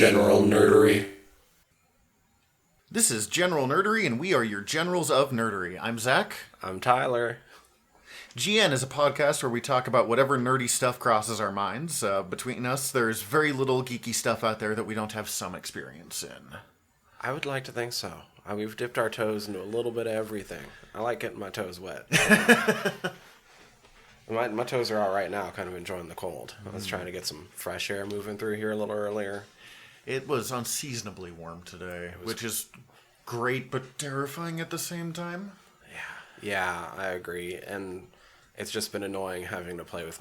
General Nerdery. This is General Nerdery, and we are your generals of nerdery. I'm Zach. I'm Tyler. GN is a podcast where we talk about whatever nerdy stuff crosses our minds. Between us, there's very little geeky stuff out there that we don't have some experience in. I would like to think so. We've dipped our toes into a little bit of everything. I like getting my toes wet. My toes are out right now, kind of enjoying the cold. I was trying to get some fresh air moving through here a little earlier. It was unseasonably warm today, which is great but terrifying at the same time. Yeah, I agree. And it's just been annoying having to play with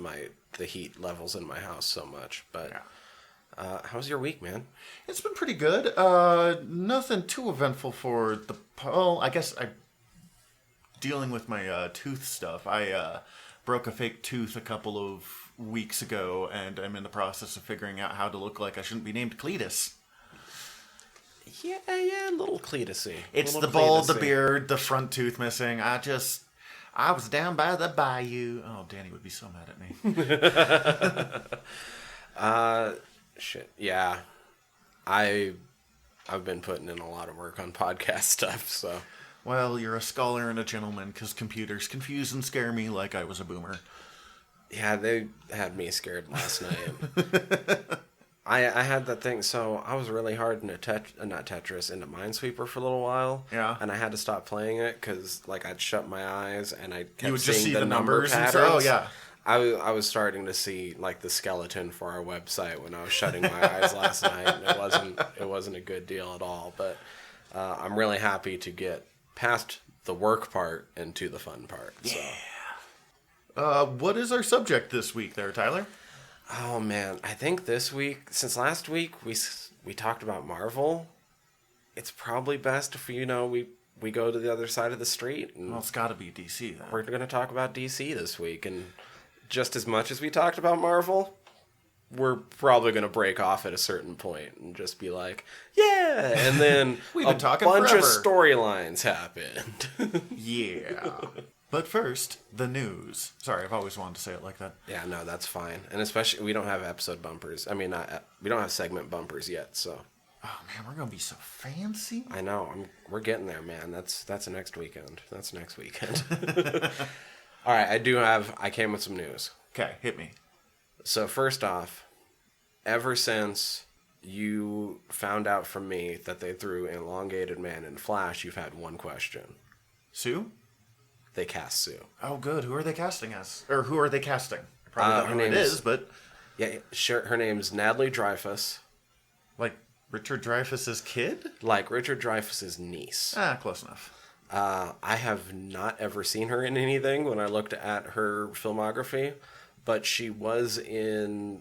the heat levels in my house so much. But how's your week, man? It's been pretty good. Nothing too eventful for the... Well, I guess I'm dealing with my tooth stuff. I broke a fake tooth a couple of weeks ago, and I'm in the process of figuring out how to look like I shouldn't be named Cletus. Yeah, little Cletusy. It's the bald, the beard, the front tooth missing. I was down by the bayou. Oh, Danny would be so mad at me. Shit. Yeah. I've been putting in a lot of work on podcast stuff, so. Well, you're a scholar and a gentleman, because computers confuse and scare me like I was a boomer. Yeah, they had me scared last night. I had that thing, so I was really hard into not Tetris, into Minesweeper for a little while. Yeah. And I had to stop playing it, because I'd shut my eyes, and I kept you would just seeing see the numbers patterns. and oh, yeah. I was starting to see the skeleton for our website when I was shutting my eyes last night, and it wasn't a good deal at all. But I'm really happy to get past the work part into the fun part. Yeah. What is our subject this week there, Tyler? Oh man, I think this week, since last week we talked about Marvel, it's probably best if we go to the other side of the street. And well, it's got to be DC then. We're going to talk about DC this week, and just as much as we talked about Marvel, we're probably going to break off at a certain point and just be like, yeah, and then We've been talking bunch forever. of storylines happened. Yeah. But first, the news. Sorry, I've always wanted to say it like that. Yeah, no, that's fine. And especially, we don't have episode bumpers. I mean, we don't have segment bumpers yet, so. Oh, man, we're going to be so fancy. I know. We're getting there, man. That's next weekend. That's next weekend. All right, I came with some news. Okay, hit me. So first off, ever since you found out from me that they threw an elongated man in Flash, you've had one question. Sue? They cast Sue. Oh, good. Who are they casting as? Or who are they casting? Probably don't know who it is, but... Yeah, sure. Her name's Natalie Dreyfus. Like Richard Dreyfuss's kid? Like Richard Dreyfuss's niece. Close enough. I have not ever seen her in anything when I looked at her filmography, but she was in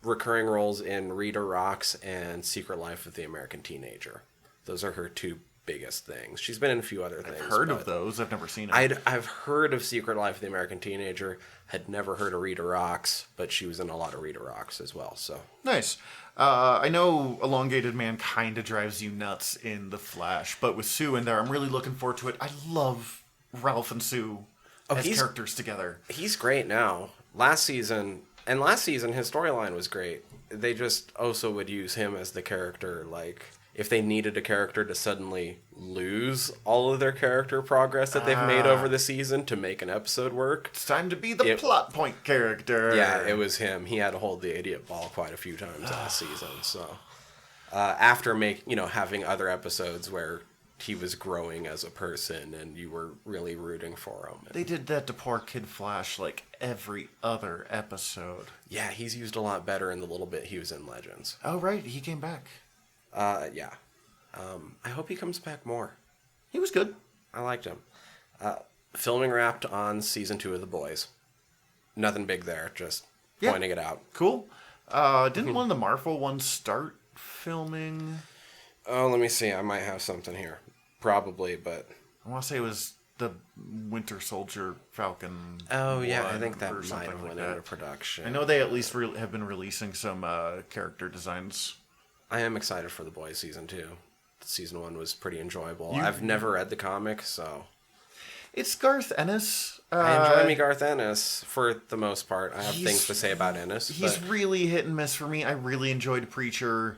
recurring roles in Rita Rocks and Secret Life of the American Teenager. Those are her two biggest things. She's been in a few other things. I've heard of those. I've never seen it. I've heard of Secret Life of the American Teenager. Had never heard of Rita Rocks, but she was in a lot of Rita Rocks as well. So nice. I know Elongated Man kind of drives you nuts in The Flash, but with Sue in there, I'm really looking forward to it. I love Ralph and Sue as characters together. He's great now. Last season, his storyline was great. They just also would use him as the character, if they needed a character to suddenly lose all of their character progress that they've made over the season to make an episode work. It's time to be the plot point character. Yeah, it was him. He had to hold the idiot ball quite a few times last season. So after having other episodes where he was growing as a person and you were really rooting for him. They did that to poor Kid Flash every other episode. Yeah, he's used a lot better in the little bit he was in Legends. Oh, right. He came back. Yeah. I hope he comes back more. He was good. I liked him. Filming wrapped on season 2 of The Boys. Nothing big there, just pointing it out. Cool. Didn't one of the Marvel ones start filming? Oh, let me see. I might have something here. Probably, but... I want to say it was the Winter Soldier Falcon. Oh, yeah. I think that might have went into production. I know they at least have been releasing some character designs. I am excited for The Boys season 2. Season 1 was pretty enjoyable. I've never read the comic, so... It's Garth Ennis. I enjoy me Garth Ennis for the most part. I have things to say about Ennis. He's really hit and miss for me. I really enjoyed Preacher.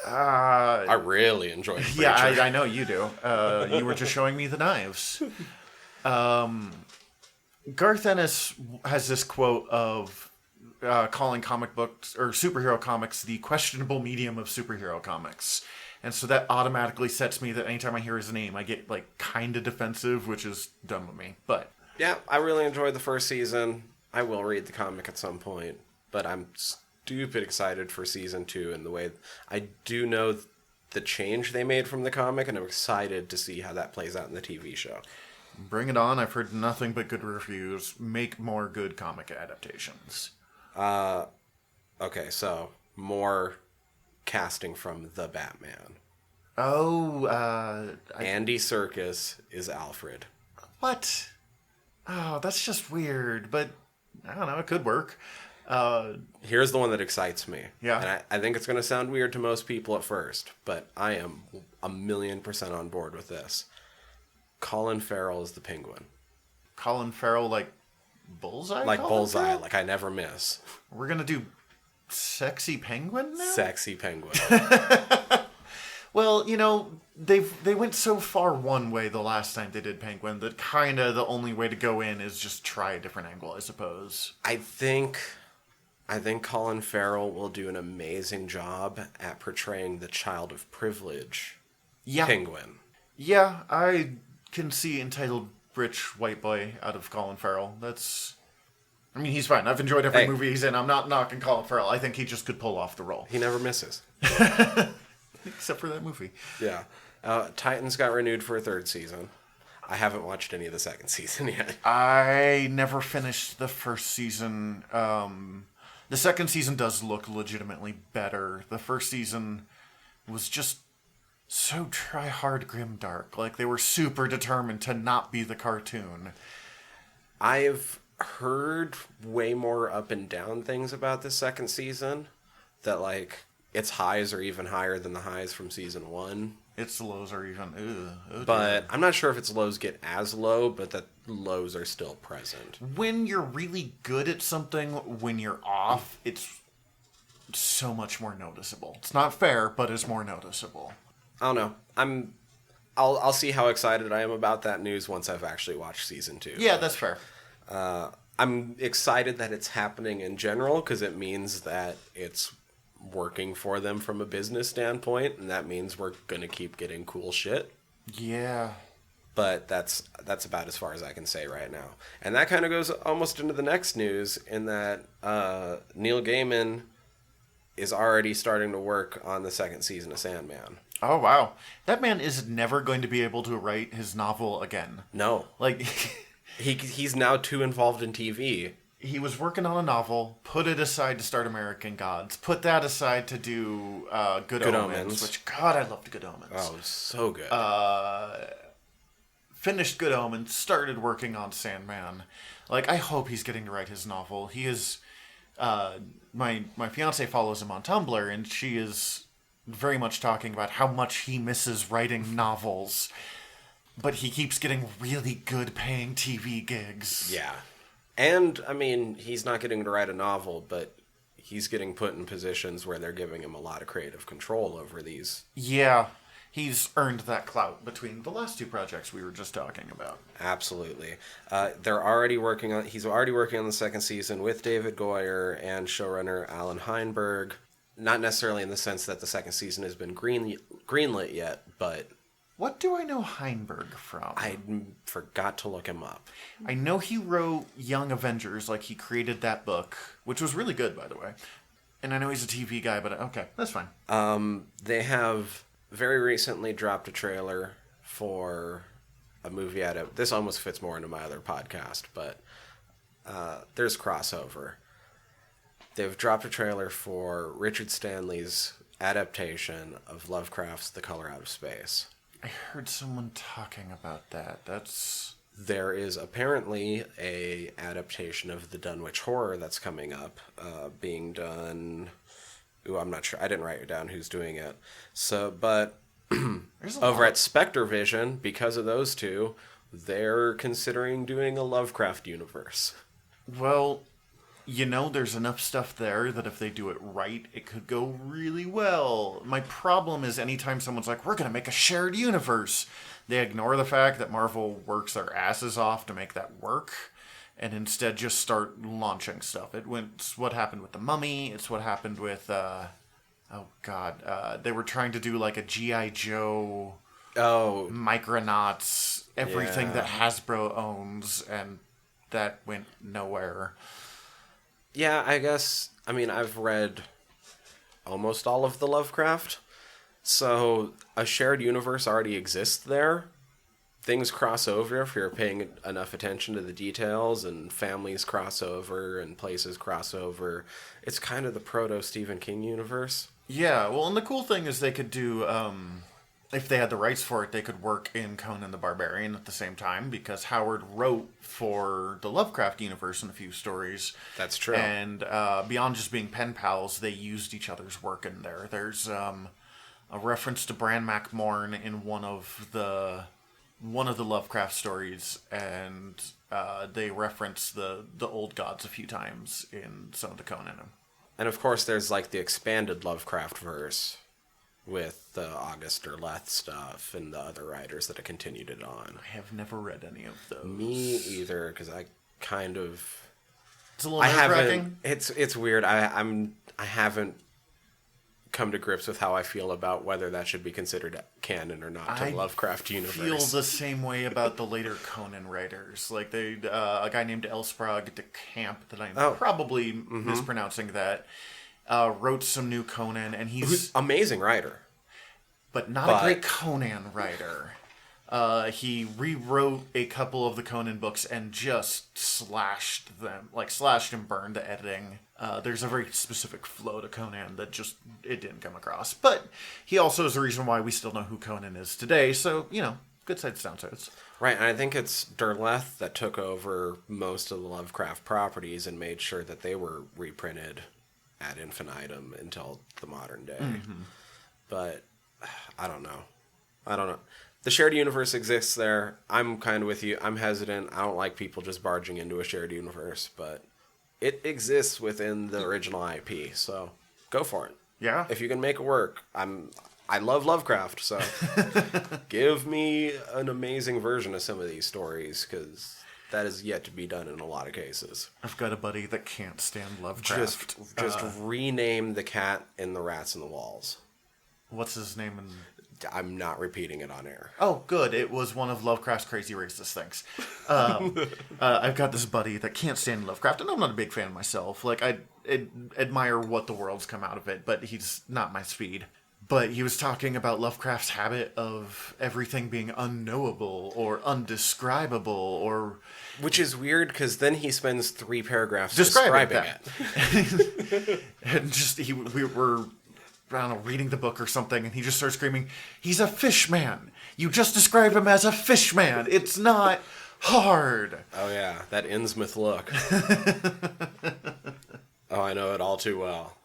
I really enjoyed Preacher. Yeah, I know you do. You were just showing me the knives. Garth Ennis has this quote of calling comic books or superhero comics the questionable medium of superhero comics. And so that automatically sets me that anytime I hear his name, I get like kind of defensive, which is dumb of me. But yeah, I really enjoyed the first season. I will read the comic at some point, but I'm stupid excited for season 2 and the way I do know the change they made from the comic, and I'm excited to see how that plays out in the TV show. Bring it on. I've heard nothing but good reviews. Make more good comic adaptations. Okay, so more casting from The Batman. Oh, Andy Serkis is Alfred. What? Oh, that's just weird, but I don't know, it could work. Here's the one that excites me. Yeah. And I think it's going to sound weird to most people at first, but I am 1,000,000% on board with this. Colin Farrell is the Penguin. Colin Farrell, like Bullseye? Like Colin Bullseye, Farrell? like I never miss. We're going to do Sexy Penguin now? Sexy Penguin. Well, you know, they went so far one way the last time they did Penguin that kind of the only way to go in is just try a different angle, I suppose. I think Colin Farrell will do an amazing job at portraying the child of privilege Penguin. Yeah, I can see entitled rich white boy out of Colin Farrell. I mean, he's fine. I've enjoyed every movie he's in. I'm not knocking Colin Farrell. I think he just could pull off the role. He never misses. Except for that movie. Yeah. Titans got renewed for a 3rd season. I haven't watched any of the 2nd season yet. I never finished the 1st season. The 2nd season does look legitimately better. The 1st season was just so try-hard grimdark. Like, they were super determined to not be the cartoon. I've heard way more up and down things about the 2nd season. That, like, its highs are even higher than the highs from season 1. Its lows are even... But I'm not sure if its lows get as low, but the lows are still present. When you're really good at something, when you're off, it's so much more noticeable. It's not fair, but it's more noticeable. I don't know. I'll see how excited I am about that news once I've actually watched season 2. Yeah, that's fair. I'm excited that it's happening in general because it means that it's working for them from a business standpoint, and that means we're gonna keep getting cool shit. Yeah. But that's about as far as I can say right now. And that kind of goes almost into the next news in that Neil Gaiman is already starting to work on the 2nd season of Sandman. Oh, wow. That man is never going to be able to write his novel again. No. Like... He's now too involved in TV. He was working on a novel, put it aside to start American Gods, put that aside to do Good Omens, which, God, I loved Good Omens. Oh, it was so good. Finished Good Omens, started working on Sandman. Like, I hope he's getting to write his novel. He is... my fiance follows him on Tumblr, and she is very much talking about how much he misses writing novels. But he keeps getting really good paying TV gigs. Yeah. And, I mean, he's not getting to write a novel, but he's getting put in positions where they're giving him a lot of creative control over these. Yeah. He's earned that clout between the last 2 projects we were just talking about. Absolutely. He's already working on the 2nd season with David Goyer and showrunner Alan Heinberg. Not necessarily in the sense that the 2nd season has been greenlit yet, but... What do I know Heinberg from? I forgot to look him up. I know he wrote Young Avengers, like he created that book, which was really good, by the way. And I know he's a TV guy, but okay, that's fine. They have very recently dropped a trailer for a movie this almost fits more into my other podcast, but there's crossover. They've dropped a trailer for Richard Stanley's adaptation of Lovecraft's The Color Out of Space. I heard someone talking about that. There is apparently a adaptation of the Dunwich Horror that's coming up, being done... Ooh, I'm not sure. I didn't write it down who's doing it. So, but over at Spectre Vision, because of those two, they're considering doing a Lovecraft universe. Well, there's enough stuff there that if they do it right, it could go really well. My problem is anytime someone's like, we're going to make a shared universe, they ignore the fact that Marvel works their asses off to make that work, and instead just start launching stuff. It's what happened with The Mummy. It's what happened with, they were trying to do like a G.I. Joe, Micronauts, everything that Hasbro owns, and that went nowhere. Yeah, I guess, I've read almost all of the Lovecraft, so a shared universe already exists there. Things cross over if you're paying enough attention to the details, and families cross over and places cross over. It's kind of the proto-Stephen King universe. Yeah, well, and the cool thing is they could do, if they had the rights for it, they could work in Conan the Barbarian at the same time, because Howard wrote for the Lovecraft universe in a few stories. That's true. And beyond just being pen pals, they used each other's work in there. There's a reference to Bran MacMorn in one of the Lovecraft stories, and they reference the old gods a few times in some of the Conan. And of course, there's like the expanded Lovecraft verse with the August Derleth stuff and the other writers that have continued it on. I have never read any of those. Me either, because I kind of... It's a little nerve-wracking. It's weird. I haven't come to grips with how I feel about whether that should be considered canon or not to the Lovecraft universe. I feel the same way about the later Conan writers. Like a guy named Elsprog de Camp, that I'm probably mispronouncing that, wrote some new Conan, and he's amazing writer, but not a great Conan writer. He rewrote a couple of the Conan books and just slashed and burned the editing. There's a very specific flow to Conan that it didn't come across. But he also is the reason why we still know who Conan is today. So, good sides, downsides. Right, and I think it's Derleth that took over most of the Lovecraft properties and made sure that they were reprinted ad infinitum until the modern day. Mm-hmm. But I don't know. The shared universe exists there. I'm kind of with you. I'm hesitant. I don't like people just barging into a shared universe, but it exists within the original IP, so go for it. Yeah. If you can make it work, I love Lovecraft, so give me an amazing version of some of these stories, because that is yet to be done in a lot of cases. I've got a buddy that can't stand Lovecraft. Just rename the cat and the rats in the walls. What's his name? I'm not repeating it on air. Oh, good. It was one of Lovecraft's crazy racist things. I've got this buddy that can't stand Lovecraft, and I'm not a big fan myself. Like, I admire what the world's come out of it, but he's not my speed. But he was talking about Lovecraft's habit of everything being unknowable or undescribable, or... Which is weird, because then he spends 3 paragraphs describing it. And we were... I don't know, reading the book or something, and he just starts screaming, "He's a fish man! You just describe him as a fish man! It's not hard!" Oh yeah, that Innsmouth look. Oh, I know it all too well.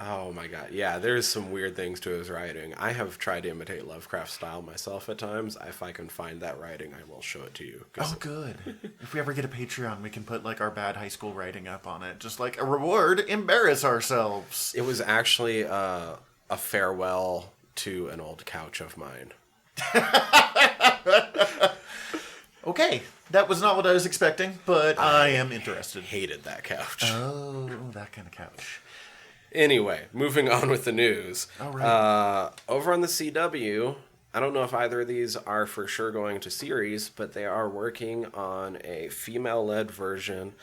Oh my god, yeah, there's some weird things to his writing. I have tried to imitate Lovecraft style myself at times. If I can find that writing, I will show it to you. Oh, good. If we ever get a Patreon, we can put, like, our bad high school writing up on it. Just like a reward, embarrass ourselves. It was actually a farewell to an old couch of mine. Okay, that was not what I was expecting, but I am interested. Hated that couch. Oh, that kind of couch. Anyway, moving on with the news. All right. Over on the CW, I don't know if either of these are for sure going to series, but they are working on a female-led version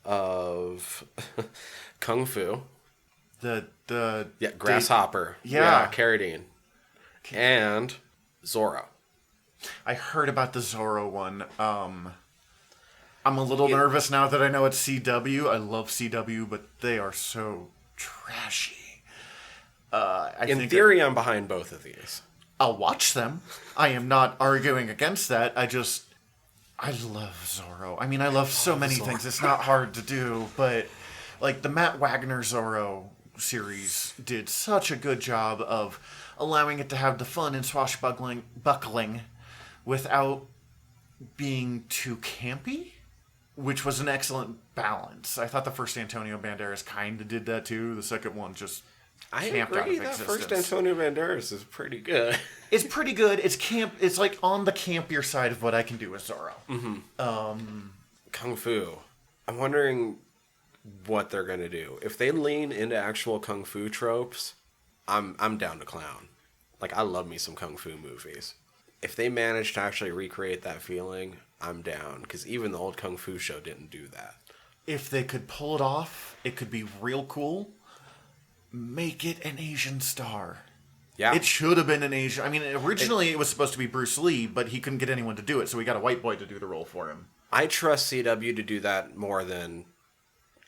of Kung Fu. Grasshopper. Yeah. Carradine. And Zorro. I heard about the Zorro one. I'm a little nervous now that I know it's CW. I love CW, but they are so trashy. In theory, I'm behind both of these. I'll watch them. I am not arguing against that. I love Zorro. I mean, I love so many things. It's not hard to do, but like the Matt Wagner Zorro series did such a good job of allowing it to have the fun and swashbuckling without being too campy. which was an excellent balance. I thought the first Antonio Banderas kind of did that too. The second one just I camped out of agree. That existence. first Antonio Banderas is pretty good. It's pretty good. It's camp. It's like on the campier side of what I can do with Zorro. Kung Fu. I'm wondering what they're gonna do. If they lean into actual Kung Fu tropes, I'm down to clown. Like, I love me some Kung Fu movies. If they manage to actually recreate that feeling, I'm down. Because even the old Kung Fu show didn't do that. If they could pull it off, it could be real cool. Make it an Asian star. Yeah. It should have been an Asian. I mean, originally it was supposed to be Bruce Lee, but he couldn't get anyone to do it, so we got a white boy to do the role for him. I trust CW to do that more than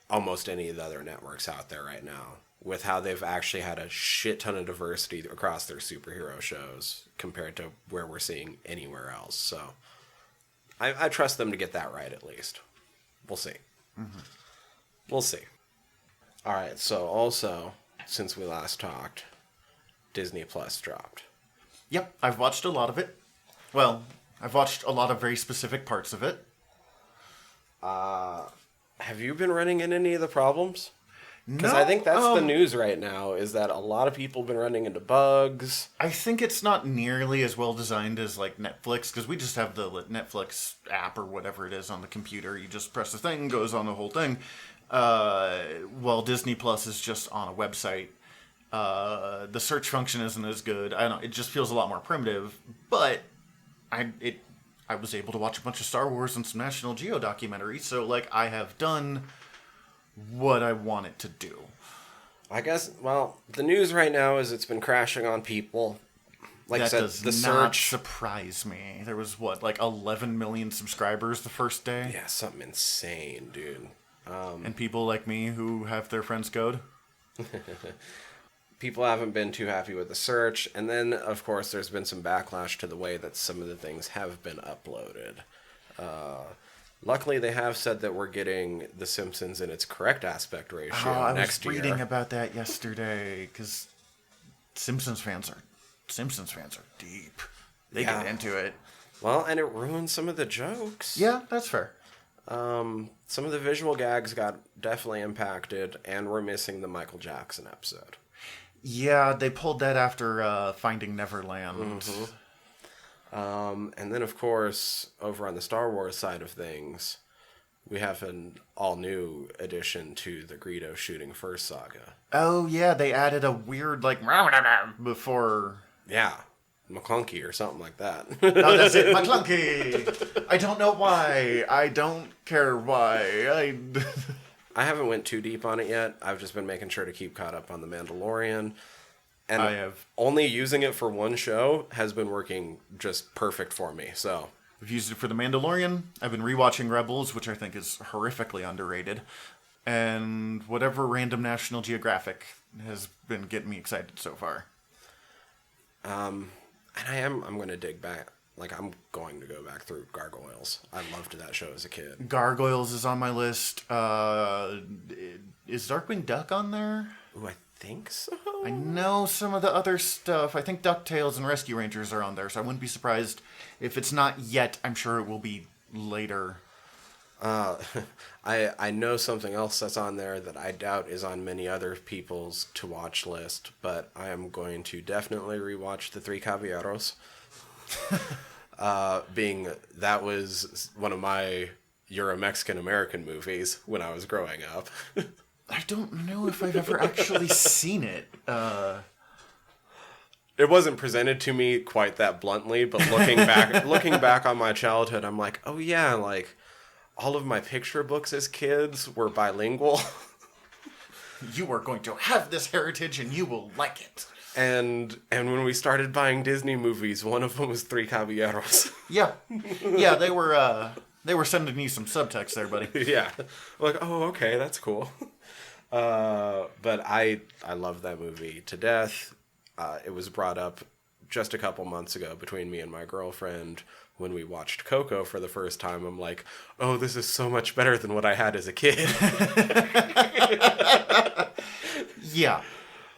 almost any of the other networks out there right now, with how they've actually had a shit ton of diversity across their superhero shows compared to where we're seeing anywhere else. So I trust them to get that right at least. We'll see. Mm-hmm. We'll see. All right, so also, since we last talked, Disney Plus dropped. Yep, I've watched a lot of it. Well, I've watched a lot of very specific parts of it. Have you been running into any of the problems? Because No, I think that's the news right now, is that a lot of people have been running into bugs. I think it's not nearly as well designed as like Netflix, because we just have the Netflix app or whatever it is on the computer. You just press the thing, goes on the whole thing. Well, Disney Plus is just on a website. The search function isn't as good. I don't know. It just feels a lot more primitive. But I was able to watch a bunch of Star Wars and some National Geo documentaries. So like I have done what I want it to do. I guess, well, the news right now is it's been crashing on people. Like That I said, does the not search. surprise me. There was what, like 11 million subscribers the first day? Yeah, something insane, dude. And people like me who have their friends code? People haven't been too happy with the search. And then, of course, there's been some backlash to the way that some of the things have been uploaded. Luckily, they have said that we're getting The Simpsons in its correct aspect ratio next year. I was reading about that yesterday, because Simpsons fans are deep. They get into it. Well, and it ruined some of the jokes. Yeah, that's fair. Some of the visual gags got definitely impacted, and we're missing the Michael Jackson episode. Yeah, they pulled that after Finding Neverland. Mm-hmm. And then, of course, over on the Star Wars side of things, we have an all-new addition to the Greedo shooting first saga. Oh, yeah, they added a weird, like, before... Yeah, McClunky or something like that. Oh, that's it, McClunky! I don't know why. I don't care why. I haven't went too deep on it yet. I've just been making sure to keep caught up on The Mandalorian. And I have only using it for one show has been working just perfect for me. So I've used it for The Mandalorian. I've been rewatching Rebels, which I think is horrifically underrated. And whatever random National Geographic has been getting me excited so far. And I'm going to dig back. Like, I'm going to go back through Gargoyles. I loved that show as a kid. Gargoyles is on my list. Is Darkwing Duck on there? Ooh, I think so. I know some of the other stuff. I think DuckTales and Rescue Rangers are on there, so I wouldn't be surprised if it's not yet. I'm sure it will be later. I know something else that's on there that I doubt is on many other people's to-watch list, but I am going to definitely rewatch The Three Caballeros. Being that was one of my Euro-Mexican-American movies when I was growing up. I don't know if I've ever actually seen it. It wasn't presented to me quite that bluntly, but looking back on my childhood, I'm like, oh yeah, like all of my picture books as kids were bilingual. You are going to have this heritage and you will like it. And when we started buying Disney movies, one of them was Three Caballeros. Yeah, they were sending you some subtext there, buddy. Yeah, like, oh, okay, that's cool. But I love that movie to death. It was brought up just a couple months ago between me and my girlfriend when we watched Coco for the first time. I'm like, oh, this is so much better than what I had as a kid. Yeah.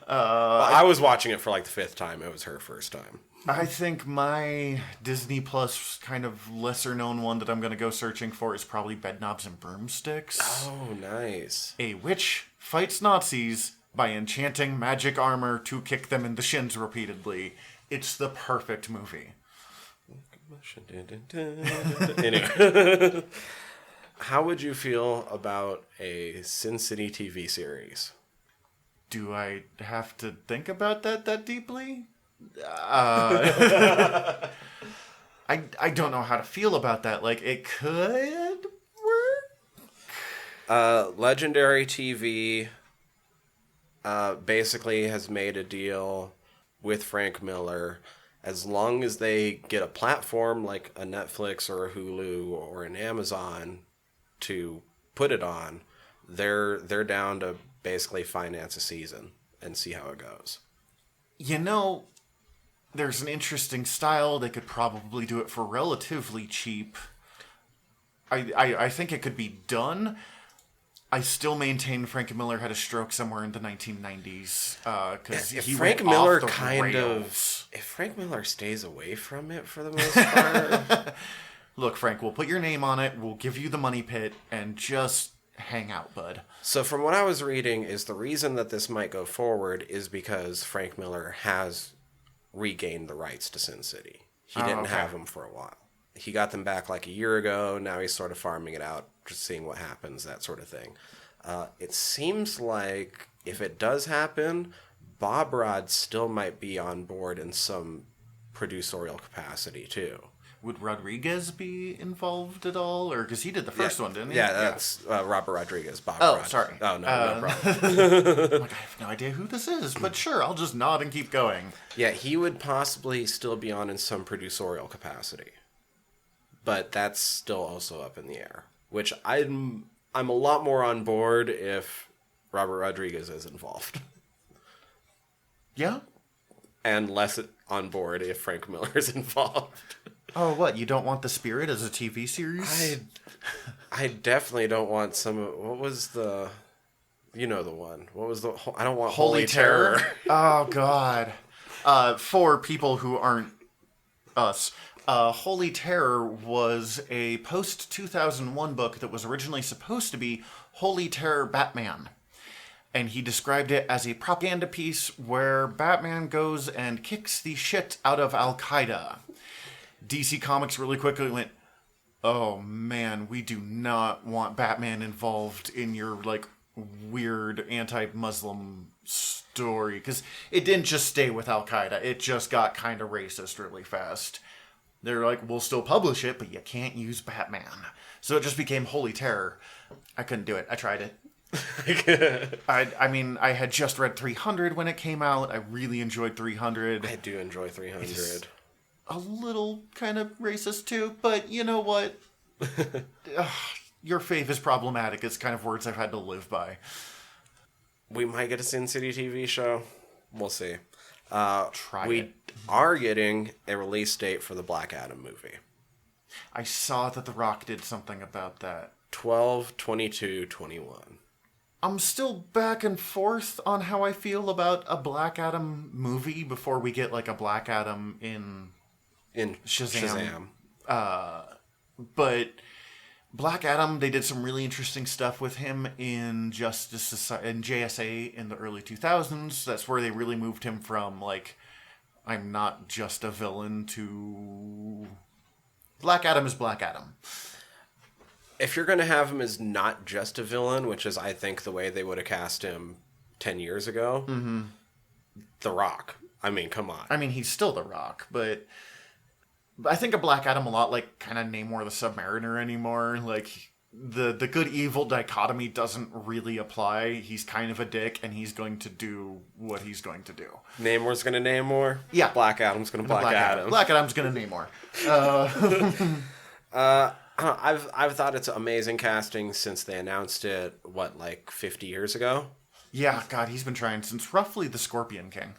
I was watching it for like the fifth time. It was her first time. I think my Disney Plus kind of lesser known one that I'm going to go searching for is probably Bedknobs and Broomsticks. Oh, nice. A witch fights Nazis by enchanting magic armor to kick them in the shins repeatedly. It's the perfect movie. Anyway. How would you feel about a Sin City TV series? Do I have to think about that deeply? I don't know how to feel about that. Like, it could work. Legendary TV basically has made a deal with Frank Miller. As long as they get a platform like a Netflix or a Hulu or an Amazon to put it on, they're down to basically finance a season and see how it goes. You know, there's an interesting style. They could probably do it for relatively cheap. I think it could be done. I still maintain Frank Miller had a stroke somewhere in the 1990s because he Frank went Miller off the kind rails. if Frank Miller stays away from it for the most part. Look, Frank, we'll put your name on it. We'll give you the money pit and just hang out, bud. So from what I was reading is the reason that this might go forward is because Frank Miller has regained the rights to Sin City. He didn't have them for a while. He got them back like a year ago. Now he's sort of farming it out, just seeing what happens, that sort of thing. It seems like if it does happen, Bob Rod still might be on board in some producerial capacity too. Would Rodriguez be involved at all? Or because he did the first one, didn't he? Yeah, that's Robert Rodriguez. Bob Rod. Sorry. Oh, no problem. I'm like, I have no idea who this is, but sure, I'll just nod and keep going. Yeah, he would possibly still be on in some producerial capacity. But that's still also up in the air. Which I'm a lot more on board if Robert Rodriguez is involved. Yeah? And less on board if Frank Miller is involved. Oh, what? You don't want The Spirit as a TV series? I definitely don't want what was the... You know the one. What was the... I don't want Holy Terror. Oh, God. For people who aren't us, Holy Terror was a post-2001 book that was originally supposed to be Holy Terror Batman. And he described it as a propaganda piece where Batman goes and kicks the shit out of Al-Qaeda. DC Comics really quickly went, oh man, we do not want Batman involved in your, like, weird anti-Muslim story. Because it didn't just stay with Al-Qaeda. It just got kind of racist really fast. They're like, we'll still publish it, but you can't use Batman. So it just became Holy Terror. I couldn't do it. I tried it. I mean, I had just read 300 when it came out. I really enjoyed 300. I do enjoy 300. It's a little kind of racist too, but you know what? Your fave is problematic. It's kind of words I've had to live by. We might get a Sin City TV show. We'll see. We are getting a release date for the Black Adam movie. I saw that The Rock did something about that. 12/22/21. I'm still back and forth on how I feel about a Black Adam movie before we get like a Black Adam in Shazam. But Black Adam, they did some really interesting stuff with him in Justice Society, in JSA in the early 2000s. That's where they really moved him from, like, I'm not just a villain to Black Adam is Black Adam. If you're going to have him as not just a villain, which is, I think, the way they would have cast him 10 years ago, The Rock. I mean, come on. I mean, he's still The Rock, but I think of Black Adam a lot like kind of Namor the Submariner anymore. Like, the good-evil dichotomy doesn't really apply. He's kind of a dick, and he's going to do what he's going to do. Namor's going to Namor? Yeah. Black Adam's going to Black Adam. Black Adam's going to Namor. I've thought it's amazing casting since they announced it, 50 years ago? Yeah, God, he's been trying since roughly the Scorpion King.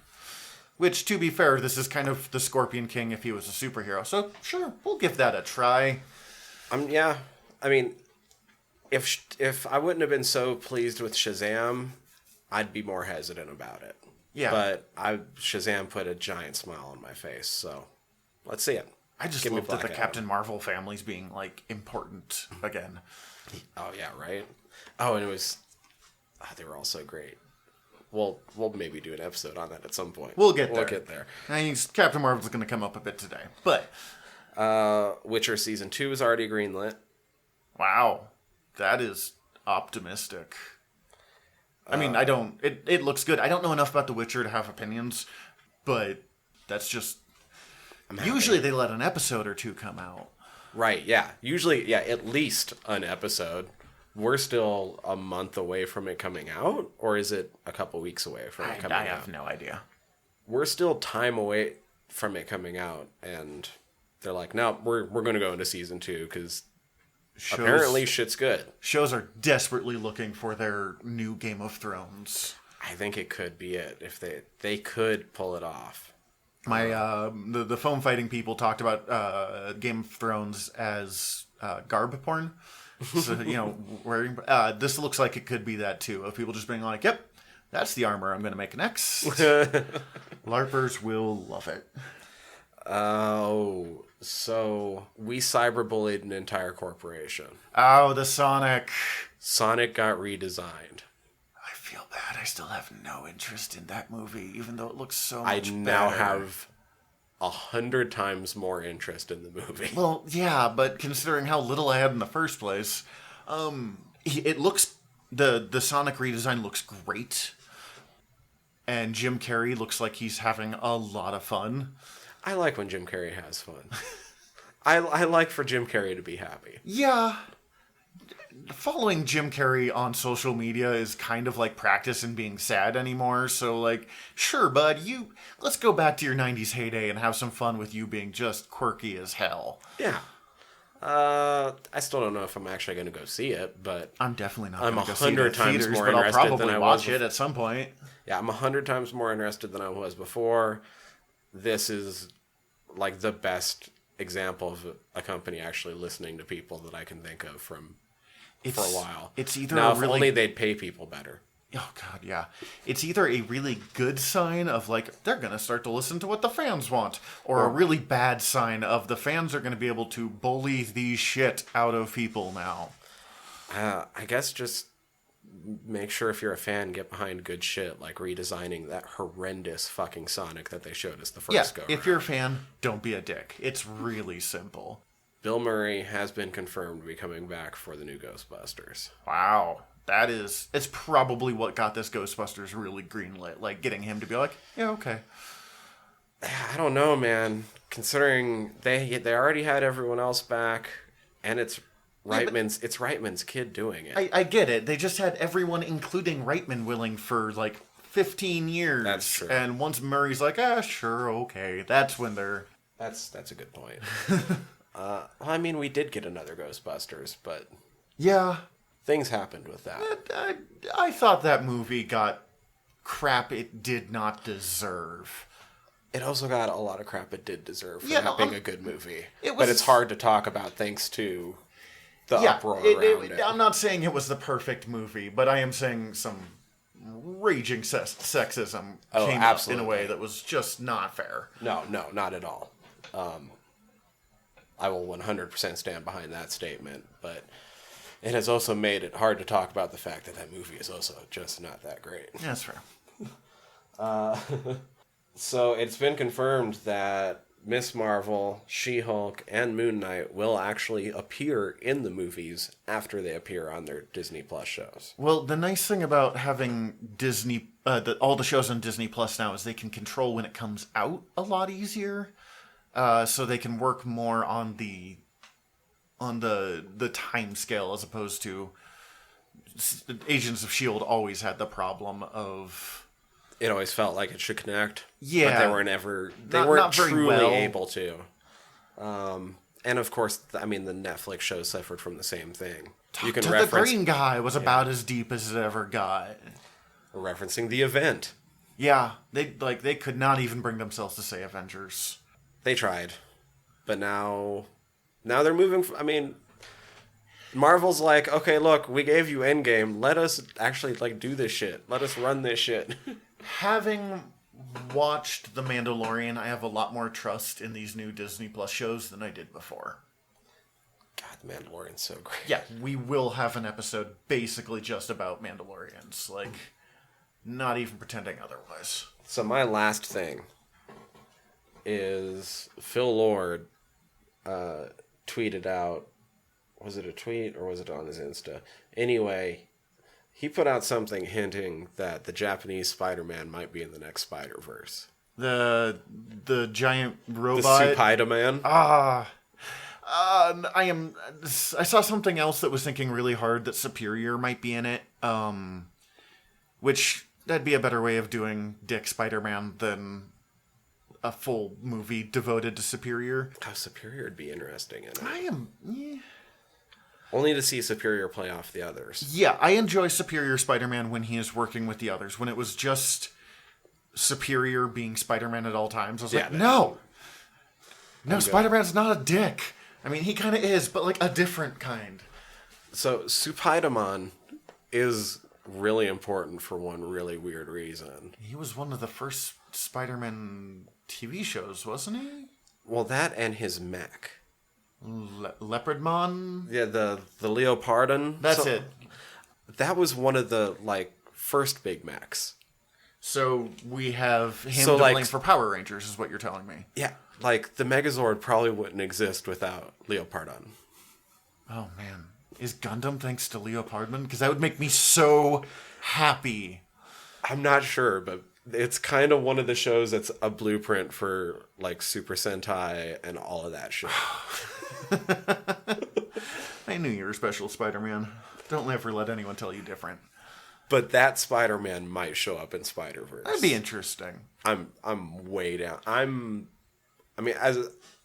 Which, to be fair, this is kind of the Scorpion King if he was a superhero. So, sure, we'll give that a try. Yeah. I mean, if I wouldn't have been so pleased with Shazam, I'd be more hesitant about it. Yeah. But Shazam put a giant smile on my face, so let's see it. I just Give me love that the Black Adam. Captain Marvel family's being, like, important again. Oh, yeah, right? Oh, and it was... Oh, they were all so great. We'll maybe do an episode on that at some point. We'll get there. We'll get there. I mean, Captain Marvel's going to come up a bit today. But, Witcher Season 2 is already greenlit. wow. That is optimistic. I mean, I don't... It looks good. I don't know enough about The Witcher to have opinions, but that's just... Usually they let an episode or two come out. Right, yeah. Usually, yeah, at least an episode. We're still a month away from it coming out? Or is it a couple weeks away from it coming out? I have no idea. We're still time away from it coming out, and they're like, no, we're going to go into Season 2, because apparently shit's good. Shows are desperately looking for their new Game of Thrones. I think it could be it, if they could pull it off. My the foam fighting people talked about Game of Thrones as garb porn. So, wearing this looks like it could be that too. Of people just being like, "Yep, that's the armor I'm going to make next." LARPers will love it. Oh, so we cyberbullied an entire corporation. Oh, the Sonic. Sonic got redesigned. I feel bad. I still have no interest in that movie, even though it looks so I much now better. have 100 times more interest in the movie. Well, yeah, but considering how little I had in the first place, it looks the Sonic redesign looks great, and Jim Carrey looks like he's having a lot of fun. I like when Jim Carrey has fun. I like for Jim Carrey to be happy. Yeah. Following Jim Carrey on social media is kind of like practice in being sad anymore. So, like, sure, bud, let's go back to your 90s heyday and have some fun with you being just quirky as hell. Yeah. I still don't know if I'm actually going to go see it, but I'm definitely not I'm going to go see it 100 at times theaters, more but I'll interested than probably I watch was it at some point. yeah, I'm 100 times more interested than I was before. This is like the best example of a company actually listening to people that I can think of for a while. It's either now, a if really... only they'd pay people better. Oh, God, yeah. It's either a really good sign of, like, they're going to start to listen to what the fans want, or a really bad sign of the fans are going to be able to bully the shit out of people now. I guess just make sure if you're a fan, get behind good shit, like redesigning that horrendous fucking Sonic that they showed us the first go. If you're a fan, don't be a dick. It's really simple. Bill Murray has been confirmed to be coming back for the new Ghostbusters. Wow. It's probably what got this Ghostbusters really greenlit. Like, getting him to be like, yeah, okay. I don't know, man. Considering they already had everyone else back, and it's Reitman's kid doing it. I get it. They just had everyone, including Reitman, willing for, like, 15 years. That's true. And once Murray's like, sure, okay. That's when they're... That's a good point. I mean, we did get another Ghostbusters, but... Yeah. Things happened with that. I thought that movie got crap it did not deserve. It also got a lot of crap it did deserve for not being a good movie. But it's hard to talk about thanks to the uproar around it. I'm not saying it was the perfect movie, but I am saying some raging sexism came up in a way that was just not fair. No, not at all. I will 100% stand behind that statement, but it has also made it hard to talk about the fact that movie is also just not that great. Yeah, that's fair. So it's been confirmed that Miss Marvel, She-Hulk, and Moon Knight will actually appear in the movies after they appear on their Disney Plus shows. Well, the nice thing about having Disney, all the shows on Disney Plus now is they can control when it comes out a lot easier. So they can work more on the time scale as opposed to Agents of S.H.I.E.L.D. always had the problem of... It always felt like it should connect. Yeah. But they weren't ever... They weren't truly able to. And of course, I mean, the Netflix shows suffered from the same thing. You can reference... The Green Guy was about as deep as it ever got. Referencing the event. Yeah. They could not even bring themselves to say Avengers. They tried. But now they're moving... I mean... Marvel's like, okay, look, we gave you Endgame. Let us actually, do this shit. Let us run this shit. Having watched The Mandalorian, I have a lot more trust in these new Disney Plus shows than I did before. God, The Mandalorian's so great. Yeah, we will have an episode basically just about Mandalorians. Like, not even pretending otherwise. So my last thing is Phil Lord tweeted out, was it a tweet or was it on his Insta? Anyway, he put out something hinting that the Japanese Spider-Man might be in the next Spider-Verse. The giant The robot. Spider-Man? I saw something else that was thinking really hard that Superior might be in it. Which that'd be a better way of doing Dick Spider-Man than a full movie devoted to Superior. How Superior would be interesting in it. Only to see Superior play off the others. Yeah, I enjoy Superior Spider-Man when he is working with the others. When it was just Superior being Spider-Man at all times, I was like, no, Spider-Man's not a dick. I mean, he kind of is, but like a different kind. So Supaidaman is really important for one really weird reason. He was one of the first Spider-Man TV shows, wasn't he? Well, that and his mech. Leopardmon? Yeah, the Leopardon. That's it. That was one of the, like, first big mechs. So we have him So, to like, blame for Power Rangers, is what you're telling me. Yeah, like, the Megazord probably wouldn't exist without Leopardon. Oh, man. Is Gundam thanks to Leopardman? Because that would make me so happy. I'm not sure, but it's kind of one of the shows that's a blueprint for, like, Super Sentai and all of that shit. I knew you were special, Spider-Man. Don't ever let anyone tell you different. But that Spider-Man might show up in Spider-Verse. That'd be interesting. I'm way down. I'm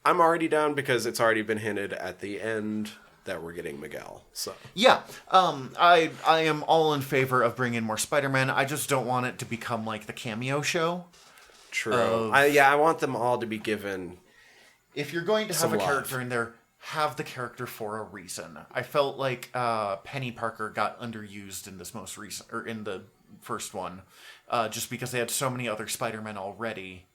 already down because it's already been hinted at the end that we're getting Miguel. So yeah, I am all in favor of bringing more Spider-Man. I just don't want it to become like the cameo show. True. I want them all to be given. If you're going to have a love. character in there, have the character for a reason. I felt like Penny Parker got underused in this most recent, or in the first one, just because they had so many other Spider-Men already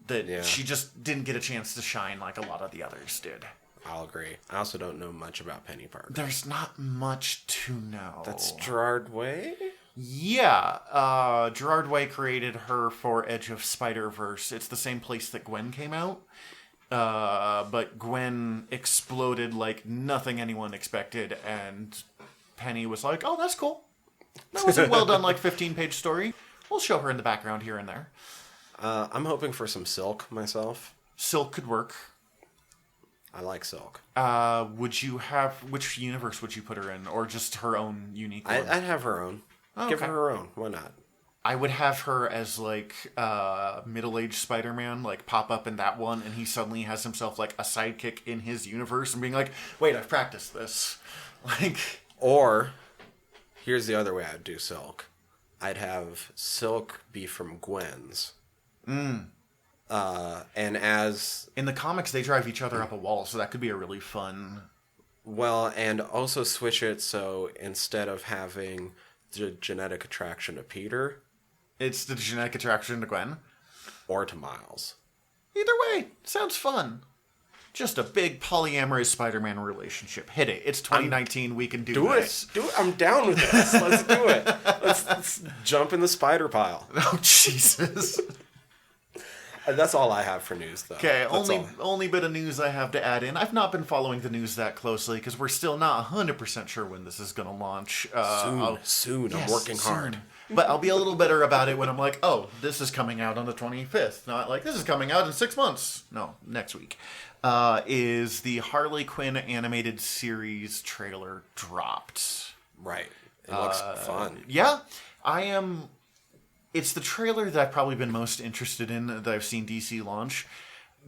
that she just didn't get a chance to shine like a lot of the others did. I'll agree. I also don't know much about Penny Parker. There's not much to know. That's Gerard Way? Yeah. Gerard Way created her for Edge of Spider-Verse. It's the same place that Gwen came out. But Gwen exploded like nothing anyone expected, and Penny was like, oh, that's cool. That was a well done, like, 15-page story. We'll show her in the background here and there. I'm hoping for some Silk myself. Silk could work. I like Silk. Which universe would you put her in? Or just her own unique one? I'd have her own. Oh, Give okay. her her own. Why not? I would have her as, like, middle-aged Spider-Man, like, pop up in that one, and he suddenly has himself, like, a sidekick in his universe, and being like, wait, I've practiced this. Like... Or, here's the other way I'd do Silk. I'd have Silk be from Gwen's. And as... In the comics, they drive each other up a wall, so that could be a really fun... Well, and also switch it so instead of having the genetic attraction to Peter... It's the genetic attraction to Gwen. Or to Miles. Either way, sounds fun. Just a big polyamorous Spider-Man relationship. Hit it. It's 2019. We can do this. Do it. I'm down with this. Let's do it. Let's jump in the spider pile. Oh, Jesus. That's all I have for news, though. Okay, That's only bit of news I have to add in. I've not been following the news that closely because we're still not 100% sure when this is going to launch. Soon. I'm working hard. But I'll be a little better about it when I'm like, oh, this is coming out on the 25th. Not like, this is coming out in 6 months. No, next week. Is the Harley Quinn animated series trailer dropped. Right. It looks fun. Yeah, I am... It's the trailer that I've probably been most interested in that I've seen DC launch,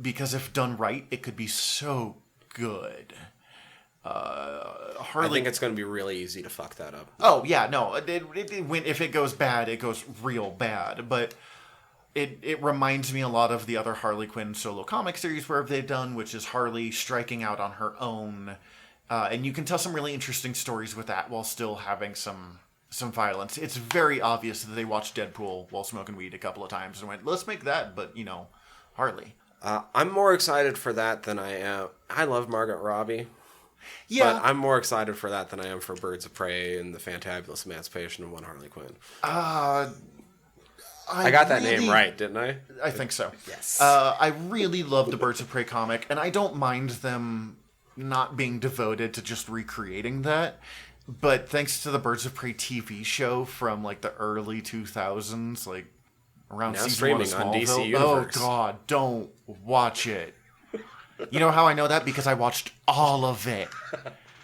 because if done right, it could be so good. I think it's going to be really easy to fuck that up. Oh, yeah, no. If it goes bad, it goes real bad. But it reminds me a lot of the other Harley Quinn solo comic series where they've done, which is Harley striking out on her own. And you can tell some really interesting stories with that while still having some some violence. It's very obvious that they watched Deadpool while smoking weed a couple of times and went, let's make that, but, Harley. I'm more excited for that than I am. I love Margot Robbie. Yeah. But I'm more excited for that than I am for Birds of Prey and the Fantabulous Emancipation of One Harley Quinn. I got that name right, didn't I? I think so. Yes. I really love the Birds of Prey comic, and I don't mind them not being devoted to just recreating that. But thanks to the Birds of Prey TV show from like the early 2000s, like around now season 1 of streaming on DC Smallville. Universe. Oh God, don't watch it. You know how I know that? Because I watched all of it.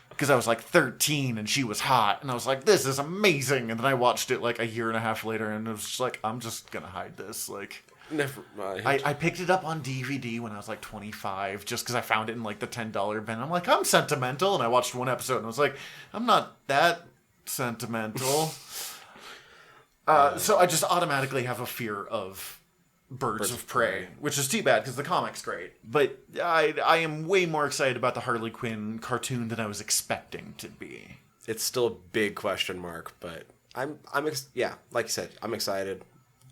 Because I was like 13 and she was hot. And I was like, this is amazing. And then I watched it like a year and a half later and it was just like, I'm just going to hide this. Like, Never mind. I picked it up on DVD when I was like 25 just because I found it in like the $10 bin. I'm like, I'm sentimental. And I watched one episode and I was like, I'm not that sentimental. So I just automatically have a fear of Birds of Prey, which is too bad because the comic's great. But I am way more excited about the Harley Quinn cartoon than I was expecting to be. It's still a big question mark, but yeah, like you said, I'm excited.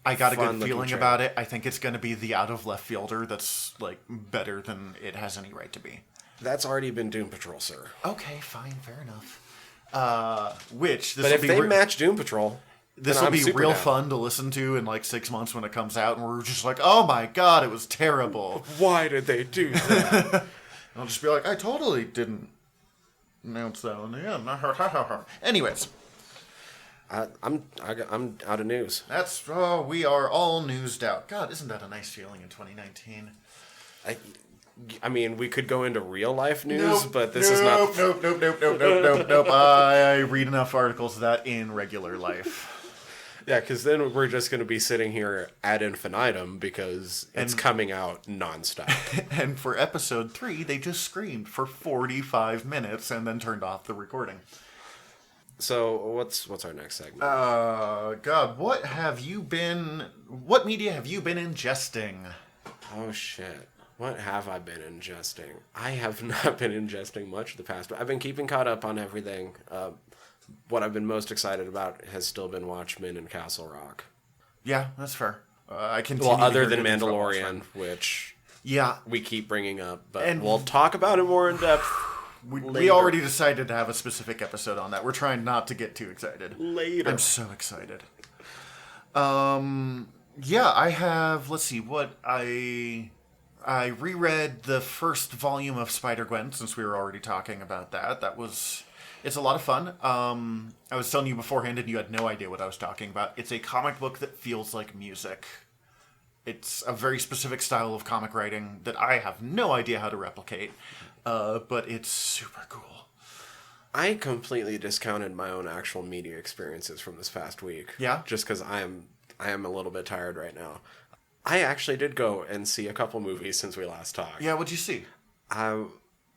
I got a Fun good feeling looking about it. I think it's going to be the out of left fielder that's like better than it has any right to be. That's already been Doom Patrol, sir. Okay, fine, fair enough. But if they match Doom Patrol, this then will be I'm super real down. fun to listen to in like 6 months when it comes out, and we're just like, oh my God, it was terrible. Why did they do that? And I'll just be like, I totally didn't announce that on the end. Anyways, I'm out of news. we are all newsed out. God, isn't that a nice feeling in 2019? I mean, we could go into real life news, but this is not. Nope. I read enough articles of that in regular life. Yeah, because then we're just going to be sitting here ad infinitum because it's coming out nonstop. And for episode 3, they just screamed for 45 minutes and then turned off the recording. So what's our next segment? God, what media have you been ingesting? Oh shit. What have I been ingesting? I have not been ingesting much the past, but I've been keeping caught up on everything. What I've been most excited about has still been Watchmen and Castle Rock. Yeah, that's fair. I continue. Well, to other hear than good things about Mandalorian, Watchmen. which Yeah, we keep bringing up, but And- we'll talk about it more in depth we already decided to have a specific episode on that. We're trying not to get too excited. later. I'm so excited. Yeah, I have. Let's see what I reread the first volume of Spider-Gwen since we were already talking about that. It's a lot of fun. I was telling you beforehand and you had no idea what I was talking about. It's a comic book that feels like music. It's a very specific style of comic writing that I have no idea how to replicate, but it's super cool. I completely discounted my own actual media experiences from this past week. Yeah? Just because I am a little bit tired right now. I actually did go and see a couple movies since we last talked. Yeah, what'd you see?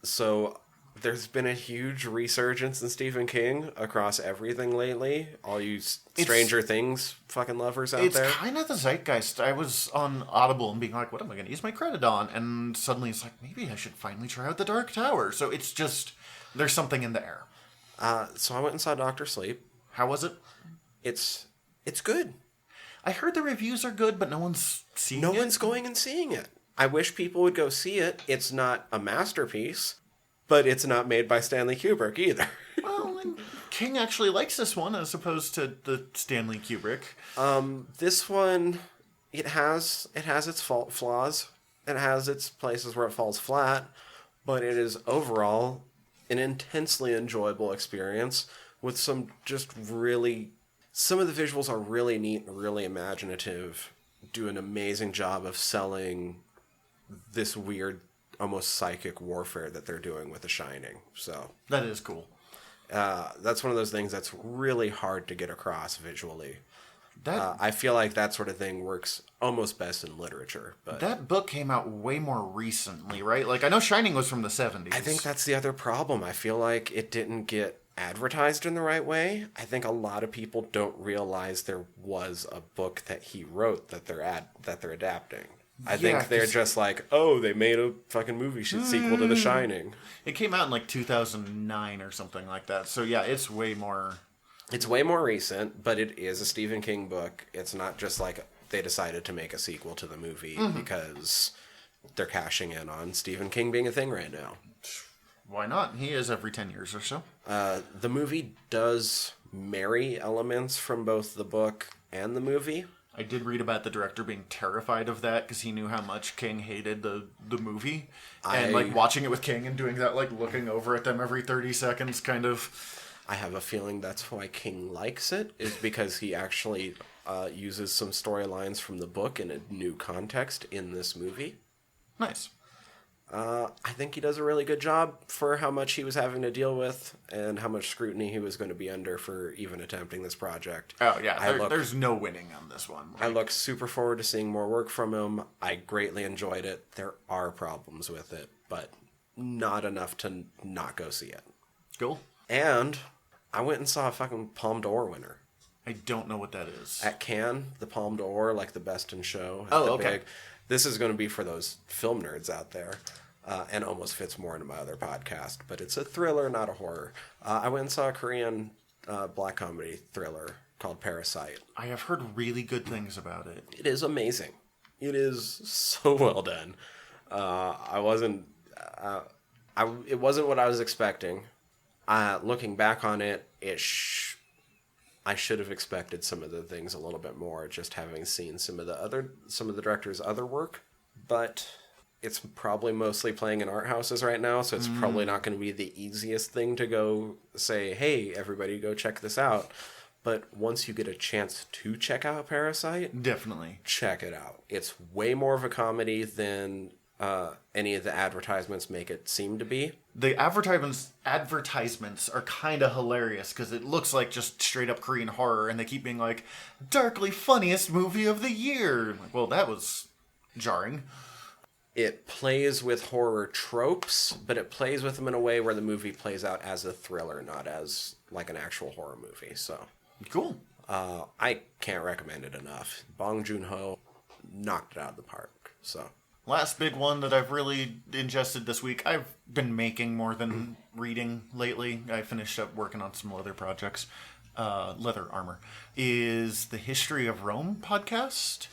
So there's been a huge resurgence in Stephen King across everything lately. All you Stranger Things fucking lovers out there. It's kind of the zeitgeist. I was on Audible and being like, what am I going to use my credit on? And suddenly it's like, maybe I should finally try out The Dark Tower. So it's just, there's something in the air. So I went and saw Dr. Sleep. How was it? It's good. I heard the reviews are good, but no one's seeing it. No one's going and seeing it. I wish people would go see it. It's not a masterpiece, but it's not made by Stanley Kubrick either. Well, and King actually likes this one as opposed to the Stanley Kubrick. This one, it has its flaws. It has its places where it falls flat, but it is overall an intensely enjoyable experience with some of the visuals are really neat and really imaginative. Do an amazing job of selling this weird, almost psychic warfare that they're doing with The Shining. So That is cool. that's one of those things that's really hard to get across visually. That I feel like that sort of thing works almost best in literature. But that book came out way more recently, right? Like, I know Shining was from the 70s. I think that's the other problem. I feel like it didn't get advertised in the right way. I think a lot of people don't realize there was a book that he wrote that they're adapting. I think they're just like, oh, they made a fucking movie sequel to The Shining. It came out in like 2009 or something like that. So yeah, it's way more It's way more recent, but it is a Stephen King book. It's not just like they decided to make a sequel to the movie because they're cashing in on Stephen King being a thing right now. Why not? He is every 10 years or so. The movie does marry elements from both the book and the movie. I did read about the director being terrified of that because he knew how much King hated the movie. And, like, watching it with King and doing that, like, looking over at them every 30 seconds kind of... I have a feeling that's why King likes it, is because he actually uses some storylines from the book in a new context in this movie. Nice. I think he does a really good job for how much he was having to deal with and how much scrutiny he was going to be under for even attempting this project. Oh, yeah. There's no winning on this one. I look super forward to seeing more work from him. I greatly enjoyed it. There are problems with it, but not enough to not go see it. Cool. And I went and saw a fucking Palme d'Or winner. I don't know what that is. At Cannes, the Palme d'Or, like the Best in Show. Okay. This is going to be for those film nerds out there, and almost fits more into my other podcast, but it's a thriller, not a horror. I went and saw a Korean black comedy thriller called Parasite. I have heard really good things about it. It is amazing. It is so well done. It wasn't what I was expecting. Looking back on it, I should have expected some of the things a little bit more, just having seen some of the director's other work. But it's probably mostly playing in art houses right now, so it's probably not going to be the easiest thing to go say, hey, everybody go check this out. But once you get a chance to check out Parasite, definitely check it out. It's way more of a comedy than any of the advertisements make it seem to be. The advertisements are kind of hilarious because it looks like just straight up Korean horror, and they keep being like, darkly funniest movie of the year. Like, well, that was jarring. It plays with horror tropes, but it plays with them in a way where the movie plays out as a thriller, not as like an actual horror movie. So cool. I can't recommend it enough. Bong Joon-ho knocked it out of the park. So last big one that I've really ingested this week, I've been making more than reading lately. I finished up working on some leather projects. Leather armor. Is the History of Rome podcast.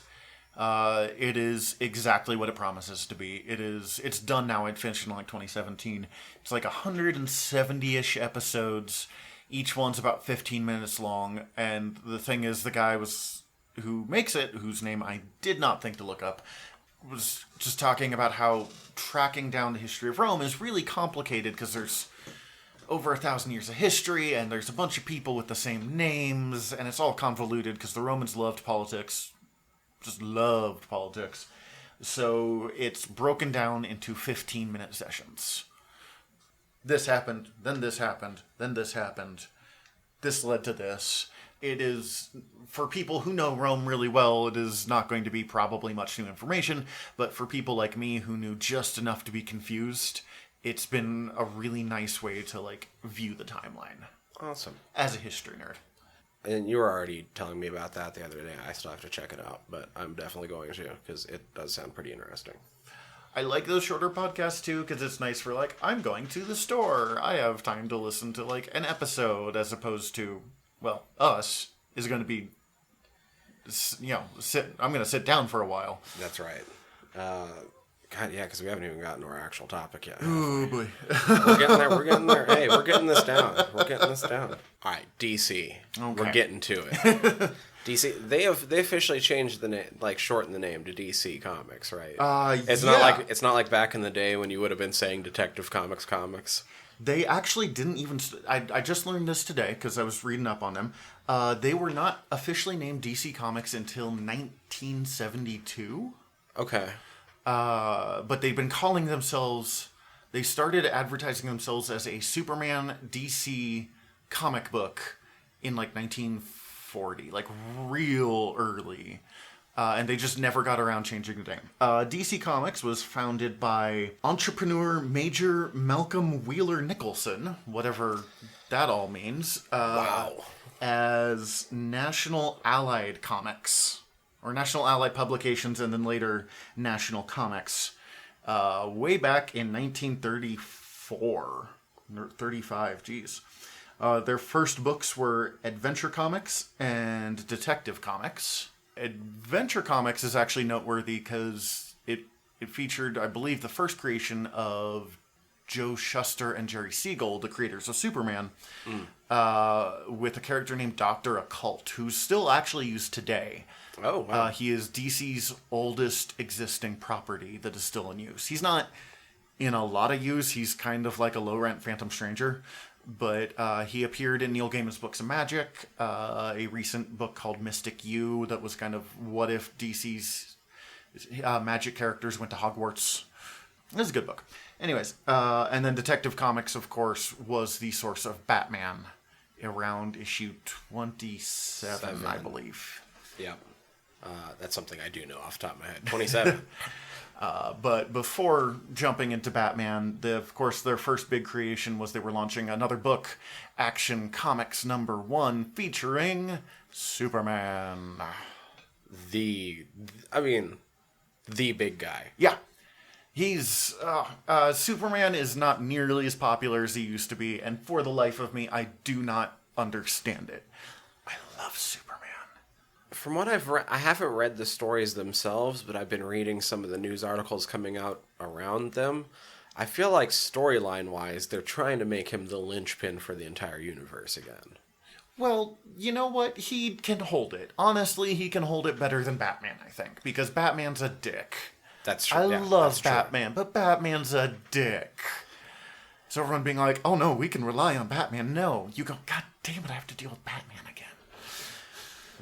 It is exactly what it promises to be. It's done now. It finished in like 2017. It's like 170-ish episodes. Each one's about 15 minutes long. And the thing is, the guy who makes it, whose name I did not think to look up, was just talking about how tracking down the history of Rome is really complicated because there's over 1,000 years of history and there's a bunch of people with the same names and it's all convoluted because the Romans loved politics. Just loved politics. So it's broken down into 15-minute sessions. This happened, then this happened, then this happened. This led to this. It is, for people who know Rome really well, it is not going to be probably much new information, but for people like me who knew just enough to be confused, it's been a really nice way to, like, view the timeline. Awesome. As a history nerd. And you were already telling me about that the other day. I still have to check it out, but I'm definitely going to, because it does sound pretty interesting. I like those shorter podcasts, too, because it's nice for, like, I'm going to the store. I have time to listen to, like, an episode, as opposed to, well, us is going to be, I'm going to sit down for a while. That's right. God, yeah, because we haven't even gotten to our actual topic yet. Oh, boy. We're getting there. Hey, we're getting this down. All right, DC. Okay. We're getting to it. DC, they officially changed the name, like shortened the name to DC Comics, right? It's not like back in the day when you would have been saying Detective Comics. They actually didn't even... I just learned this today because I was reading up on them. They were not officially named DC Comics until 1972. Okay. But they've been calling themselves... They started advertising themselves as a Superman DC comic book in like 1940. Like real early. And they just never got around changing the name. DC Comics was founded by entrepreneur Major Malcolm Wheeler Nicholson, whatever that all means. Wow. As National Allied Comics, or National Allied Publications, and then later National Comics, way back in 1934, or 35, geez. Their first books were adventure comics and detective comics. Adventure comics is actually noteworthy because it featured, I believe, the first creation of Joe Shuster and Jerry Siegel, the creators of Superman, with a character named Dr. Occult, who's still actually used today. Oh, wow. He is DC's oldest existing property that is still in use. He's not in a lot of use. He's kind of like a low-rent Phantom Stranger. But he appeared in Neil Gaiman's Books of Magic, a recent book called Mystic U that was kind of what if DC's magic characters went to Hogwarts. It was a good book. Anyways, and then Detective Comics, of course, was the source of Batman around issue 27, I believe. Yeah. That's something I do know off the top of my head. 27. But before jumping into Batman, of course, their first big creation was they were launching another book, Action Comics #1, featuring Superman. The big guy. Yeah. He's, Superman is not nearly as popular as he used to be, and for the life of me, I do not understand it. I love Superman. From what I've read, I haven't read the stories themselves, but I've been reading some of the news articles coming out around them. I feel like storyline-wise, they're trying to make him the linchpin for the entire universe again. Well, you know what? He can hold it. Honestly, he can hold it better than Batman, I think, because Batman's a dick. That's true. I Yeah, love that's true. Batman, but Batman's a dick. So everyone being like, oh no, we can rely on Batman. No, you go, God damn it, I have to deal with Batman again.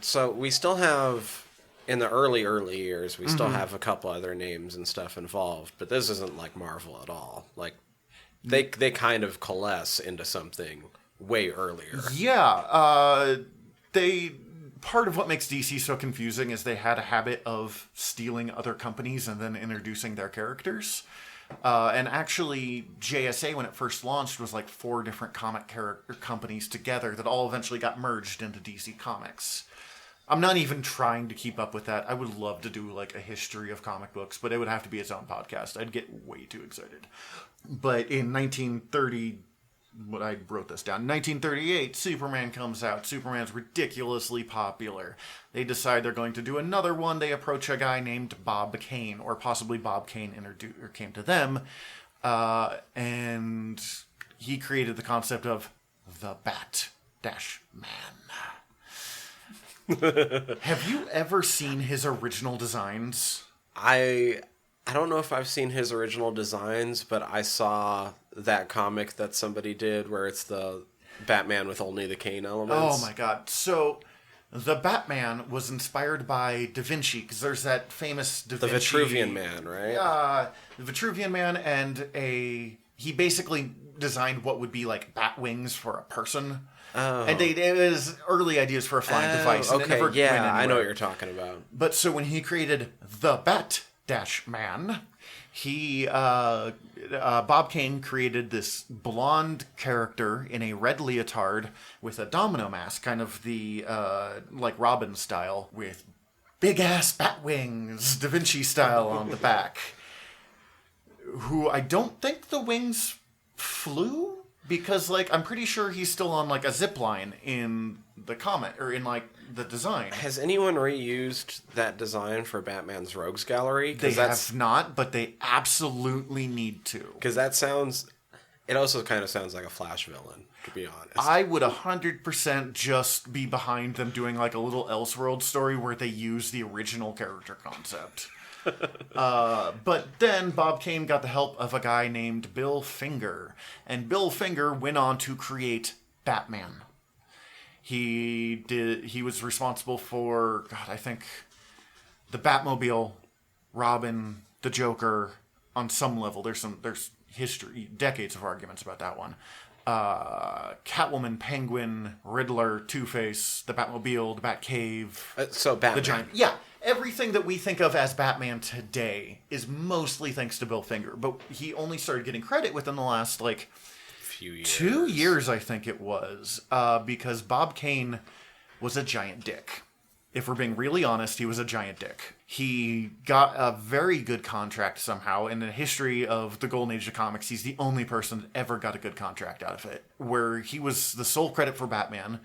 So we still have, in the early years, we still have a couple other names and stuff involved, but this isn't like Marvel at all. Like, they kind of coalesce into something way earlier. Yeah, part of what makes DC so confusing is they had a habit of stealing other companies and then introducing their characters. And actually, JSA, when it first launched, was like 4 different comic character companies together that all eventually got merged into DC Comics. I'm not even trying to keep up with that. I would love to do like a history of comic books, but it would have to be its own podcast. I'd get way too excited. But in 1930, I wrote this down. 1938, Superman comes out. Superman's ridiculously popular. They decide they're going to do another one. They approach a guy named Bob Kane, or possibly Bob Kane came to them, and he created the concept of the Bat-Man. Have you ever seen his original designs? I don't know if I've seen his original designs, but I saw that comic that somebody did where it's the Batman with only the cane elements. Oh my god. So, the Batman was inspired by Da Vinci, because there's that famous Da Vinci... The Vitruvian Man, right? The Vitruvian Man, and he basically designed what would be like bat wings for a person. Oh. And it was early ideas for a flying device. And Okay, it never yeah, went anywhere. I know what you're talking about. But so when he created the Bat-Man, Bob Kane created this blonde character in a red leotard with a domino mask, kind of the like Robin style, with big ass bat wings, Da Vinci style on the back. Who I don't think the wings flew, because like I'm pretty sure he's still on like a zip line in the comic or in like the design. Has anyone reused that design for Batman's Rogues Gallery? They have not, but they absolutely need to. Because it also kind of sounds like a Flash villain, to be honest. I would 100% just be behind them doing like a little Elseworld story where they use the original character concept. But then Bob Kane got the help of a guy named Bill Finger. And Bill Finger went on to create Batman. He was responsible for, I think, the Batmobile, Robin, the Joker, on some level. There's history, decades of arguments about that one. Catwoman, Penguin, Riddler, Two-Face, the Batmobile, the Batcave. So Batman. The Giant. Yeah. Everything that we think of as Batman today is mostly thanks to Bill Finger. But he only started getting credit within the last, few years. 2 years, I think it was. Because Bob Kane was a giant dick. If we're being really honest, he was a giant dick. He got a very good contract somehow. In the history of the Golden Age of comics, he's the only person that ever got a good contract out of it. Where he was the sole credit for Batman.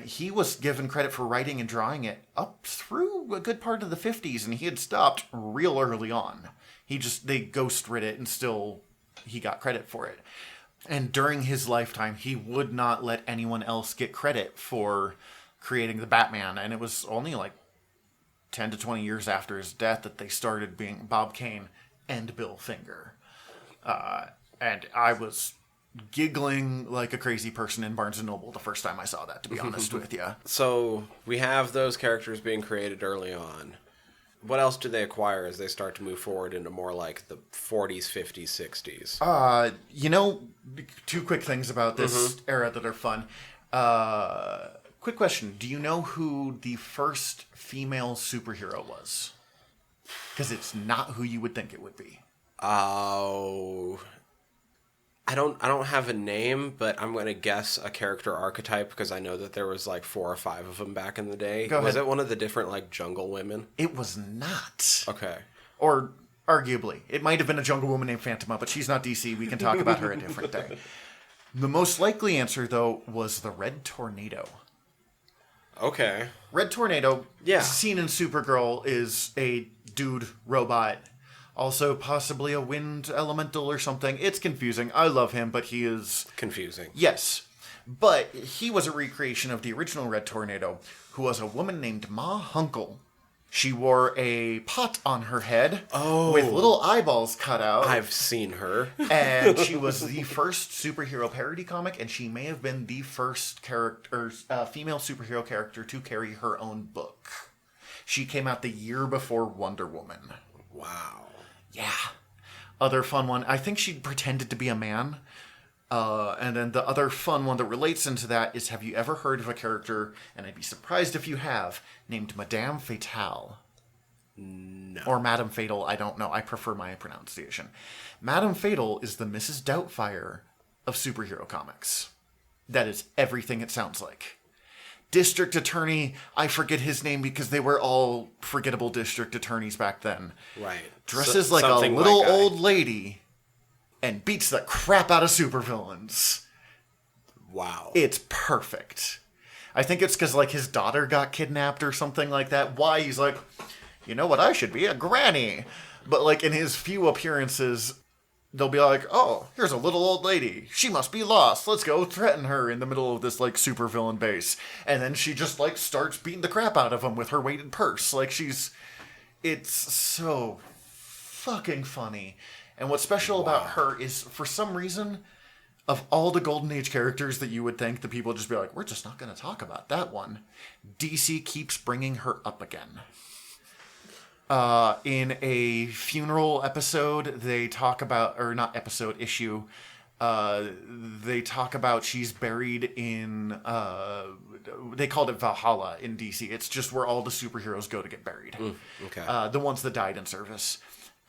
He was given credit for writing and drawing it up through a good part of the 50s, and he had stopped real early on. They ghost writ it, and still he got credit for it. And during his lifetime, he would not let anyone else get credit for creating the Batman, and it was only like 10 to 20 years after his death that they started being Bob Kane and Bill Finger. And I was giggling like a crazy person in Barnes & Noble the first time I saw that, to be honest with you. So we have those characters being created early on. What else do they acquire as they start to move forward into more like the 40s, 50s, 60s? Two quick things about this era that are fun. Quick question. Do you know who the first female superhero was? Because it's not who you would think it would be. Oh, I don't have a name, but I'm going to guess a character archetype because I know that there was like 4 or 5 of them back in the day. Go ahead. Was it one of the different like jungle women? It was not. Okay. Or arguably. It might have been a jungle woman named Phantoma, but she's not DC. We can talk about her a different day. The most likely answer, though, was the Red Tornado. Okay. Red Tornado, yeah, seen in Supergirl, is a dude robot. Also possibly a wind elemental or something. It's confusing. I love him, but he is... confusing. Yes. But he was a recreation of the original Red Tornado, who was a woman named Ma Hunkel. She wore a pot on her head with little eyeballs cut out. I've seen her. And she was the first superhero parody comic, and she may have been the first female superhero character to carry her own book. She came out the year before Wonder Woman. Wow. Yeah. Other fun one, I think she pretended to be a man. And then the other fun one that relates into that is, have you ever heard of a character, and I'd be surprised if you have, named Madame Fatale? No. Or Madame Fatal, I don't know. I prefer my pronunciation. Madame Fatal is the Mrs. Doubtfire of superhero comics. That is everything it sounds like. District Attorney, I forget his name because they were all forgettable district attorneys back then. Right. Dresses like a little old lady and beats the crap out of supervillains. Wow. It's perfect. I think it's because like his daughter got kidnapped or something like that. Why? He's like, you know what? I should be a granny. But like in his few appearances, they'll be like, oh, here's a little old lady. She must be lost. Let's go threaten her in the middle of this like supervillain base. And then she just like starts beating the crap out of him with her weighted purse. Like it's so fucking funny. And what's special about her is, for some reason, of all the Golden Age characters that you would think, the people would just be like, we're just not going to talk about that one. DC keeps bringing her up again. In a funeral episode, they talk about, or not episode, issue, they talk about she's buried in, they called it Valhalla in DC. It's just where all the superheroes go to get buried. Okay. The ones that died in service.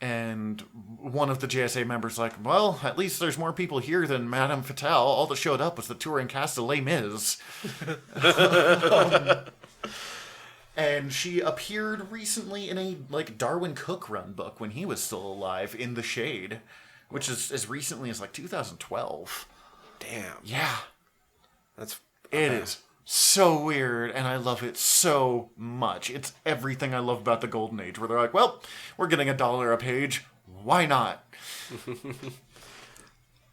And one of the JSA members like, well, at least there's more people here than Madame Fatale. All that showed up was the touring cast of Les Mis. And she appeared recently in a like Darwin Cook run book when he was still alive, In the Shade, which is as recently as like 2012. Damn. Yeah. It is so weird, and I love it so much. It's everything I love about the Golden Age, where they're like, well, we're getting $1 a page. Why not?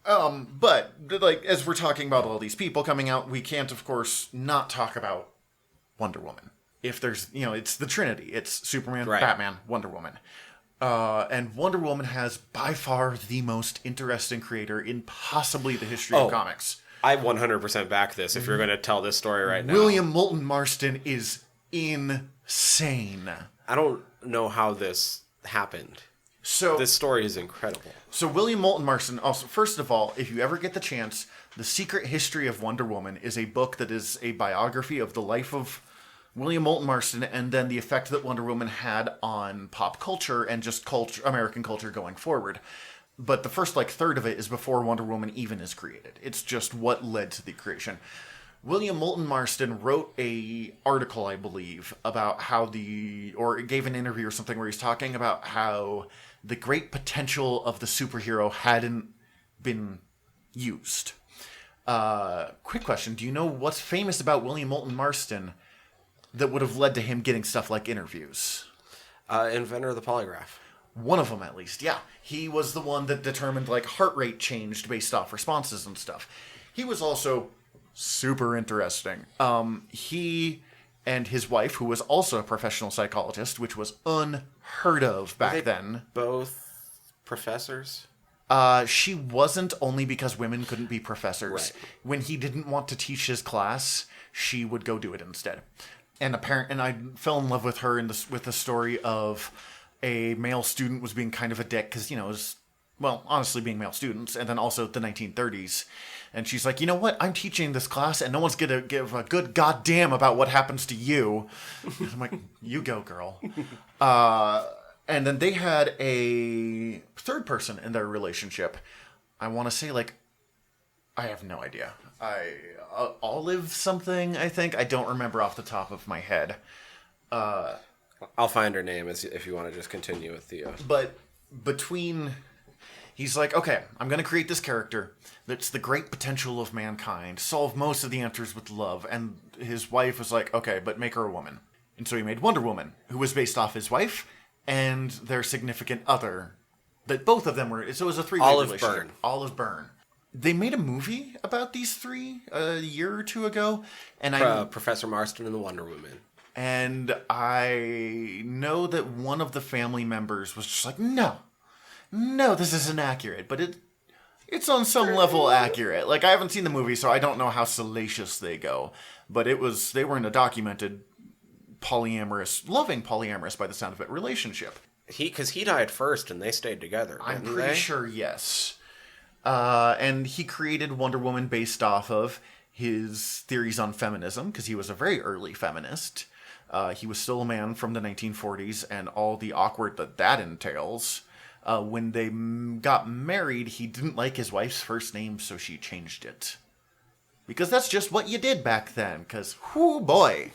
But like, as we're talking about all these people coming out, we can't, of course, not talk about Wonder Woman. If there's, it's the Trinity. It's Superman, right, Batman, Wonder Woman. And Wonder Woman has by far the most interesting creator in possibly the history of comics. I 100% back this if you're going to tell this story right now. William Moulton Marston is insane. I don't know how this happened. So this story is incredible. So William Moulton Marston, also, first of all, if you ever get the chance, The Secret History of Wonder Woman is a book that is a biography of the life of William Moulton Marston and then the effect that Wonder Woman had on pop culture and just American culture going forward. But the first third of it is before Wonder Woman even is created. It's just what led to the creation. William Moulton Marston wrote a article, I believe, about how or gave an interview or something where he's talking about how the great potential of the superhero hadn't been used. Quick question. Do you know what's famous about William Moulton Marston that would have led to him getting stuff like interviews? Inventor of the polygraph. One of them, at least, yeah. He was the one that determined, like, heart rate changed based off responses and stuff. He was also super interesting. He and his wife, who was also a professional psychologist, which was unheard of back then. Both professors? She wasn't, only because women couldn't be professors. Right. When he didn't want to teach his class, she would go do it instead. And I fell in love with her with the story of a male student was being kind of a dick because, it was, well, honestly, being male students, and then also the 1930s. And she's like, you know what? I'm teaching this class, and no one's going to give a good goddamn about what happens to you. And I'm like, you go, girl. And then they had a third person in their relationship. I want to say, like, I have no idea. Olive something, I think. I don't remember off the top of my head. I'll find her name if you want to just continue with the... But he's like, okay, I'm going to create this character that's the great potential of mankind, solve most of the answers with love. And his wife was like, okay, but make her a woman. And so he made Wonder Woman, who was based off his wife and their significant other. That both of them were... So it was a three-way relationship. Olive Byrne. They made a movie about these three a year or two ago. And Professor Marston and the Wonder Woman. And I know that one of the family members was just like, no, this isn't accurate. But it's on some level accurate. Like, I haven't seen the movie, so I don't know how salacious they go. But they were in a documented loving polyamorous by the sound of it, relationship. Because he died first and they stayed together, I'm pretty sure, yes. And he created Wonder Woman based off of his theories on feminism, because he was a very early feminist. He was still a man from the 1940s, and all the awkward that entails. When they got married, he didn't like his wife's first name, so she changed it. Because that's just what you did back then, because, whoo boy.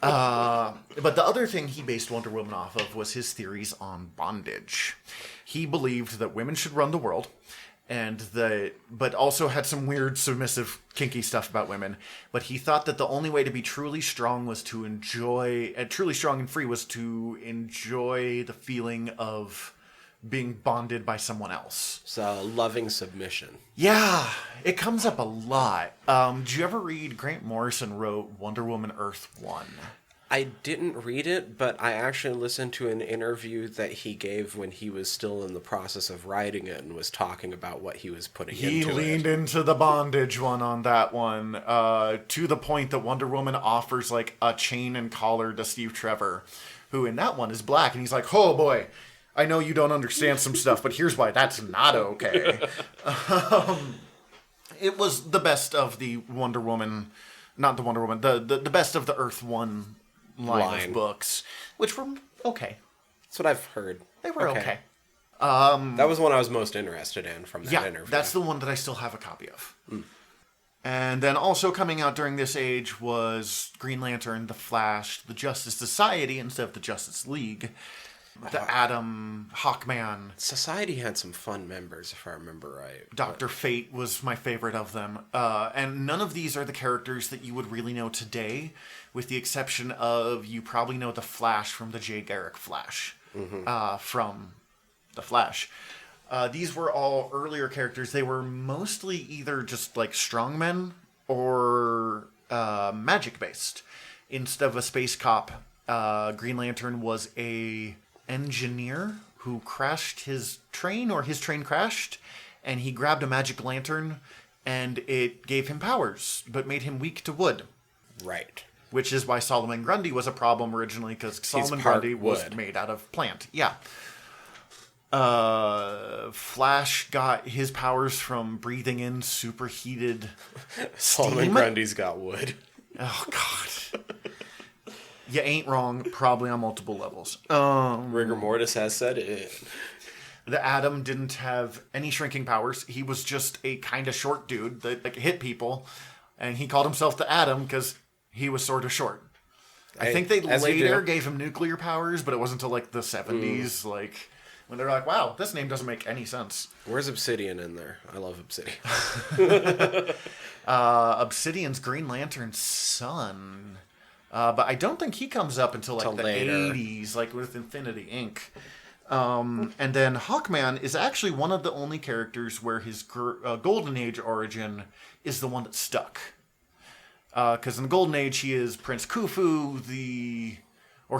But the other thing he based Wonder Woman off of was his theories on bondage. He believed that women should run the world, but also had some weird, submissive, kinky stuff about women. But he thought that the only way to be truly strong was to enjoy, and truly strong and free was to enjoy the feeling of being bonded by someone else. So, loving submission. Yeah, it comes up a lot. Did you ever read Grant Morrison wrote Wonder Woman Earth 1? I didn't read it, but I actually listened to an interview that he gave when he was still in the process of writing it and was talking about what he was putting into it. He leaned into the bondage one on that one, to the point that Wonder Woman offers, like, a chain and collar to Steve Trevor, who in that one is black, and he's like, oh boy, I know you don't understand some stuff, but here's why that's not okay. It was the best of the Wonder Woman, not the Wonder Woman, the best of the Earth 1 line of books, which were okay. That's what I've heard. They were okay. That was one I was most interested in from that interview. That's the one that I still have a copy of. And then also coming out during this age was Green Lantern, The Flash, the Justice Society instead of the Justice League, the Atom, Hawkman. Society had some fun members, if I remember right. Dr. Fate was my favorite of them. And none of these are the characters that you would really know today, with the exception of, you probably know the Flash from the Jay Garrick Flash, from The Flash. These were all earlier characters. They were mostly either just like strongmen or magic-based. Instead of a space cop, Green Lantern was a engineer who crashed his train, or his train crashed, and he grabbed a magic lantern, and it gave him powers, but made him weak to wood. Right. Which is why Solomon Grundy was a problem originally, because Solomon Grundy was made out of plant. Yeah. Flash got his powers from breathing in superheated steam. Solomon Grundy's got wood. Oh, God. You ain't wrong, probably on multiple levels. Rigor mortis has said it. The Atom didn't have any shrinking powers. He was just a kind of short dude that hit people And he called himself the Atom because he was sort of short. I think they later gave him nuclear powers, but it wasn't until like the 70s, like when they're like, wow, this name doesn't make any sense. Where's Obsidian in there? I love Obsidian. Obsidian's Green Lantern's son. But I don't think he comes up until like the later. 80s, like with Infinity Inc. And then Hawkman is actually one of the only characters where his Golden Age origin is the one that stuck. Because in the Golden Age, he is Prince Khufu,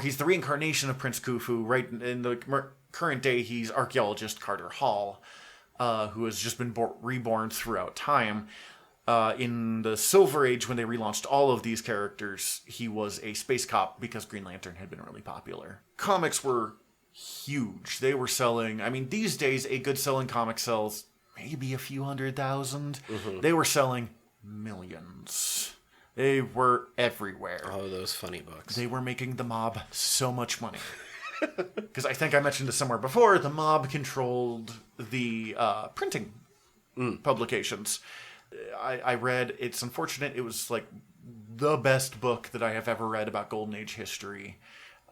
he's the reincarnation of Prince Khufu. Right in the current day, he's archaeologist Carter Hall, who has just been reborn throughout time. In the Silver Age, when they relaunched all of these characters, he was a space cop because Green Lantern had been really popular. Comics were huge. They were selling, I mean, these days, a good selling comic sells maybe a few 100,000. Mm-hmm. They were selling millions. They were everywhere. Oh, those funny books. They were making the mob so much money. Because I think I mentioned this somewhere before, the mob controlled the printing publications. I read, it's unfortunate, it was like the best book that I have ever read about Golden Age history.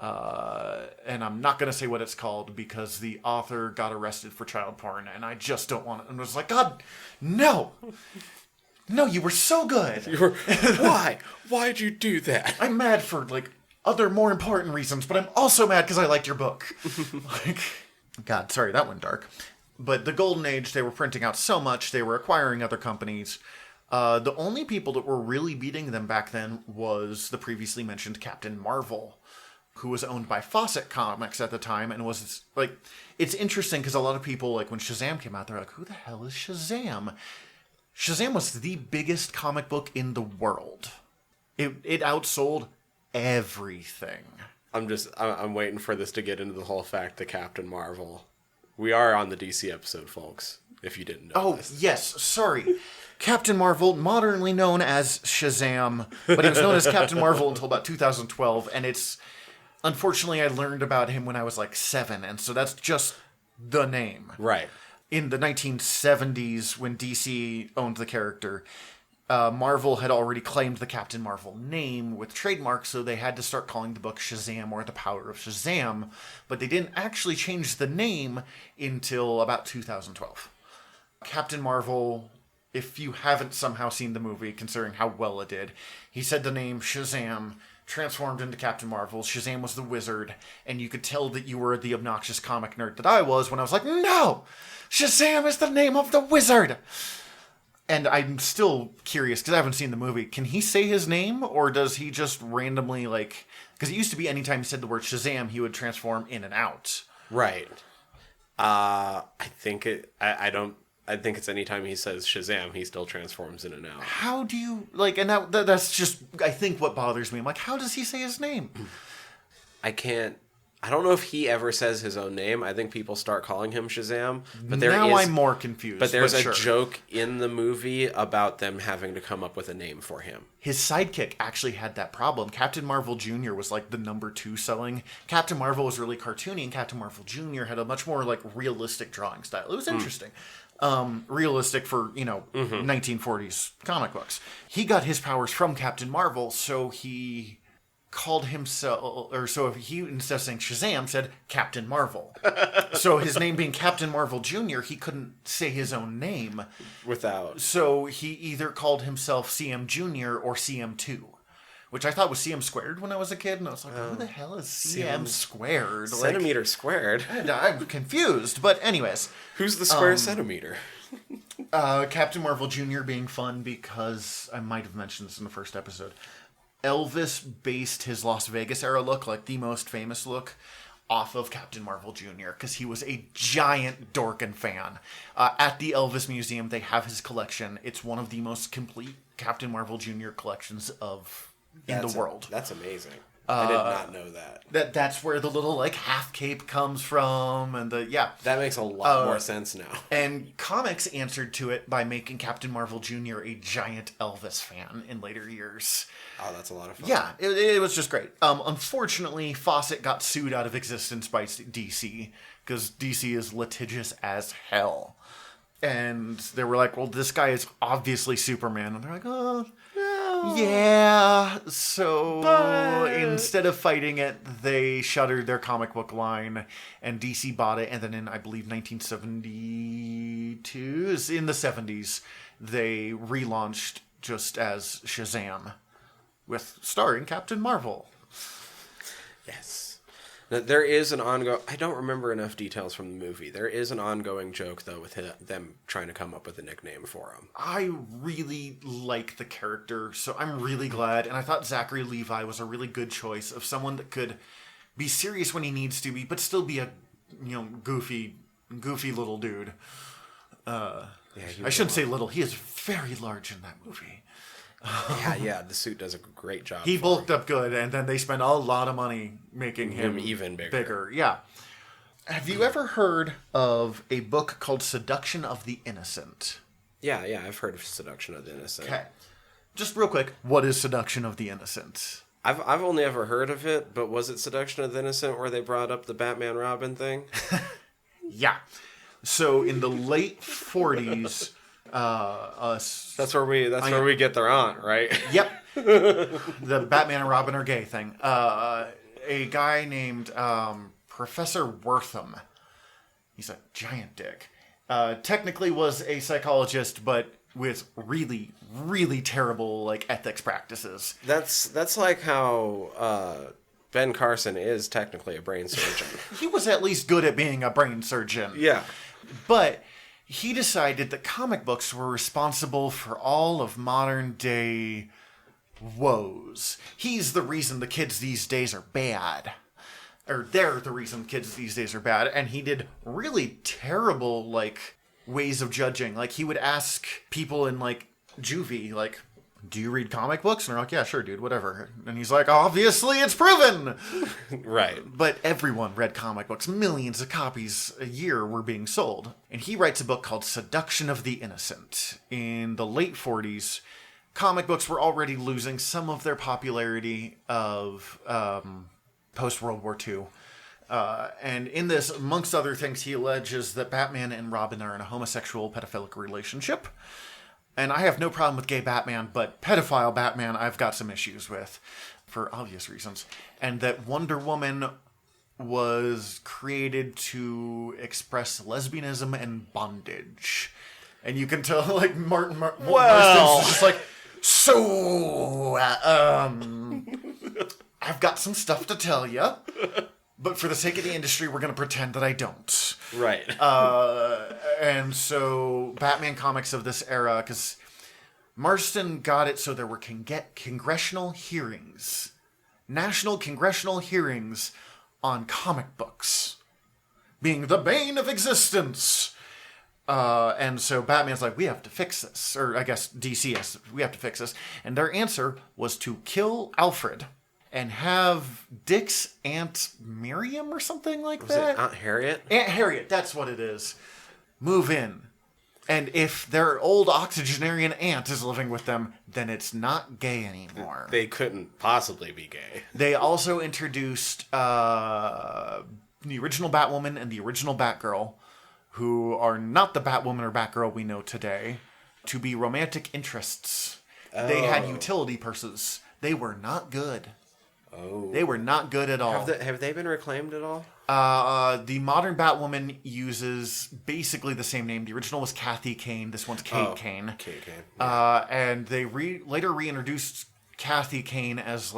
And I'm not going to say what it's called because the author got arrested for child porn, and I just don't want it. And I was like, God, no! No, you were so good. Why? Why'd you do that? I'm mad for, like, other more important reasons, but I'm also mad because I liked your book. God, sorry, that went dark. But the Golden Age, they were printing out so much, they were acquiring other companies. The only people that were really beating them back then was the previously mentioned Captain Marvel, who was owned by Fawcett Comics at the time, and was, like, it's interesting because a lot of people, like, when Shazam came out, they're like, who the hell is Shazam? Shazam was the biggest comic book in the world. It outsold everything. I'm waiting for this to get into the whole fact that Captain Marvel. We are on the DC episode, folks, if you didn't know this. Yes, sorry. Captain Marvel, modernly known as Shazam, but he was known as Captain Marvel until about 2012, and it's... Unfortunately, I learned about him when I was like 7, and so that's just the name. Right. In the 1970s, when DC owned the character, Marvel had already claimed the Captain Marvel name with trademark, so they had to start calling the book Shazam or The Power of Shazam, but they didn't actually change the name until about 2012. Captain Marvel, if you haven't somehow seen the movie, considering how well it did, he said the name Shazam, transformed into Captain Marvel. Shazam was the wizard, and you could tell that you were the obnoxious comic nerd that I was when I was like, no! Shazam is the name of the wizard! And I'm still curious, because I haven't seen the movie. Can he say his name, or does he just randomly, like... Because it used to be anytime he said the word Shazam, he would transform in and out. Right. I think it's anytime he says Shazam, he still transforms in and out. How do you... Like, and that's just, I think, what bothers me. I'm like, how does he say his name? I don't know if he ever says his own name. I think people start calling him Shazam. But I'm more confused. But there's a joke in the movie about them having to come up with a name for him. His sidekick actually had that problem. Captain Marvel Jr. was like the number 2 selling. Captain Marvel was really cartoony, and Captain Marvel Jr. had a much more like realistic drawing style. It was interesting. Realistic for, 1940s comic books. He got his powers from Captain Marvel, so he called himself, he, instead of saying Shazam, said Captain Marvel. So his name being Captain Marvel Jr., he couldn't say his own name. So he either called himself CM Jr. or CM2. Which I thought was CM squared when I was a kid, and I was like, who the hell is CM squared? Centimeter squared? I'm confused, but anyways. Who's the square centimeter? Captain Marvel Jr. being fun because, I might have mentioned this in the first episode, Elvis based his Las Vegas era look, like the most famous look, off of Captain Marvel Jr. because he was a giant Dorkin fan. At the Elvis Museum, they have his collection. It's one of the most complete Captain Marvel Jr. collections in the world. That's amazing. I did not know that. That's where the little like half cape comes from, and that makes a lot more sense now. And comics answered to it by making Captain Marvel Jr. a giant Elvis fan in later years. Oh, that's a lot of fun. Yeah, it was just great. Unfortunately, Fawcett got sued out of existence by DC because DC is litigious as hell. And they were like, well, this guy is obviously Superman. And they're like, oh, Yeah, so But- instead of fighting it, they shuttered their comic book line, and DC bought it, and then in, I believe, 1972, in the 70s, they relaunched just as Shazam, with starring Captain Marvel. Yes. Now, there is an ongoing... I don't remember enough details from the movie. There is an ongoing joke, though, with them trying to come up with a nickname for him. I really like the character, so I'm really glad. And I thought Zachary Levi was a really good choice of someone that could be serious when he needs to be, but still be a goofy little dude. I shouldn't say little. He is very large in that movie. Yeah, the suit does a great job. He bulked up good, and then they spent a lot of money making him even bigger. Yeah. Have you ever heard of a book called Seduction of the Innocent? Yeah, I've heard of Seduction of the Innocent. Okay. Just real quick, what is Seduction of the Innocent? I've only ever heard of it, but was it Seduction of the Innocent where they brought up the Batman Robin thing? Yeah. So in the late 40s, That's where we get their aunt, right? Yep. The Batman and Robin are gay thing. A guy named Professor Wortham. He's a giant dick. Technically was a psychologist, but with really, really terrible ethics practices. That's like how Ben Carson is technically a brain surgeon. He was at least good at being a brain surgeon. Yeah. But he decided that comic books were responsible for all of modern day woes. He's the reason the kids these days are bad. Or they're the reason kids these days are bad. And he did really terrible, ways of judging. He would ask people in, juvie, do you read comic books? And they're like, yeah, sure, dude, whatever. And he's like, obviously it's proven! Right. But everyone read comic books. Millions of copies a year were being sold. And he writes a book called Seduction of the Innocent. In the late 40s, comic books were already losing some of their popularity of post-World War II. And in this, amongst other things, he alleges that Batman and Robin are in a homosexual pedophilic relationship. And I have no problem with gay Batman, but pedophile Batman I've got some issues with, for obvious reasons. And that Wonder Woman was created to express lesbianism and bondage. And you can tell, Martin Marston's just I've got some stuff to tell you. But for the sake of the industry, we're going to pretend that I don't. Right. And so Batman comics of this era, because Marston got it so there were congressional hearings, national congressional hearings on comic books being the bane of existence. And so Batman's like, we have to fix this. Or I guess DC has, we have to fix this. And their answer was to kill Alfred and have Dick's Aunt Miriam or something like Was that. it Aunt Harriet? Aunt Harriet, that's what it is. Move in. And if their old octogenarian aunt is living with them, then it's not gay anymore. They couldn't possibly be gay. They also introduced the original Batwoman and the original Batgirl, who are not the Batwoman or Batgirl we know today, to be romantic interests. Oh. They had utility purses. They were not good. Oh. They were not good at all. Have they been reclaimed at all? The modern Batwoman uses basically the same name. The original was Kathy Kane. This one's Kate Kane. Kate Kane. Yeah. And they later reintroduced Kathy Kane as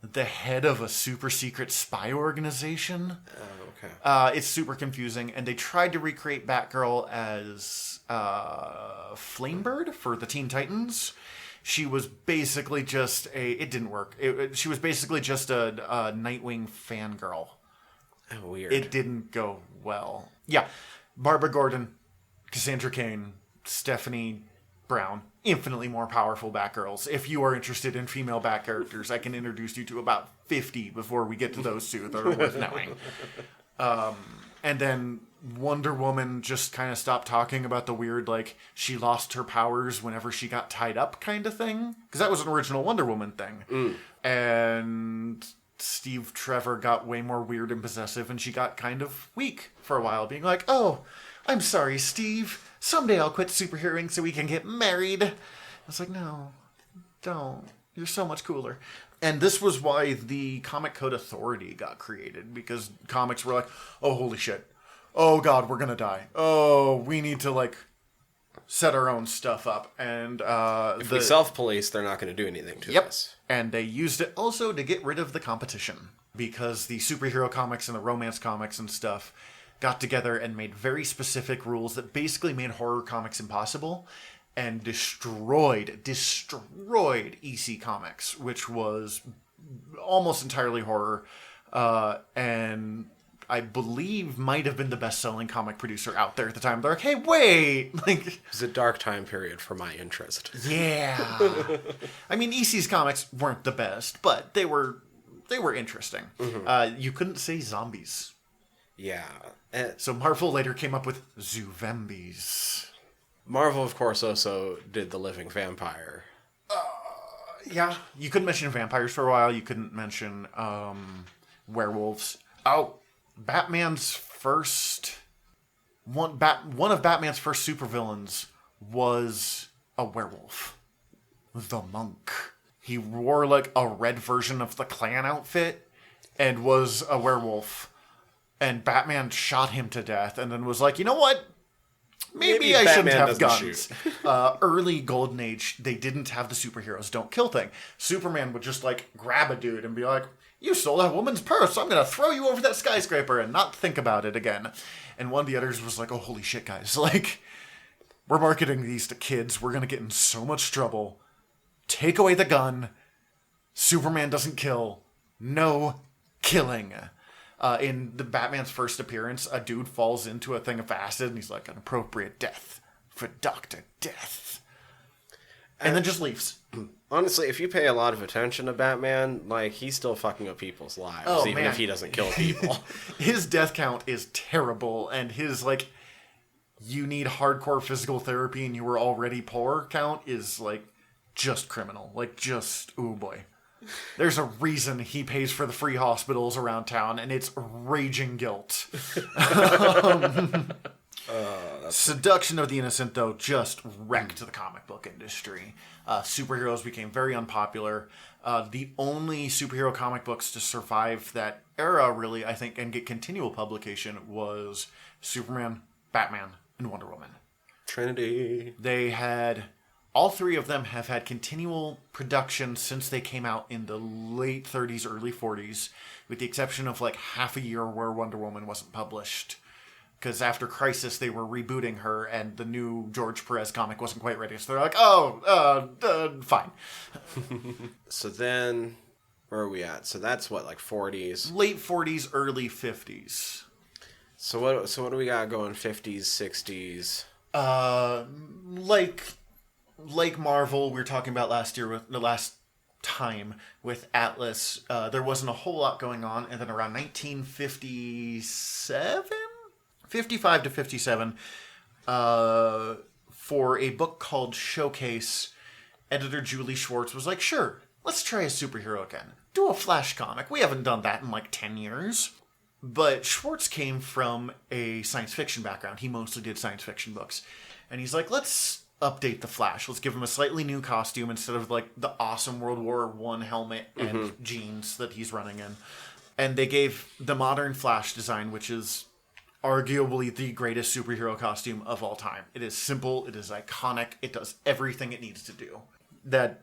the head of a super secret spy organization. Oh, okay. It's super confusing. And they tried to recreate Batgirl as Flamebird for the Teen Titans. She was basically just it didn't work. She was basically just a Nightwing fangirl. Oh, weird. It didn't go well. Yeah. Barbara Gordon, Cassandra Cain, Stephanie Brown, infinitely more powerful Batgirls. If you are interested in female Bat characters, I can introduce you to about 50 before we get to those two that are worth knowing. And then Wonder Woman just kind of stopped talking about the weird, she lost her powers whenever she got tied up kind of thing. Because that was an original Wonder Woman thing. Mm. And Steve Trevor got way more weird and possessive, and she got kind of weak for a while, being like, oh, I'm sorry, Steve. Someday I'll quit superheroing so we can get married. I was like, no. Don't. You're so much cooler. And this was why the Comic Code Authority got created, because comics were like, oh, holy shit. Oh, God, we're going to die. Oh, we need to, like, set our own stuff up. And if we self-police, they're not going to do anything to us. And they used it also to get rid of the competition, because the superhero comics and the romance comics and stuff got together and made very specific rules that basically made horror comics impossible and destroyed EC Comics, which was almost entirely horror, and I believe might have been the best-selling comic producer out there at the time. They're like, hey, wait! Like, it was a dark time period for my interest. Yeah. I mean, EC's comics weren't the best, but they were interesting. Mm-hmm. You couldn't say zombies. Yeah. So Marvel later came up with Zoovembies. Marvel, of course, also did The Living Vampire. Yeah. You couldn't mention vampires for a while. You couldn't mention werewolves. Oh, Batman's first... One of Batman's first supervillains was a werewolf. The Monk. He wore, like, a red version of the Klan outfit and was a werewolf. And Batman shot him to death and then was like, you know what? Maybe I shouldn't have guns. Early Golden Age, they didn't have the superheroes don't kill thing. Superman would just, like, grab a dude and be like, you stole that woman's purse, I'm going to throw you over that skyscraper and not think about it again. And one of the others was like, oh, holy shit, guys. Like, we're marketing these to kids. We're going to get in so much trouble. Take away the gun. Superman doesn't kill. No killing. In the Batman's first appearance, a dude falls into a thing of acid and he's like, an appropriate death for Dr. Death. And then just leaves. Honestly, if you pay a lot of attention to Batman, like, he's still fucking up people's lives, even if he doesn't kill people. His death count is terrible, and his, like, you need hardcore physical therapy and you were already poor count is, like, just criminal. Like, just, ooh boy. There's a reason he pays for the free hospitals around town, and it's raging guilt. Seduction of the Innocent, though, just wrecked the comic book industry. Superheroes became very unpopular. The only superhero comic books to survive that era, really, I think, and get continual publication was Superman, Batman, and Wonder Woman. Trinity. They had... All three of them have had continual production since they came out in the late 30s, early 40s, with the exception of like half a year where Wonder Woman wasn't published. Because after Crisis, they were rebooting her, and the new George Perez comic wasn't quite ready. So they're like, fine. So then, where are we at? So that's what, like 40s? Late 40s, early 50s. So what do we got going 50s, 60s? Like Marvel, we were talking about last time with Atlas, there wasn't a whole lot going on, and then around 1957, 55 to 57, for a book called Showcase, editor Julie Schwartz was like, sure, let's try a superhero again. Do a Flash comic. We haven't done that in like 10 years. But Schwartz came from a science fiction background. He mostly did science fiction books. And he's like, let's update the Flash. Let's give him a slightly new costume instead of like the awesome World War I helmet and jeans that he's running in. And they gave the modern Flash design, which is arguably the greatest superhero costume of all time. It is simple. It is iconic. It does everything it needs to do. That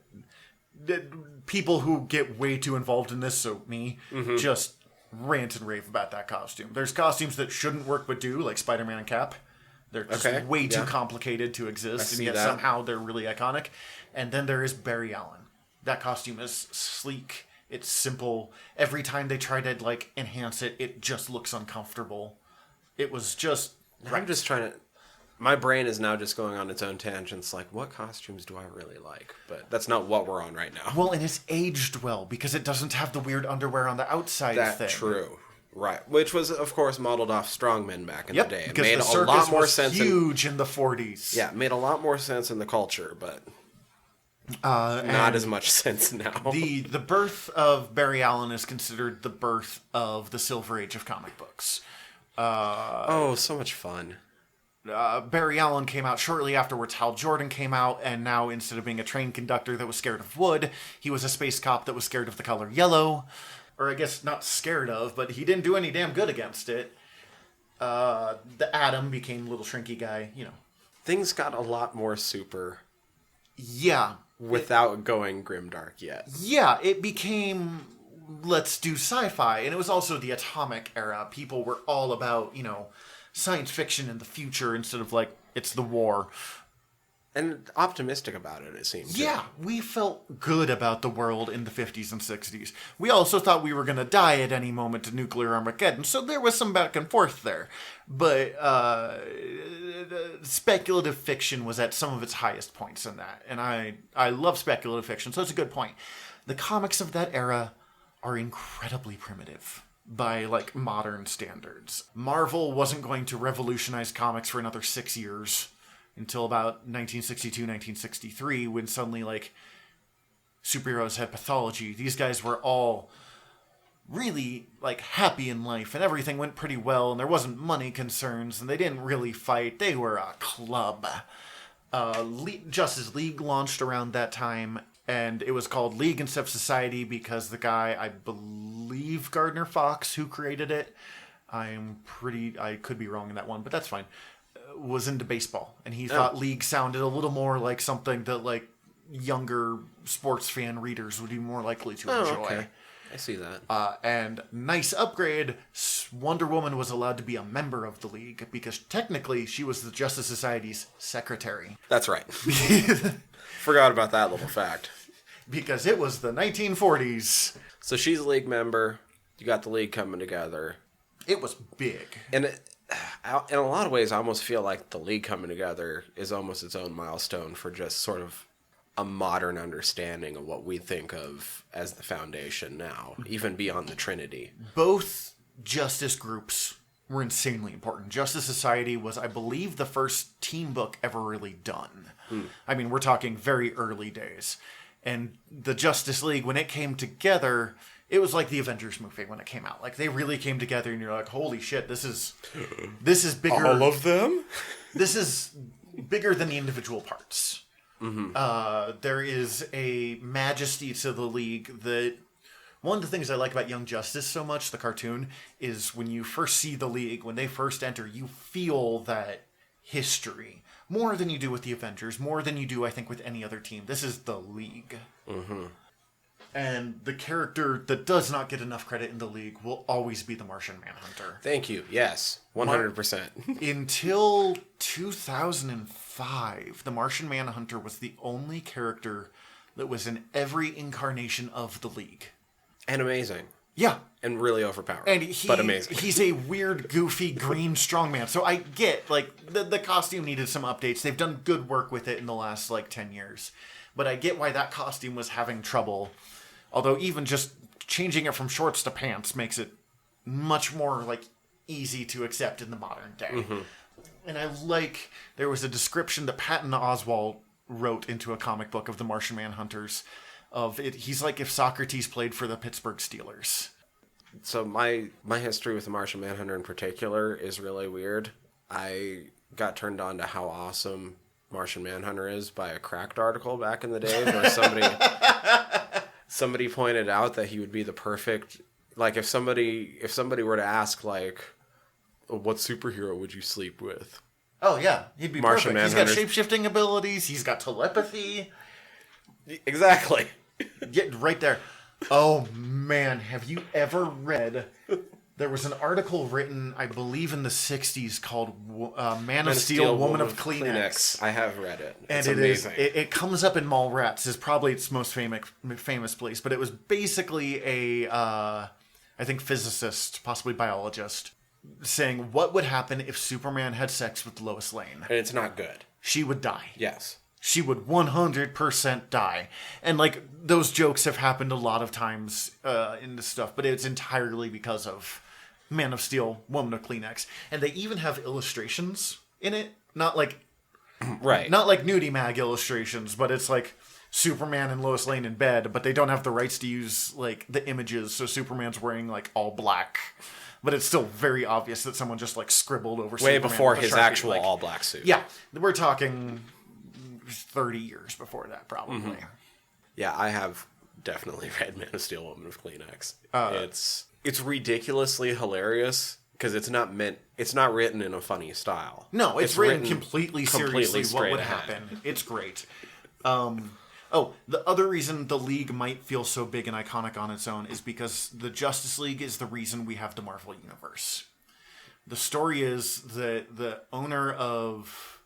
people who get way too involved in this, so me, just rant and rave about that costume. There's costumes that shouldn't work but do, like Spider-Man and Cap. They're just way too complicated to exist, and yet somehow they're really iconic. And then there is Barry Allen. That costume is sleek. It's simple. Every time they try to like enhance it, it just looks uncomfortable. It was just... I'm just trying to... My brain is now just going on its own tangents, like, what costumes do I really like? But that's not what we're on right now. Well, and it's aged well, because it doesn't have the weird underwear on the outside thing. That's true. Right, which was, of course, modeled off strongmen back in the day. It made a lot more sense. Huge in the 40s. Yeah, it made a lot more sense in the culture, but not as much sense now. The birth of Barry Allen is considered the birth of the Silver Age of comic books. So much fun. Barry Allen came out shortly afterwards. Hal Jordan came out, and now instead of being a train conductor that was scared of wood, he was a space cop that was scared of the color yellow. Or I guess not scared of, but he didn't do any damn good against it. The Atom became little shrinky guy, you know. Things got a lot more super. Yeah. Without going grimdark yet. Yeah, it became, let's do sci-fi. And it was also the atomic era. People were all about, you know, science fiction in the future instead of like, it's the war. And optimistic about it, it seemed. Yeah, we felt good about the world in the 50s and 60s. We also thought we were going to die at any moment to nuclear Armageddon, so there was some back and forth there. But speculative fiction was at some of its highest points in that. And I love speculative fiction, so it's a good point. The comics of that era are incredibly primitive by, like, modern standards. Marvel wasn't going to revolutionize comics for another 6 years. Until about 1962, 1963, when suddenly, like, superheroes had pathology. These guys were all really, like, happy in life, and everything went pretty well, and there wasn't money concerns, and they didn't really fight. They were a club. Justice League launched around that time, and it was called League instead of Society because the guy, I believe Gardner Fox, who created it, I could be wrong in that one, but that's fine, was into baseball, and he thought League sounded a little more like something that, like, younger sports fan readers would be more likely to enjoy. Okay. I see that. And nice upgrade, Wonder Woman was allowed to be a member of the League because technically she was the Justice Society's secretary. That's right. Forgot about that little fact. Because it was the 1940s. So she's a League member. You got the League coming together. It was big. And in a lot of ways, I almost feel like the League coming together is almost its own milestone for just sort of a modern understanding of what we think of as the Foundation now, even beyond the Trinity. Both justice groups were insanely important. Justice Society was, I believe, the first team book ever really done. I mean, we're talking very early days. And the Justice League, when it came together, it was like the Avengers movie when it came out. Like, they really came together, and you're like, holy shit, this is bigger. All of them? This is bigger than the individual parts. Mm-hmm. There is a majesty to the League that... One of the things I like about Young Justice so much, the cartoon, is when you first see the League, when they first enter, you feel that history. More than you do with the Avengers, more than you do, I think, with any other team. This is the League. Mm-hmm. And the character that does not get enough credit in the League will always be the Martian Manhunter. Thank you. Yes. 100%. Until 2005, the Martian Manhunter was the only character that was in every incarnation of the League. And amazing. Yeah. And really overpowered. And but amazing. He's a weird, goofy, green strongman. So I get, like, the costume needed some updates. They've done good work with it in the last, like, 10 years. But I get why that costume was having trouble. Although even just changing it from shorts to pants makes it much more, like, easy to accept in the modern day. Mm-hmm. And I like, there was a description that Patton Oswalt wrote into a comic book of the Martian Manhunters of it. He's like if Socrates played for the Pittsburgh Steelers. So my history with the Martian Manhunter in particular is really weird. I got turned on to how awesome Martian Manhunter is by a Cracked article back in the day where somebody pointed out that he would be the perfect, like, if somebody were to ask, like, what superhero would you sleep with? Oh yeah, he'd be Martian perfect. He's got shape-shifting abilities, he's got telepathy. Exactly. Yeah, right there. Oh man, have you ever read, there was an article written, I believe in the 60s, called Man of Steel, Woman of Kleenex. I have read it. It's and amazing. It comes up in Mallrats, is probably its most famous place, but it was basically a, I think, physicist, possibly biologist, saying what would happen if Superman had sex with Lois Lane. And it's not good. She would die. Yes. She would 100% die. And, like, those jokes have happened a lot of times in this stuff, but it's entirely because of Man of Steel, Woman of Kleenex. And they even have illustrations in it. Not like... Right. Not like nudie mag illustrations, but it's like Superman and Lois Lane in bed, but they don't have the rights to use, like, the images, so Superman's wearing, like, all black. But it's still very obvious that someone just like scribbled over Way Superman before with a his Sharpie, actual like, all-black suit. Yeah, we're talking 30 years before that, probably. Yeah, I have definitely read Man of Steel, Woman of Kleenex. It's ridiculously hilarious because it's not written in a funny style. No, it's written completely seriously what straight would ahead. happen. It's great. The other reason the League might feel so big and iconic on its own is because the Justice League is the reason we have the Marvel Universe. The story is that the owner of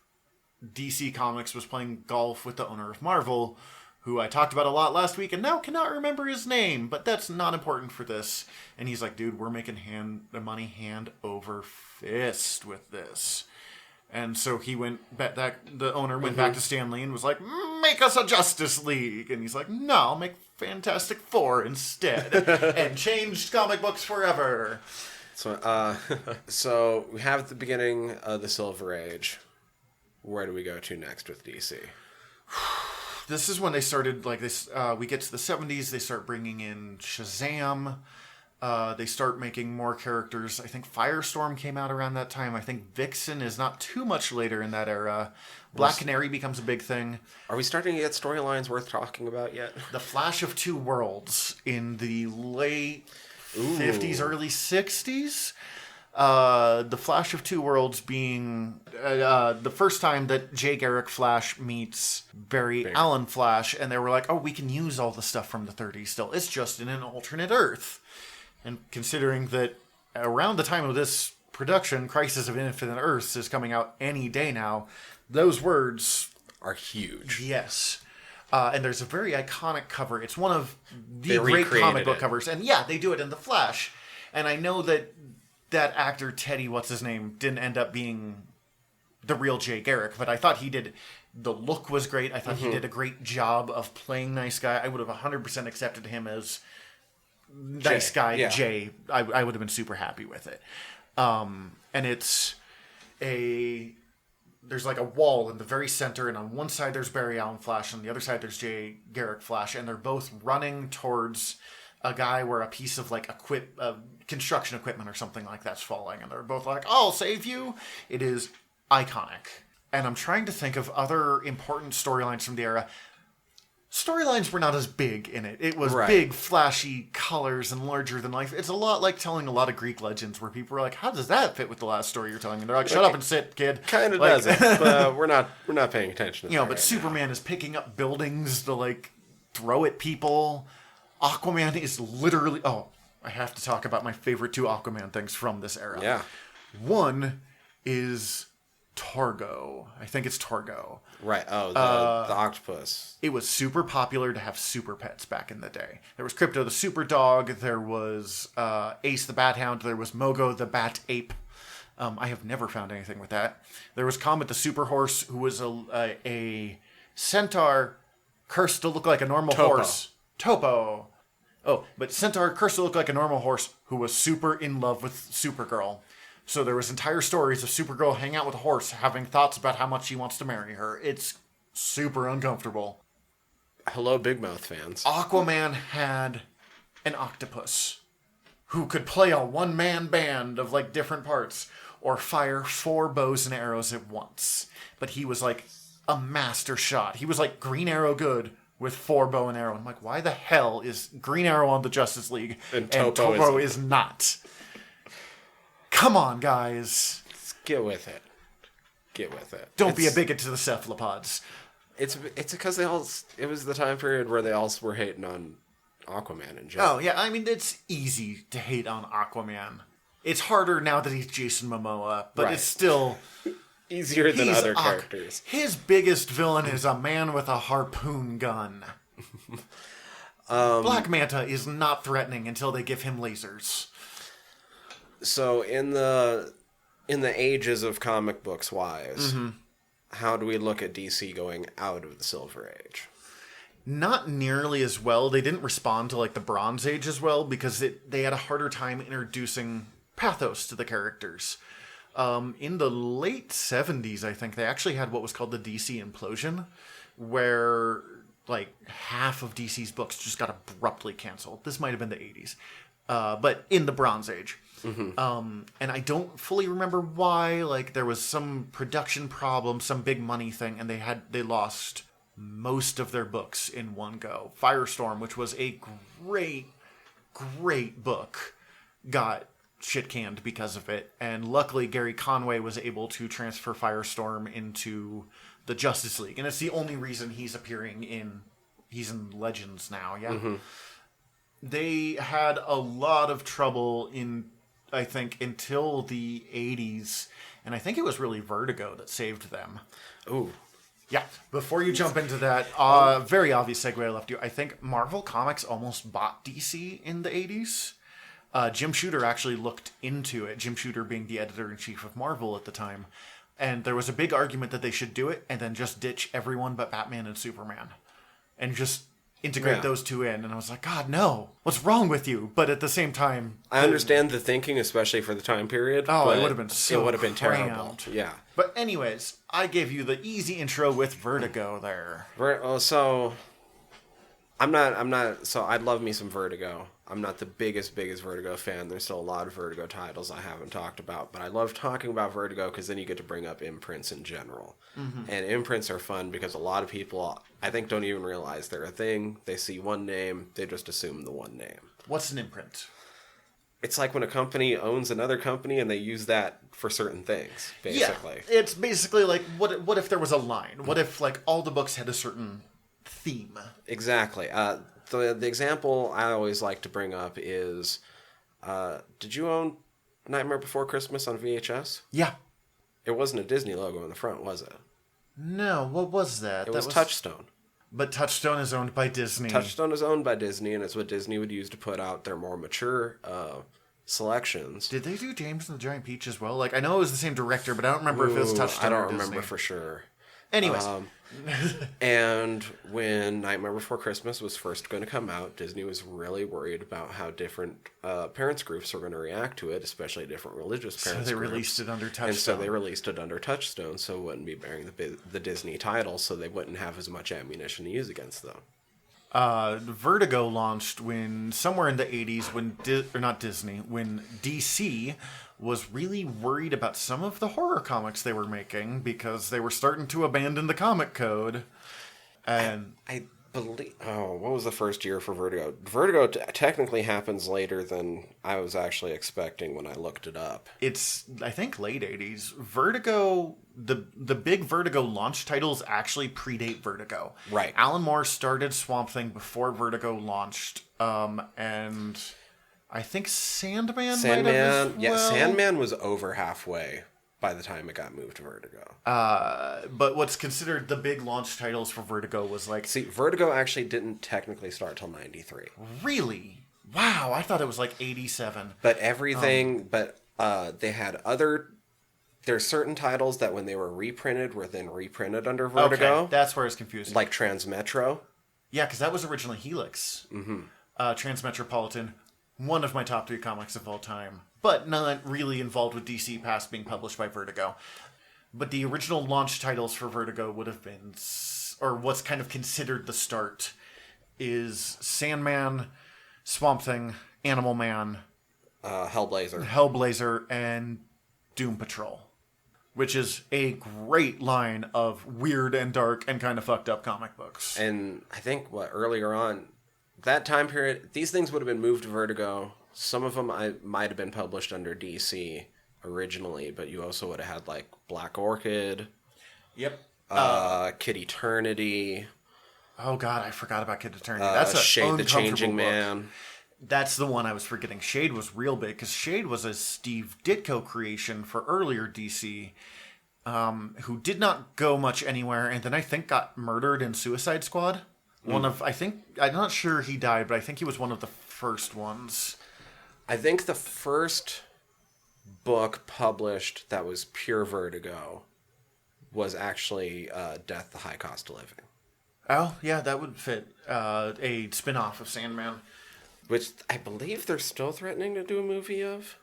DC Comics was playing golf with the owner of Marvel, who I talked about a lot last week and now cannot remember his name, but that's not important for this. And he's like, dude, we're making money hand over fist with this. And so he the owner went back to Stan Lee and was like, make us a Justice League. And he's like, no, I'll make Fantastic Four instead. And changed comic books forever. So we have the beginning of the Silver Age. Where do we go to next with DC? This is when they started, like, this. We get to the 70s, they start bringing in Shazam. They start making more characters. I think Firestorm came out around that time. I think Vixen is not too much later in that era. Black Canary becomes a big thing. Are we starting to get storylines worth talking about yet? The Flash of Two Worlds in the late 50s, early 60s. The Flash of Two Worlds being the first time that Jay Garrick Flash meets Barry Allen Flash, and they were like, oh, we can use all the stuff from the 30s still. It's just in an alternate Earth. And considering that around the time of this production, Crisis of Infinite Earths is coming out any day now, those words are huge. Yes. And there's a very iconic cover. It's one of the great comic book covers. And yeah, they do it in The Flash. And I know that actor, Teddy, what's his name, didn't end up being the real Jay Garrick, but I thought he did. The look was great. I thought he did a great job of playing nice guy. I would have 100% accepted him as nice guy Jay. I would have been super happy with it. And it's there's like a wall in the very center, and on one side there's Barry Allen Flash, and on the other side there's Jay Garrick Flash, and they're both running towards a guy where a piece of like construction equipment or something like that's falling, and they're both like, I'll save you. It is iconic. And I'm trying to think of other important storylines from the era. Storylines were not as big in it. It was big, flashy colors and larger than life. It's a lot like telling a lot of Greek legends where people are like, how does that fit with the last story you're telling? And they're like, shut up and sit, kid. Kind of doesn't, but we're not paying attention to that. But Superman is picking up buildings to like throw at people. Aquaman is literally... Oh, I have to talk about my favorite two Aquaman things from this era. Yeah. One is Torgo. I think it's Torgo. Right. Oh, the octopus. It was super popular to have super pets back in the day. There was Crypto the Super Dog. There was Ace the Bat Hound. There was Mogo the Bat Ape. I have never found anything with that. There was Comet the Super Horse, who was a centaur cursed to look like a normal horse. Topo. Oh, but Centaur cursed to look like a normal horse who was super in love with Supergirl. So there was entire stories of Supergirl hanging out with a horse, having thoughts about how much she wants to marry her. It's super uncomfortable. Hello, Big Mouth fans. Aquaman had an octopus who could play a one-man band of like different parts or fire 4 bows and arrows at once. But he was like a master shot. He was like Green Arrow good with 4 bow and arrow. I'm like, why the hell is Green Arrow on the Justice League and Topo is not? Come on, guys. Get with it. Get with it. Don't be a bigot to the cephalopods. It's because it was the time period where they all were hating on Aquaman in general. Oh, yeah. I mean, it's easy to hate on Aquaman. It's harder now that he's Jason Momoa, but it's still... easier than other characters. His biggest villain is a man with a harpoon gun. Black Manta is not threatening until they give him lasers. So in the ages of comic books wise, how do we look at DC going out of the Silver Age? Not nearly as well. They didn't respond to like the Bronze Age as well because they had a harder time introducing pathos to the characters. In the late 70s, I think, they actually had what was called the DC implosion, where like half of DC's books just got abruptly canceled. This might have been the 80s. but in the Bronze Age. And I don't fully remember why. Like, there was some production problem, some big money thing, and they lost most of their books in one go. Firestorm, which was a great book, got shit canned because of it. And luckily, Gary Conway was able to transfer Firestorm into the Justice League, and it's the only reason he's in Legends now. Yeah. They had a lot of trouble I think, until the 80s, and I think it was really Vertigo that saved them. Ooh. Yeah. Before you jump into that, very obvious segue I left you. I think Marvel Comics almost bought DC in the 80s. Jim Shooter actually looked into it, Jim Shooter being the editor-in-chief of Marvel at the time. And there was a big argument that they should do it and then just ditch everyone but Batman and Superman. And just integrate those two in. And I was like, God, no. What's wrong with you? But at the same time... I understand the thinking, especially for the time period. Oh, it would have been so It would have been terrible. Yeah. But anyways, I gave you the easy intro with Vertigo there. So... So I'd love me some Vertigo. I'm not the biggest Vertigo fan. There's still a lot of Vertigo titles I haven't talked about, but I love talking about Vertigo because then you get to bring up imprints in general. And imprints are fun because a lot of people, I think, don't even realize they're a thing. They see one name, they just assume the one name. What's an imprint? It's like when a company owns another company and they use that for certain things, basically. Yeah, it's basically like, what if there was a line? What if, like, all the books had a certain theme? Exactly. The example I always like to bring up is, did you own Nightmare Before Christmas on VHS? Yeah. It wasn't a Disney logo in the front, was it? No, what was that? It was Touchstone. But Touchstone is owned by Disney. Touchstone is owned by Disney, and it's what Disney would use to put out their more mature selections. Did they do James and the Giant Peach as well? Like, I know it was the same director, but I don't remember if it was Touchstone or Disney. I don't remember for sure. Anyways. And when Nightmare Before Christmas was first going to come out, Disney was really worried about how different parents groups were going to react to it, especially different religious parents So they groups. released it under Touchstone. And so they released it under Touchstone, so it wouldn't be bearing the Disney title, so they wouldn't have as much ammunition to use against them. Vertigo launched somewhere in the 80s when when DC was really worried about some of the horror comics they were making because they were starting to abandon the comic code. And I believe... Oh, what was the first year for Vertigo? Vertigo technically happens later than I was actually expecting when I looked it up. It's, I think, late 80s. Vertigo... The big Vertigo launch titles actually predate Vertigo. Right. Alan Moore started Swamp Thing before Vertigo launched. And I think Sandman might have as well. Yeah, Sandman was over halfway by the time it got moved to Vertigo. But what's considered the big launch titles for Vertigo was like... See, Vertigo actually didn't technically start till 93. Really? Wow, I thought it was like 87. But everything... they had other... There's certain titles that when they were reprinted were then reprinted under Vertigo. Okay, that's where it's confusing. Like Transmetro. Yeah, because that was originally Helix. Mm-hmm. Transmetropolitan, one of my top 3 comics of all time, but not really involved with DC past being published by Vertigo. But the original launch titles for Vertigo would have been, or what's kind of considered the start, is Sandman, Swamp Thing, Animal Man, Hellblazer, and Doom Patrol. Which is a great line of weird and dark and kind of fucked up comic books. And I think, earlier on, that time period, these things would have been moved to Vertigo. Some of them might have been published under DC originally, but you also would have had, like, Black Orchid. Yep. Kid Eternity. Oh, God, I forgot about Kid Eternity. That's a Shade the Changing book. Man. That's the one I was forgetting. Shade was real big, because Shade was a Steve Ditko creation for earlier DC, who did not go much anywhere, and then I think got murdered in Suicide Squad. I'm not sure he died, but I think he was one of the first ones. I think the first book published that was pure Vertigo was actually Death, the High Cost of Living. Oh, yeah, that would fit. A spin-off of Sandman. Which I believe they're still threatening to do a movie of.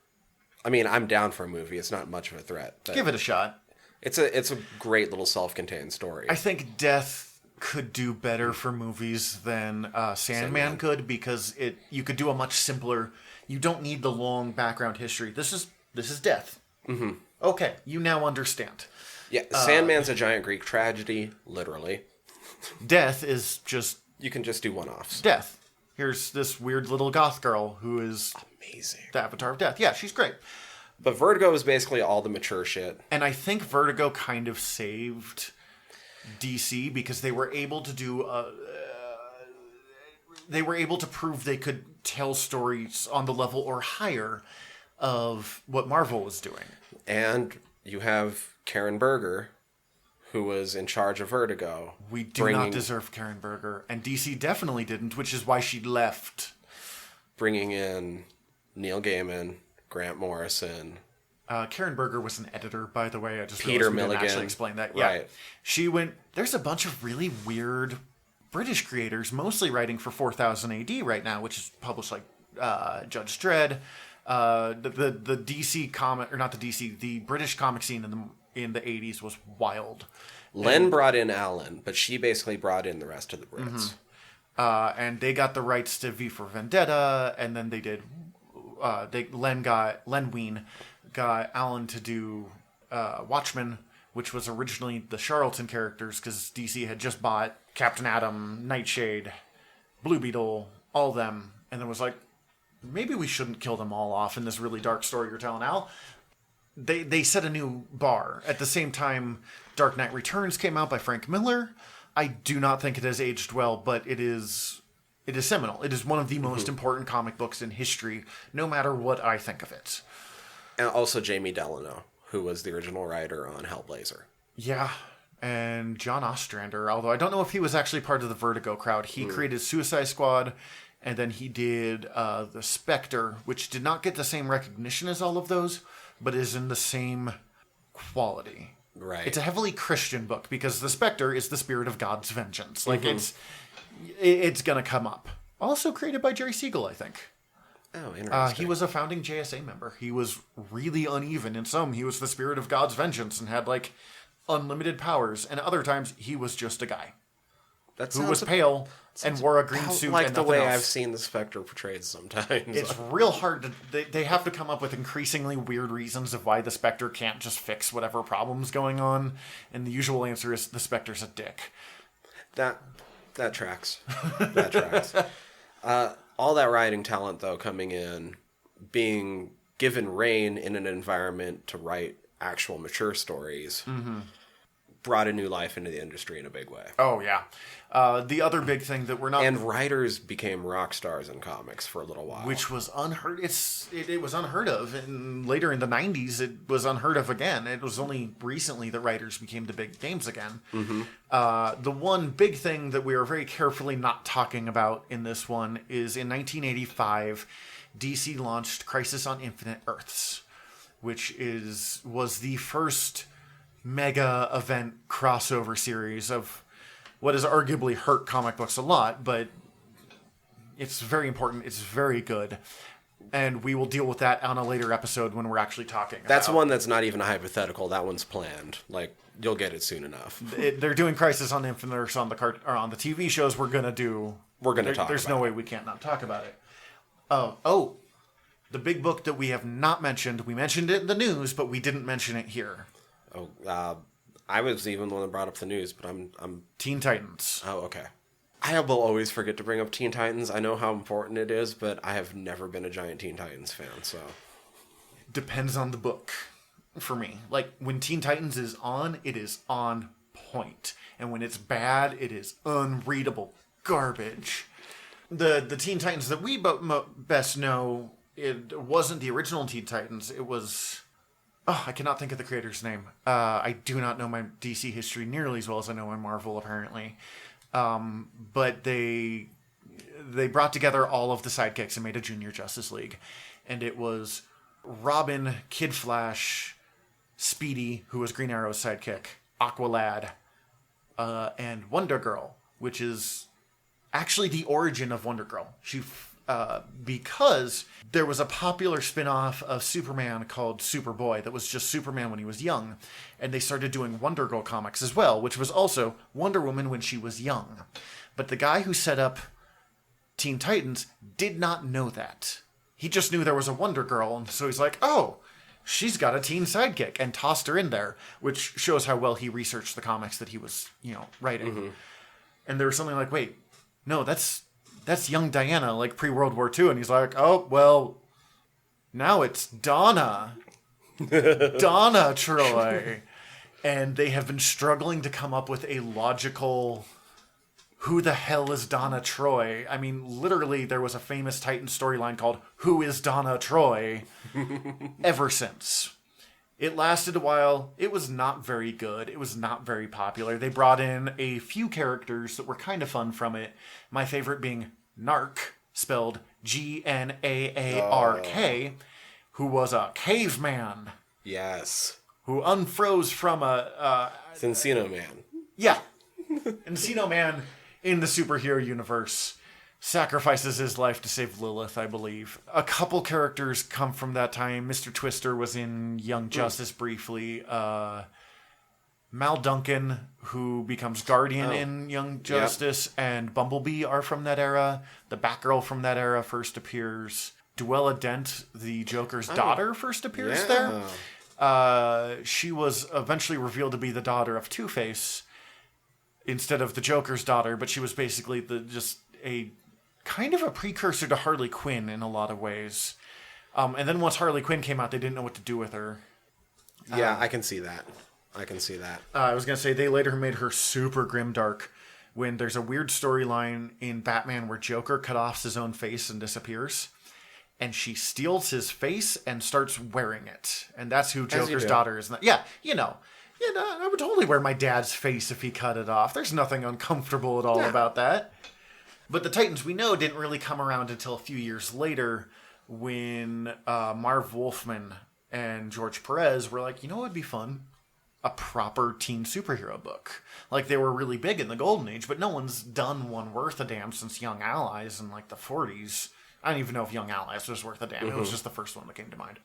I mean, I'm down for a movie. It's not much of a threat. Give it a shot. It's a great little self-contained story. I think Death could do better for movies than Sandman could, because you could do a much simpler. You don't need the long background history. This is death. Mm-hmm. Okay, you now understand. Yeah, Sandman's a giant Greek tragedy, literally. Death is just... You can just do one-offs. Death. Here's this weird little goth girl who is... Amazing. The avatar of death. Yeah, she's great. But Vertigo is basically all the mature shit. And I think Vertigo kind of saved DC because they were able to do... they were able to prove they could tell stories on the level or higher of what Marvel was doing. And you have Karen Berger, who was in charge of Vertigo. We do not deserve Karen Berger, and DC definitely didn't, which is why she left. Bringing in Neil Gaiman, Grant Morrison. Karen Berger was an editor, by the way. I just Peter realized we Milligan. didn't actually explain that. Yeah. Right. She went... There's a bunch of really weird British creators, mostly writing for 4000 AD right now, which is published like Judge Dredd. The DC comic, or not the DC, the British comic scene in the 80s was wild. Len brought in Alan, but she basically brought in the rest of the Brits. Mm-hmm. And they got the rights to V for Vendetta, and then they did. Len Wein got Alan to do Watchmen, which was originally the Charlton characters, because DC had just bought Captain Atom, Nightshade, Blue Beetle, all of them, and then was like, maybe we shouldn't kill them all off in this really dark story you're telling, Al. They set a new bar. At the same time, Dark Knight Returns came out by Frank Miller. I do not think it has aged well, but it is seminal. It is one of the most important comic books in history, no matter what I think of it. And also Jamie Delano, who was the original writer on Hellblazer. Yeah, and John Ostrander, although I don't know if he was actually part of the Vertigo crowd. He created Suicide Squad, and then he did The Spectre, which did not get the same recognition as all of those, but is in the same quality. Right. It's a heavily Christian book, because The Spectre is the spirit of God's vengeance. Like, it's going to come up. Also created by Jerry Siegel, I think. Oh, interesting. He was a founding JSA member. He was really uneven. In some, he was the spirit of God's vengeance and had, like, unlimited powers. And other times, he was just a guy who was pale and wore a green suit like and the nothing way else. I've seen the Spectre portrayed sometimes. It's real hard to... They have to come up with increasingly weird reasons of why the Spectre can't just fix whatever problem's going on. And the usual answer is the Spectre's a dick. That tracks. That tracks. All that writing talent, though, coming in, being given reign in an environment to write actual mature stories, brought a new life into the industry in a big way. Oh, yeah. The other big thing that we're not... And writers became rock stars in comics for a little while. Which was unheard... It was unheard of. And later in the 90s, it was unheard of again. It was only recently that writers became the big names again. The one big thing that we are very carefully not talking about in this one is in 1985, DC launched Crisis on Infinite Earths, which was the first mega event crossover series of what has arguably hurt comic books a lot, but it's very important. It's very good. And we will deal with that on a later episode when we're actually talking That's about... one that's not even a hypothetical. That one's planned. Like, you'll get it soon enough. They're doing Crisis on Infinite Earths on the TV shows. We're gonna talk. There's no way we can't not talk about it. Oh, the big book that we have not mentioned. We mentioned it in the news, but we didn't mention it here. Oh, I was even the one that brought up the news, but I'm Teen Titans. Oh, okay. I will always forget to bring up Teen Titans. I know how important it is, but I have never been a giant Teen Titans fan, so... Depends on the book, for me. Like, when Teen Titans is on, it is on point. And when it's bad, it is unreadable garbage. The Teen Titans that we best know, it wasn't the original Teen Titans. It was... Oh, I cannot think of the creator's name. I do not know my DC history nearly as well as I know my Marvel, apparently. But they brought together all of the sidekicks and made a Junior Justice League. And it was Robin, Kid Flash, Speedy, who was Green Arrow's sidekick, Aqualad, and Wonder Girl, which is actually the origin of Wonder Girl. because there was a popular spin-off of Superman called Superboy that was just Superman when he was young. And they started doing Wonder Girl comics as well, which was also Wonder Woman when she was young. But the guy who set up Teen Titans did not know that. He just knew there was a Wonder Girl, and so he's like, oh, she's got a teen sidekick, and tossed her in there, which shows how well he researched the comics that he was, writing. Mm-hmm. And there was something like, wait, no, that's young Diana, like pre-World War II. And he's like, oh, well, now it's Donna. Donna Troy. And they have been struggling to come up with a logical... Who the hell is Donna Troy? I mean, literally, there was a famous Titan storyline called Who is Donna Troy? Ever since. It lasted a while. It was not very good. It was not very popular. They brought in a few characters that were kind of fun from it. My favorite being Narc, spelled Gnaark, who was a caveman. Yes. Who unfroze from Encino Man. Yeah. Encino Man... in the superhero universe, sacrifices his life to save Lilith, I believe. A couple characters come from that time. Mr. Twister was in Young Justice briefly. Mal Duncan, who becomes Guardian in Young Justice, and Bumblebee are from that era. The Batgirl from that era first appears. Duella Dent, the Joker's daughter, first appears there. She was eventually revealed to be the daughter of Two-Face, instead of the Joker's daughter, but she was basically just a kind of a precursor to Harley Quinn in a lot of ways. And then once Harley Quinn came out, they didn't know what to do with her. Yeah, I can see that. I was going to say, they later made her super grimdark when there's a weird storyline in Batman where Joker cut off his own face and disappears. And she steals his face and starts wearing it. And that's who Joker's daughter is. Yeah, I would totally wear my dad's face if he cut it off. There's nothing uncomfortable at all about that. But the Titans, we know, didn't really come around until a few years later when Marv Wolfman and George Perez were like, what would be fun? A proper teen superhero book. Like, they were really big in the Golden Age, but no one's done one worth a damn since Young Allies in, like, the 40s. I don't even know if Young Allies was worth a damn. Mm-hmm. It was just the first one that came to mind.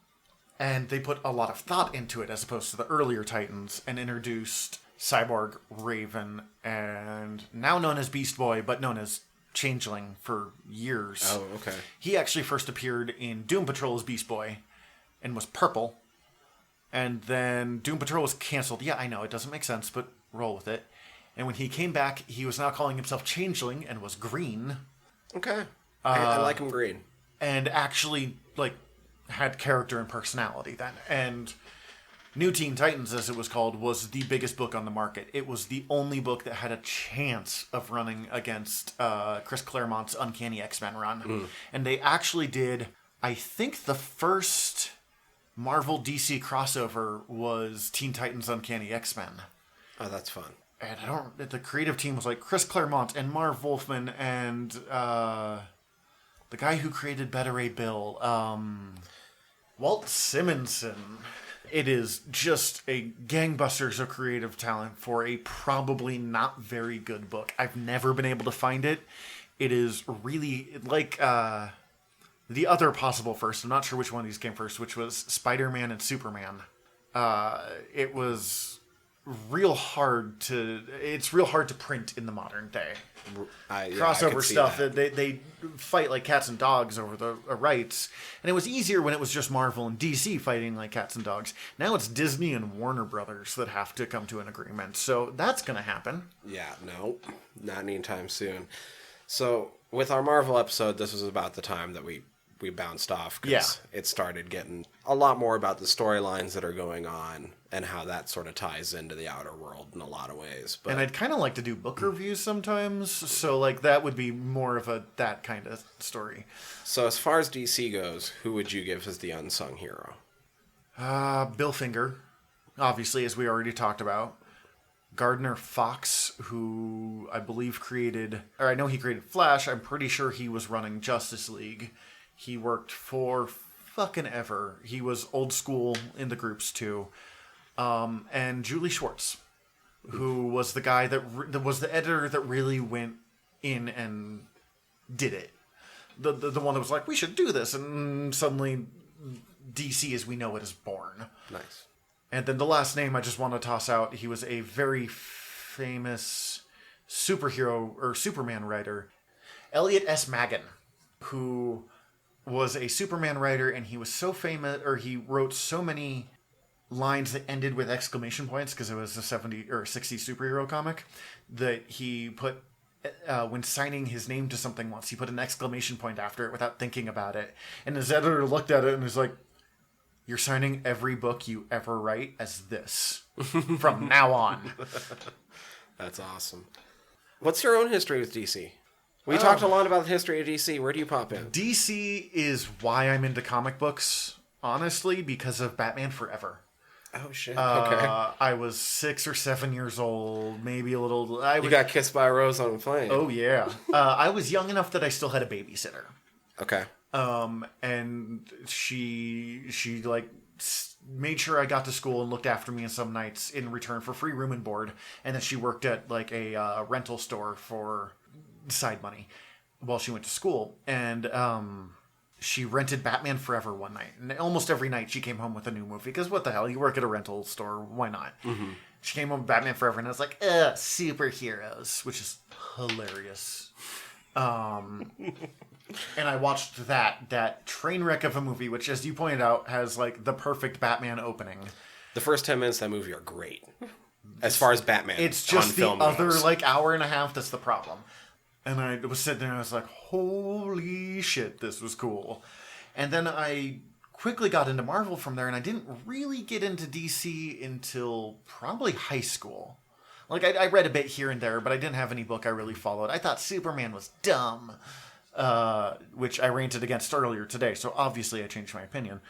And they put a lot of thought into it as opposed to the earlier Titans and introduced Cyborg, Raven, and now known as Beast Boy, but known as Changeling for years. Oh, okay. He actually first appeared in Doom Patrol as Beast Boy and was purple. And then Doom Patrol was canceled. Yeah, I know, it doesn't make sense, but roll with it. And when he came back, he was now calling himself Changeling and was green. Okay. I like him green. And actually, had character and personality then. And New Teen Titans, as it was called, was the biggest book on the market. It was the only book that had a chance of running against Chris Claremont's Uncanny X-Men run. Mm. And they actually did, I think the first Marvel DC crossover was Teen Titans Uncanny X-Men. Oh, that's fun. And the creative team was like Chris Claremont and Marv Wolfman and the guy who created Better Ray Bill, Walt Simonson. It is just a gangbusters of creative talent for a probably not very good book. I've never been able to find it. It is really like the other possible first. I'm not sure which one of these came first, which was Spider-Man and Superman. It was it's real hard to print in the modern day. Crossover stuff that they fight like cats and dogs over the rights, and it was easier when it was just Marvel and DC fighting like cats and dogs. Now it's Disney and Warner Brothers that have to come to an agreement, so that's gonna happen. No, not anytime soon. So with our Marvel episode, this was about the time that we bounced off because it started getting a lot more about the storylines that are going on and how that sort of ties into the outer world in a lot of ways. But, and I'd kind of like to do book reviews sometimes, so that would be more of that kind of story. So as far as DC goes, who would you give as the unsung hero? Bill Finger, obviously, as we already talked about. Gardner Fox, who I believe I know he created Flash. I'm pretty sure he was running Justice League. He worked for fucking ever. He was old school in the groups too. And Julie Schwartz, who was the guy that was the editor that really went in and did it. the one that was like, we should do this, and suddenly DC as we know it is born. Nice. And then the last name I just want to toss out, he was a very famous superhero or Superman writer, Elliot S. Maggin, who was a Superman writer, and he was so famous, or he wrote so many lines that ended with exclamation points because it was a 70 or 60 superhero comic, that he put when signing his name to something once, he put an exclamation point after it without thinking about it, and his editor looked at it and was like, "You're signing every book you ever write as this from now on." That's awesome. What's your own history with DC? We talked a lot about the history of DC. Where do you pop in? DC is why I'm into comic books, honestly, because of Batman Forever. Oh, shit. Okay. I was 6 or 7 years old, maybe a little... You got kissed by a rose on a plane. Oh, yeah. I was young enough that I still had a babysitter. Okay. And she like made sure I got to school and looked after me some nights in return for free room and board. And then she worked at like a rental store for side money while she went to school. And she rented Batman Forever one night. And almost every night she came home with a new movie. Because what the hell? You work at a rental store. Why not? Mm-hmm. She came home with Batman Forever. And I was like, superheroes. Which is hilarious. And I watched that train wreck of a movie, which, as you pointed out, has like the perfect Batman opening. The first 10 minutes of that movie are great. As far as Batman, it's just the other goes. like hour and a half that's the problem. And I was sitting there and I was like, holy shit, this was cool. And then I quickly got into Marvel from there, and I didn't really get into DC until probably high school. Like, I read a bit here and there, but I didn't have any book I really followed. I thought Superman was dumb, which I ranted against earlier today, so obviously I changed my opinion.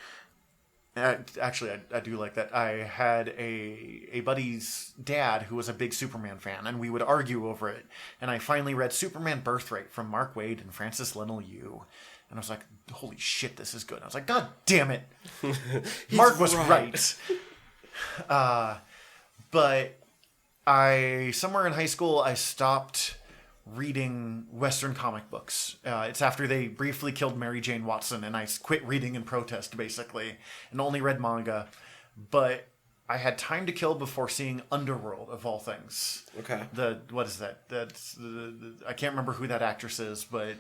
Actually, I do like that. I had a buddy's dad who was a big Superman fan, and we would argue over it. And I finally read Superman Birthright from Mark Waid and Francis Lennell Yu. And I was like, holy shit, this is good. And I was like, God damn it. Mark was right. But somewhere in high school, I stopped reading Western comic books. It's after they briefly killed Mary Jane Watson, and I quit reading in protest, basically, and only read manga. But I had time to kill before seeing Underworld, of all things. Okay. What is that? I can't remember who that actress is, but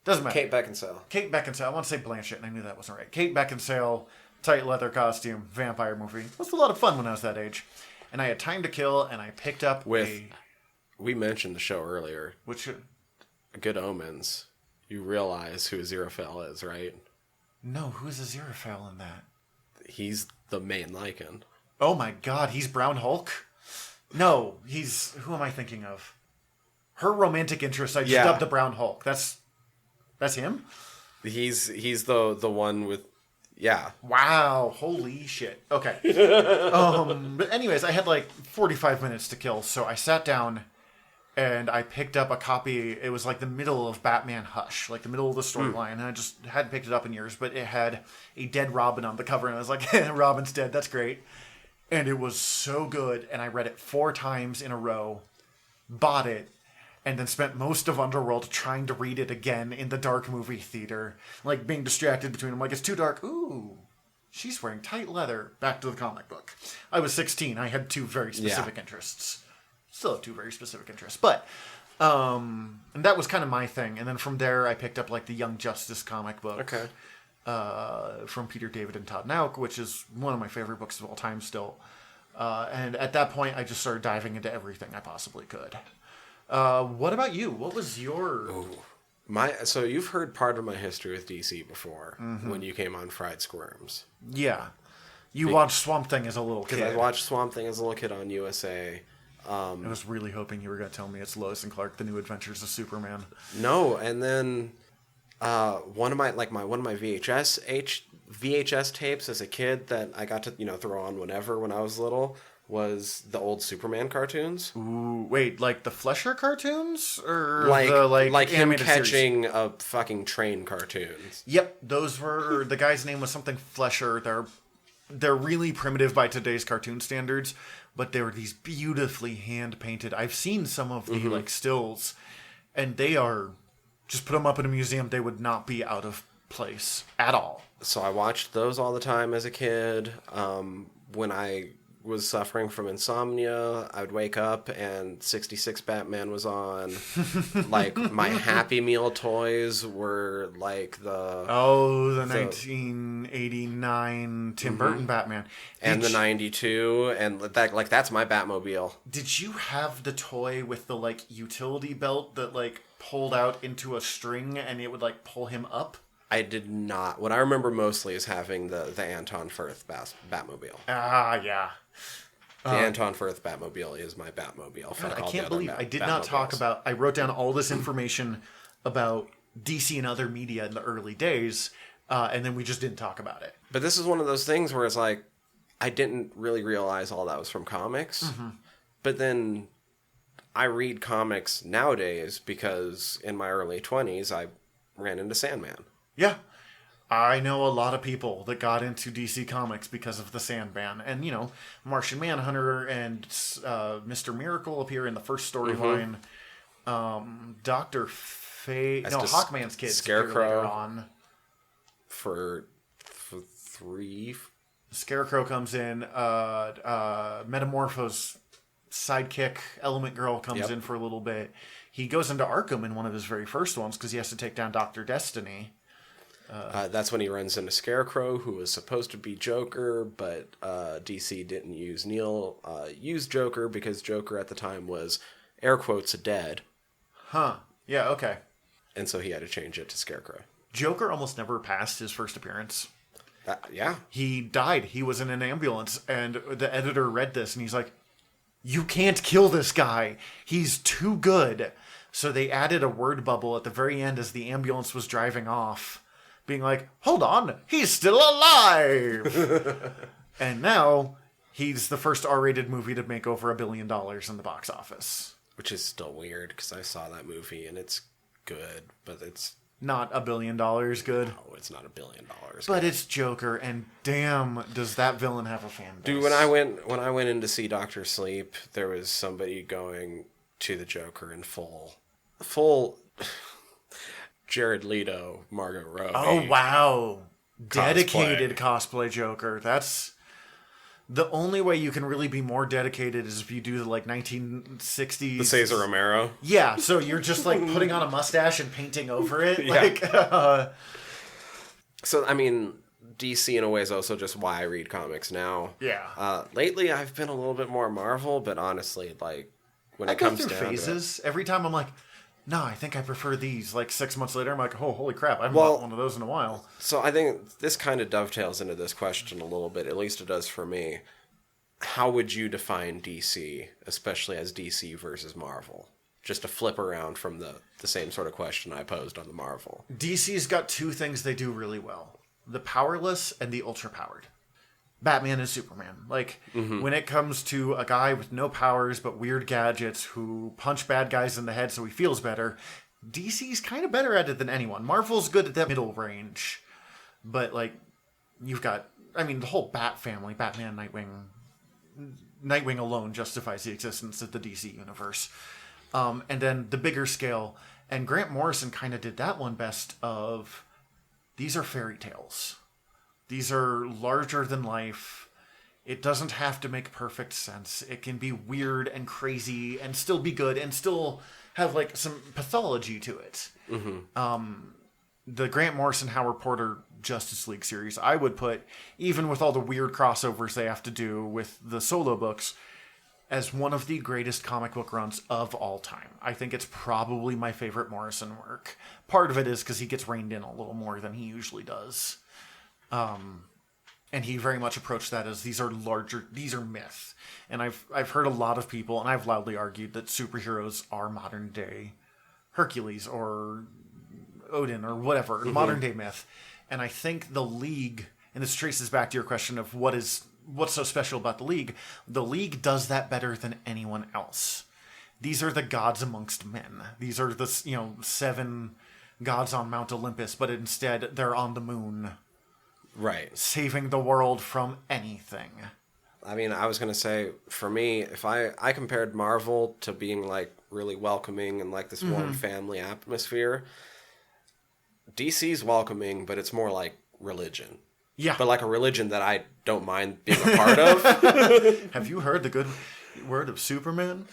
doesn't matter. Kate Beckinsale. Kate Beckinsale. I want to say Blanchett, and I knew that wasn't right. Kate Beckinsale, tight leather costume, vampire movie. It was a lot of fun when I was that age. And I had time to kill, and I picked up We mentioned the show earlier. Which... Good Omens. You realize who Aziraphale is, right? No, who's Aziraphale in that? He's the main Lycan. Oh my god, he's Brown Hulk? No, he's... Who am I thinking of? Her romantic interest, I just dubbed the Brown Hulk. That's him? He's the one with... Yeah. Wow, holy shit. Okay. But anyways, I had like 45 minutes to kill, so I sat down and I picked up a copy. It was like the middle of Batman Hush, like the middle of the storyline, and I just hadn't picked it up in years, but it had a dead Robin on the cover, and I was like, Robin's dead, that's great. And it was so good, and I read it 4 times in a row, bought it, and then spent most of Underworld trying to read it again in the dark movie theater. Like, being distracted between them. Like, it's too dark. Ooh, she's wearing tight leather. Back to the comic book. I was 16. I had 2 very specific interests. Still have 2 very specific interests. But, and that was kind of my thing. And then from there, I picked up, like, the Young Justice comic book. Okay. From Peter David and Todd Nauck, which is one of my favorite books of all time still. And at that point, I just started diving into everything I possibly could. What about you? What was your... So you've heard part of my history with DC before, when you came on Fried Squirms. Yeah. You watched Swamp Thing as a little kid. I watched Swamp Thing as a little kid on USA. I was really hoping you were going to tell me it's Lois and Clark, The New Adventures of Superman. No, and then one of my VHS tapes as a kid that I got to throw on whenever when I was little was the old Superman cartoons. Ooh, wait, like the Flesher cartoons? Or like him animated catching series? a fucking train cartoons. Yep, those were... The guy's name was something Flesher. They're really primitive by today's cartoon standards, but they were these beautifully hand-painted... I've seen some of the like stills, and they are Just put them up in a museum, they would not be out of place at all. So I watched those all the time as a kid. When I was suffering from insomnia, I would wake up and 66 Batman was on. Like, my Happy Meal toys were like the 1989 Tim Burton Batman. And the 92, and that's my Batmobile. Did you have the toy with the, like, utility belt that, like, pulled out into a string and it would, like, pull him up? I did not. What I remember mostly is having the Anton Firth Batmobile. Ah, yeah. The Anton Firth Batmobile is my Batmobile. God, I can't believe I did not talk about... I wrote down all this information about DC and other media in the early days, and then we just didn't talk about it. But this is one of those things where it's like, I didn't really realize all that was from comics. Mm-hmm. But then I read comics nowadays because in my early 20s, I ran into Sandman. Yeah. I know a lot of people that got into DC Comics because of the Sandman. And, Martian Manhunter and Mr. Miracle appear in the first storyline. Mm-hmm. Dr. Fate... Hawkman's kids Scarecrow later on. For 3... Scarecrow comes in. Metamorpho's sidekick, Element Girl, comes in for a little bit. He goes into Arkham in one of his very first ones because he has to take down Dr. Destiny. That's when he runs into Scarecrow, who was supposed to be Joker, but DC didn't use use Joker because Joker at the time was, air quotes, dead. Huh. Yeah, okay. And so he had to change it to Scarecrow. Joker almost never passed his first appearance. Yeah. He died. He was in an ambulance, and the editor read this, and he's like, you can't kill this guy. He's too good. So they added a word bubble at the very end as the ambulance was driving off, being like, hold on, he's still alive! And now, he's the first R-rated movie to make over $1 billion in the box office. Which is still weird, because I saw that movie, and it's good, but it's... Not $1 billion good? No, it's not $1 billion. But it's Joker, and damn, does that villain have a fan base. Dude, when I went in to see Dr. Sleep, there was somebody going to the Joker in full Jared Leto, Margot Robbie. Oh, wow. Dedicated cosplay Joker. That's... The only way you can really be more dedicated is if you do the, 1960s... The Cesar Romero? Yeah, so you're just, putting on a mustache and painting over it. Yeah. So, I mean, DC in a way is also just why I read comics now. Yeah. Lately, I've been a little bit more Marvel, but honestly, when it comes down to phases. Every time I'm like, no, I think I prefer these. 6 months later, I'm like, oh, holy crap, I haven't bought one of those in a while. So I think this kind of dovetails into this question a little bit, at least it does for me. How would you define DC, especially as DC versus Marvel? Just to flip around from the same sort of question I posed on the Marvel. DC's got two things they do really well. The powerless and the ultra-powered. Batman and Superman. When it comes to a guy with no powers but weird gadgets who punch bad guys in the head so he feels better, DC's kind of better at it than anyone. Marvel's good at that middle range. But, you've got... I mean, the whole Bat family, Batman, Nightwing... Nightwing alone justifies the existence of the DC universe. And then the bigger scale. And Grant Morrison kind of did that one best of... These are fairy tales. These are larger than life. It doesn't have to make perfect sense. It can be weird and crazy and still be good and still have some pathology to it. Mm-hmm. The Grant Morrison, Howard Porter Justice League series, I would put, even with all the weird crossovers they have to do with the solo books, as one of the greatest comic book runs of all time. I think it's probably my favorite Morrison work. Part of it is because he gets reined in a little more than he usually does. And he very much approached that as these are myth. And I've heard a lot of people, and I've loudly argued that superheroes are modern day Hercules or Odin or whatever, modern day myth. And I think the League, and this traces back to your question of what's so special about the League does that better than anyone else. These are the gods amongst men. These are the 7 gods on Mount Olympus, but instead they're on the moon. Right. Saving the world from anything. I mean, I was going to say, for me, if I compared Marvel to being really welcoming and this warm family atmosphere, DC's welcoming, but it's more like religion. Yeah. But like a religion that I don't mind being a part of. Have you heard the good word of Superman?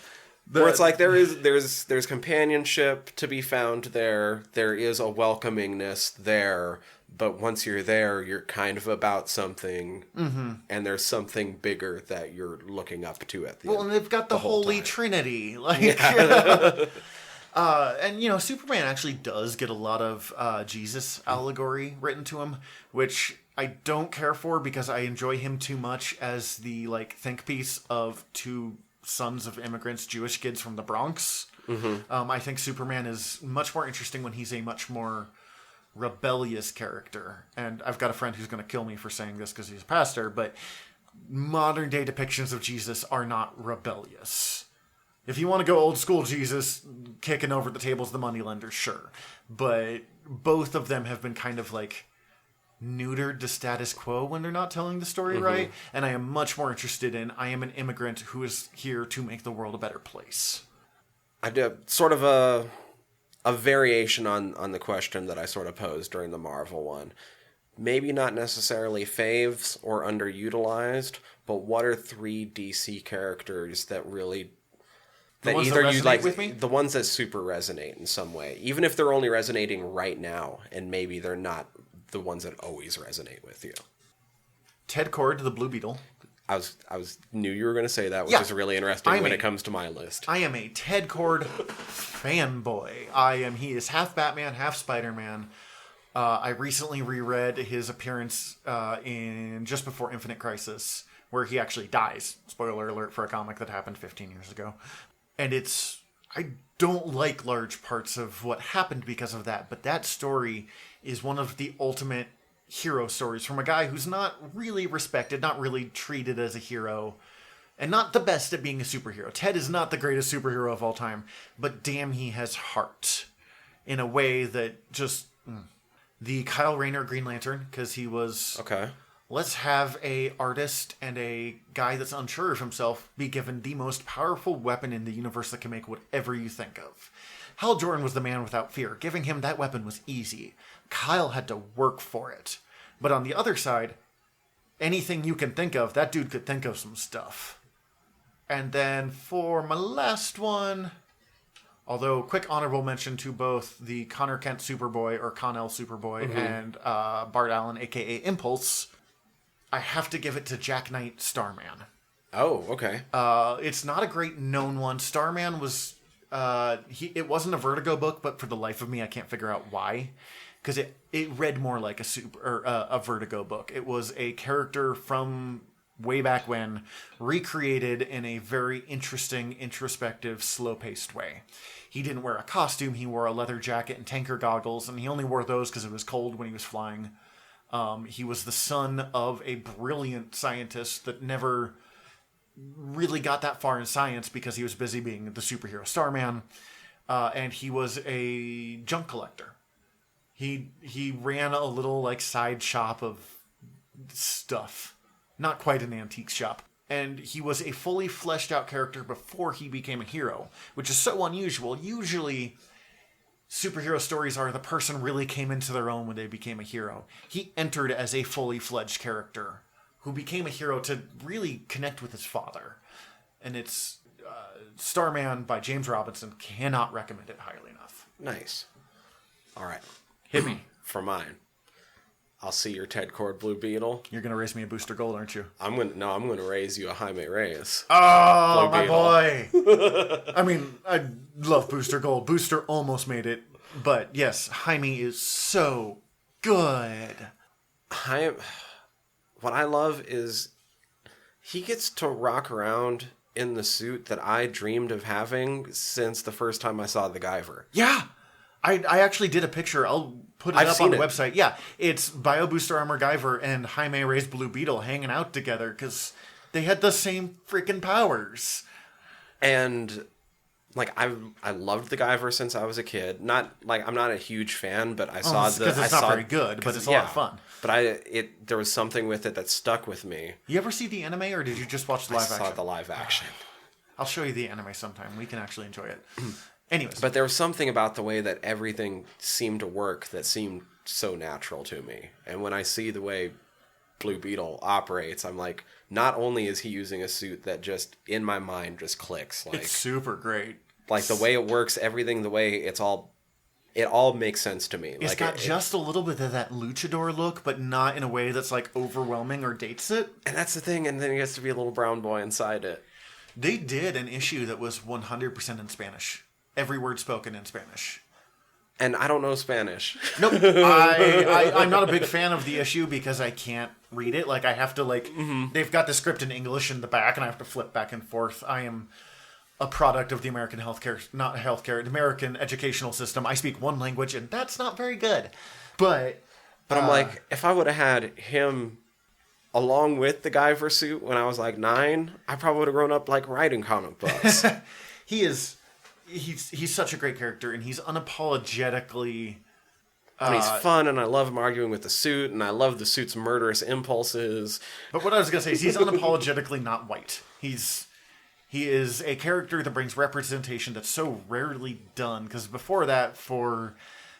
Where it's like there's companionship to be found there. There is a welcomingness there. But once you're there, you're kind of about something. Mm-hmm. And there's something bigger that you're looking up to at the end. Well, and they've got the Holy time. Trinity. Like, and, Superman actually does get a lot of Jesus allegory written to him, which I don't care for because I enjoy him too much as the, think piece of two sons of immigrants, Jewish kids from the Bronx. Mm-hmm. I think Superman is much more interesting when he's a much more rebellious character. And I've got a friend who's going to kill me for saying this because he's a pastor, but modern day depictions of Jesus are not rebellious. If you want to go old school Jesus, kicking over the tables, the moneylenders, sure. But both of them have been kind of neutered to status quo when they're not telling the story right. And I am much more interested in, I am an immigrant who is here to make the world a better place. I did sort of a variation on the question that I sort of posed during the Marvel one. Maybe not necessarily faves or underutilized, but what are 3 DC characters that really... The ones that resonate with me? The ones that super resonate in some way. Even if they're only resonating right now, and maybe they're not the ones that always resonate with you. Ted Kord, the Blue Beetle. I knew you were going to say that, which is really interesting when it comes to my list. I am a Ted Kord fanboy. He is half Batman, half Spider-Man. I recently reread his appearance in Just Before Infinite Crisis, where he actually dies. Spoiler alert for a comic that happened 15 years ago. And I don't like large parts of what happened because of that, but that story is one of the ultimate hero stories from a guy who's not really respected, not really treated as a hero, and not the best at being a superhero. Ted is not the greatest superhero of all time, but damn, he has heart in a way that just... The Kyle Rayner Green Lantern, because he was... Okay. Let's have a artist and a guy that's unsure of himself be given the most powerful weapon in the universe that can make whatever you think of. Hal Jordan was the man without fear. Giving him that weapon was easy. Kyle had to work for it. But on the other side, anything you can think of, that dude could think of some stuff. And then for my last one, although quick honorable mention to both the Connor Kent Superboy or Connell Superboy and Bart Allen, a.k.a. Impulse, I have to give it to Jack Knight Starman. Oh, okay. It's not a great known one. Starman was... it wasn't a Vertigo book, but for the life of me, I can't figure out why. Because it read more like a Vertigo book. It was a character from way back when, recreated in a very interesting, introspective, slow-paced way. He didn't wear a costume. He wore a leather jacket and tanker goggles, and he only wore those because it was cold when he was flying. He was the son of a brilliant scientist that never really got that far in science because he was busy being the superhero Starman. And he was a junk collector. He ran a little side shop of stuff. Not quite an antique shop. And he was a fully fleshed out character before he became a hero, which is so unusual. Usually, superhero stories are the person really came into their own when they became a hero. He entered as a fully fledged character who became a hero to really connect with his father. And it's Starman by James Robinson. Cannot recommend it highly enough. Nice. All right. Hit me. For mine. I'll see your Ted Kord Blue Beetle. You're going to raise me a Booster Gold, aren't you? I'm going to raise you a Jaime Reyes. Oh, my boy. I mean, I love Booster Gold. Booster almost made it. But yes, Jaime is so good. What I love is he gets to rock around in the suit that I dreamed of having since the first time I saw the Guyver. Yeah. I actually did a picture. I'll put it up on the website. Yeah, it's Bio Booster Armor Guyver and Jaime Reyes Blue Beetle hanging out together because they had the same freaking powers. And I loved the Guyver since I was a kid. Not I'm not a huge fan, but I saw because it's not very good, but it's a lot of fun. But there was something with it that stuck with me. You ever see the anime, or did you just watch the live action? I saw the live action. I'll show you the anime sometime. We can actually enjoy it. Anyways. But there was something about the way that everything seemed to work that seemed so natural to me. And when I see the way Blue Beetle operates, I'm like, not only is he using a suit that just, in my mind, just clicks. Like, it's super great. Like, the way it works, everything, the way it all makes sense to me. It's got just a little bit of that luchador look, but not in a way that's, like, overwhelming or dates it. And that's the thing, and then he gets to be a little brown boy inside it. They did an issue that was 100% in Spanish. Every word spoken in Spanish. And I don't know Spanish. Nope. I'm not a big fan of the issue because I can't read it. Like, I have to, like... They've got the script in English in the back, and I have to flip back and forth. I am a product of the American the American educational system. I speak one language, and that's not very good. But I'm like, if I would have had him along with the guy for suit when I was like 9, I probably would have grown up like writing comic books. He's such a great character, and he's unapologetically... And he's fun, and I love him arguing with the suit, and I love the suit's murderous impulses. But what I was going to say is he's unapologetically not white. He is a character that brings representation that's so rarely done. Because before that, for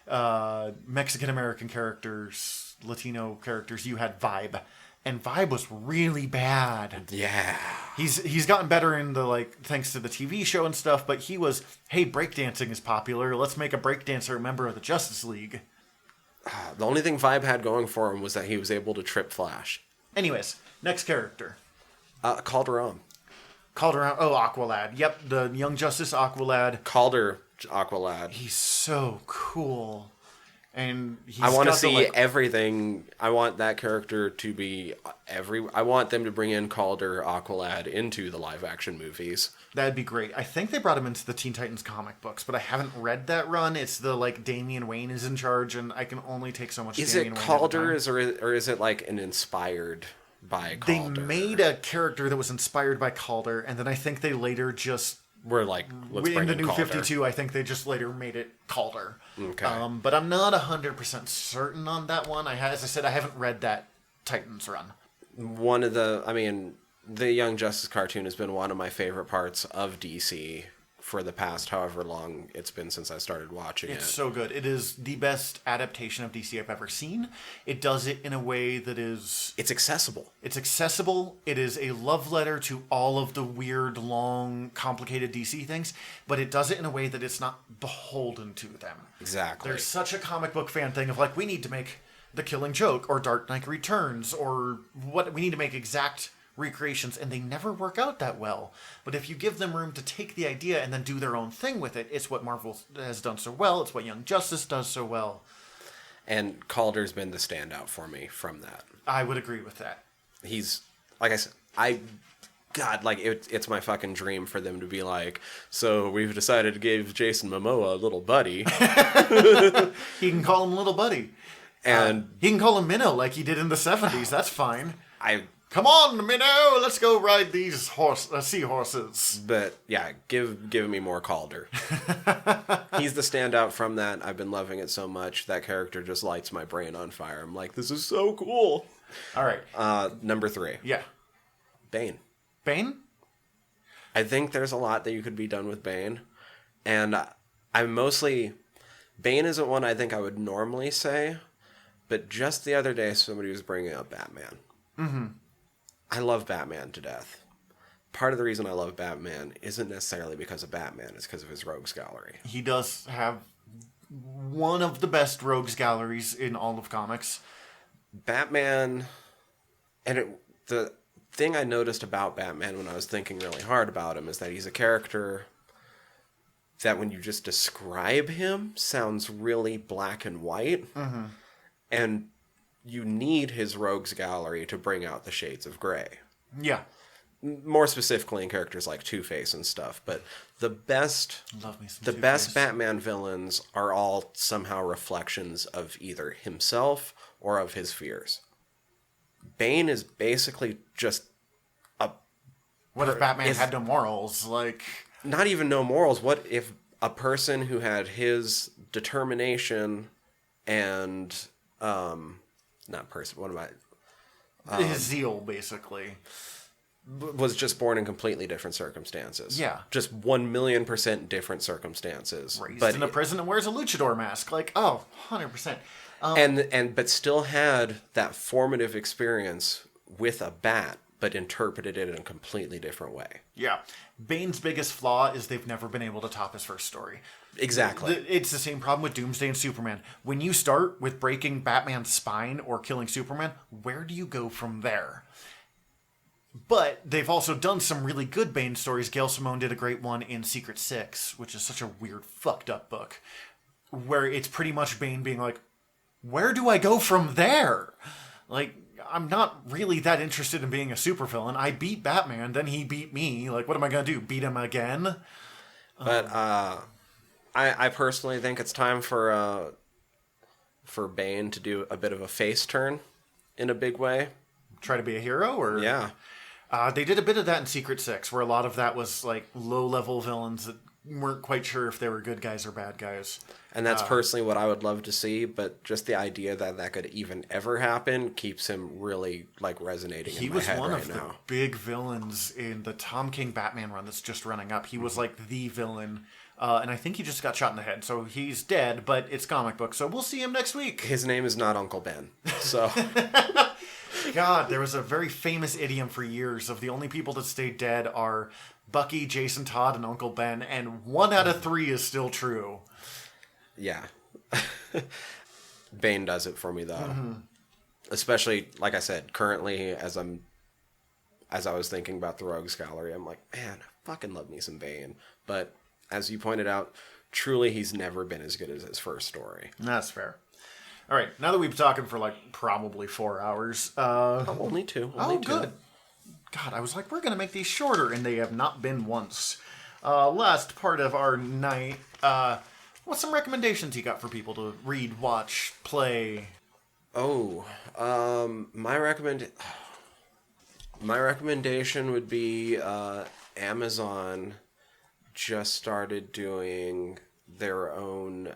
Mexican-American characters, Latino characters, you had Vibe. And Vibe was really bad. Yeah. He's gotten better in the, like, thanks to the TV show and stuff, but he was, hey, breakdancing is popular. Let's make a breakdancer a member of the Justice League. The only thing Vibe had going for him was that he was able to trip Flash. Anyways, next character. Calderon. Aqualad. Yep, the Young Justice Aqualad. Calder Aqualad. He's so cool. And I want to see everything. I want that character to be I want them to bring in Calder Aqualad into the live action movies. That'd be great. I think they brought him into the Teen Titans comic books, but I haven't read that run. It's the, like, Damian Wayne is in charge, and I can only take so much Damian Wayne. Is it Calder, or is it like an inspired by Calder? They made a character that was inspired by Calder, and then I think they later just... We're like, let's bring in the new Calder. 52, I think they just later made it Calder. Okay. But I'm not 100% certain on that one. As I said, I haven't read that Titans run. The Young Justice cartoon has been one of my favorite parts of DC for the past however long it's been since I started watching it. It's so good. It is the best adaptation of DC I've ever seen. It does it in a way that is... It's accessible. It's accessible. It is a love letter to all of the weird, long, complicated DC things, but it does it in a way that it's not beholden to them. Exactly. There's such a comic book fan thing of, like, we need to make The Killing Joke or Dark Knight Returns or what we need to make exact recreations, and they never work out that well. But if you give them room to take the idea and then do their own thing with it, it's what Marvel has done so well. It's what Young Justice does so well. And Calder's been the standout for me from that. I would agree with that. He's, like I said, it's my fucking dream for them to be like, so we've decided to give Jason Momoa a little buddy. He can call him Little Buddy. And he can call him Minnow like he did in the 70s. That's fine. Come on, Minnow, let's go ride these seahorses. But yeah, give me more Calder. He's the standout from that. I've been loving it so much. That character just lights my brain on fire. I'm like, this is so cool. All right. Number 3. Yeah. Bane. Bane? I think there's a lot that you could be done with Bane. And Bane isn't one I think I would normally say. But just the other day, somebody was bringing up Batman. Mm-hmm. I love Batman to death. Part of the reason I love Batman isn't necessarily because of Batman. It's because of his rogues gallery. He does have one of the best rogues galleries in all of comics. Batman... the thing I noticed about Batman when I was thinking really hard about him is that he's a character that when you just describe him sounds really black and white. Mm-hmm. And you need his rogues gallery to bring out the shades of gray. Yeah. More specifically in characters like Two-Face and stuff. But the best Batman villains are all somehow reflections of either himself or of his fears. Bane is basically just what if Batman had no morals? Like, not even no morals. What if a person who had his determination and his zeal, basically. was just born in completely different circumstances. Yeah. Just 1,000,000% different circumstances. Raised but in a prison and wears a luchador mask. Like, oh, 100%. But still had that formative experience with a bat, but interpreted it in a completely different way. Yeah. Bane's biggest flaw is they've never been able to top his first story. Exactly. It's the same problem with Doomsday and Superman. When you start with breaking Batman's spine or killing Superman, where do you go from there? But they've also done some really good Bane stories. Gail Simone did a great one in Secret Six, which is such a weird, fucked up book, where it's pretty much Bane being like, where do I go from there? Like, I'm not really that interested in being a supervillain. I beat Batman, then he beat me. Like, what am I going to do? Beat him again? But I personally think it's time for Bane to do a bit of a face turn in a big way. Try to be a hero? Or Yeah. They did a bit of that in Secret Six, where a lot of that was like low-level villains that weren't quite sure if they were good guys or bad guys. And that's personally what I would love to see, but just the idea that that could even ever happen keeps him really like resonating in my head right now. He was one of the big villains in the Tom King Batman run that's just running up. He was like the villain, and I think he just got shot in the head, so he's dead, but it's comic book, so we'll see him next week. His name is not Uncle Ben, so... God, there was a very famous idiom for years of the only people that stay dead are Bucky, Jason Todd, and Uncle Ben, and 1 out of 3 is still true. Yeah. Bane does it for me, though. Especially, like I said, currently, as I was thinking about the Rogues Gallery, I'm like, man, I fucking love me some Bane. But, as you pointed out, truly he's never been as good as his first story. That's fair. All right, now that we've been talking for like probably 4 hours. Only two. Only two. Good. God, I was like, we're going to make these shorter, and they have not been once. Last part of our night, what's some recommendations you got for people to read, watch, play? Oh, my recommendation would be Amazon just started doing their own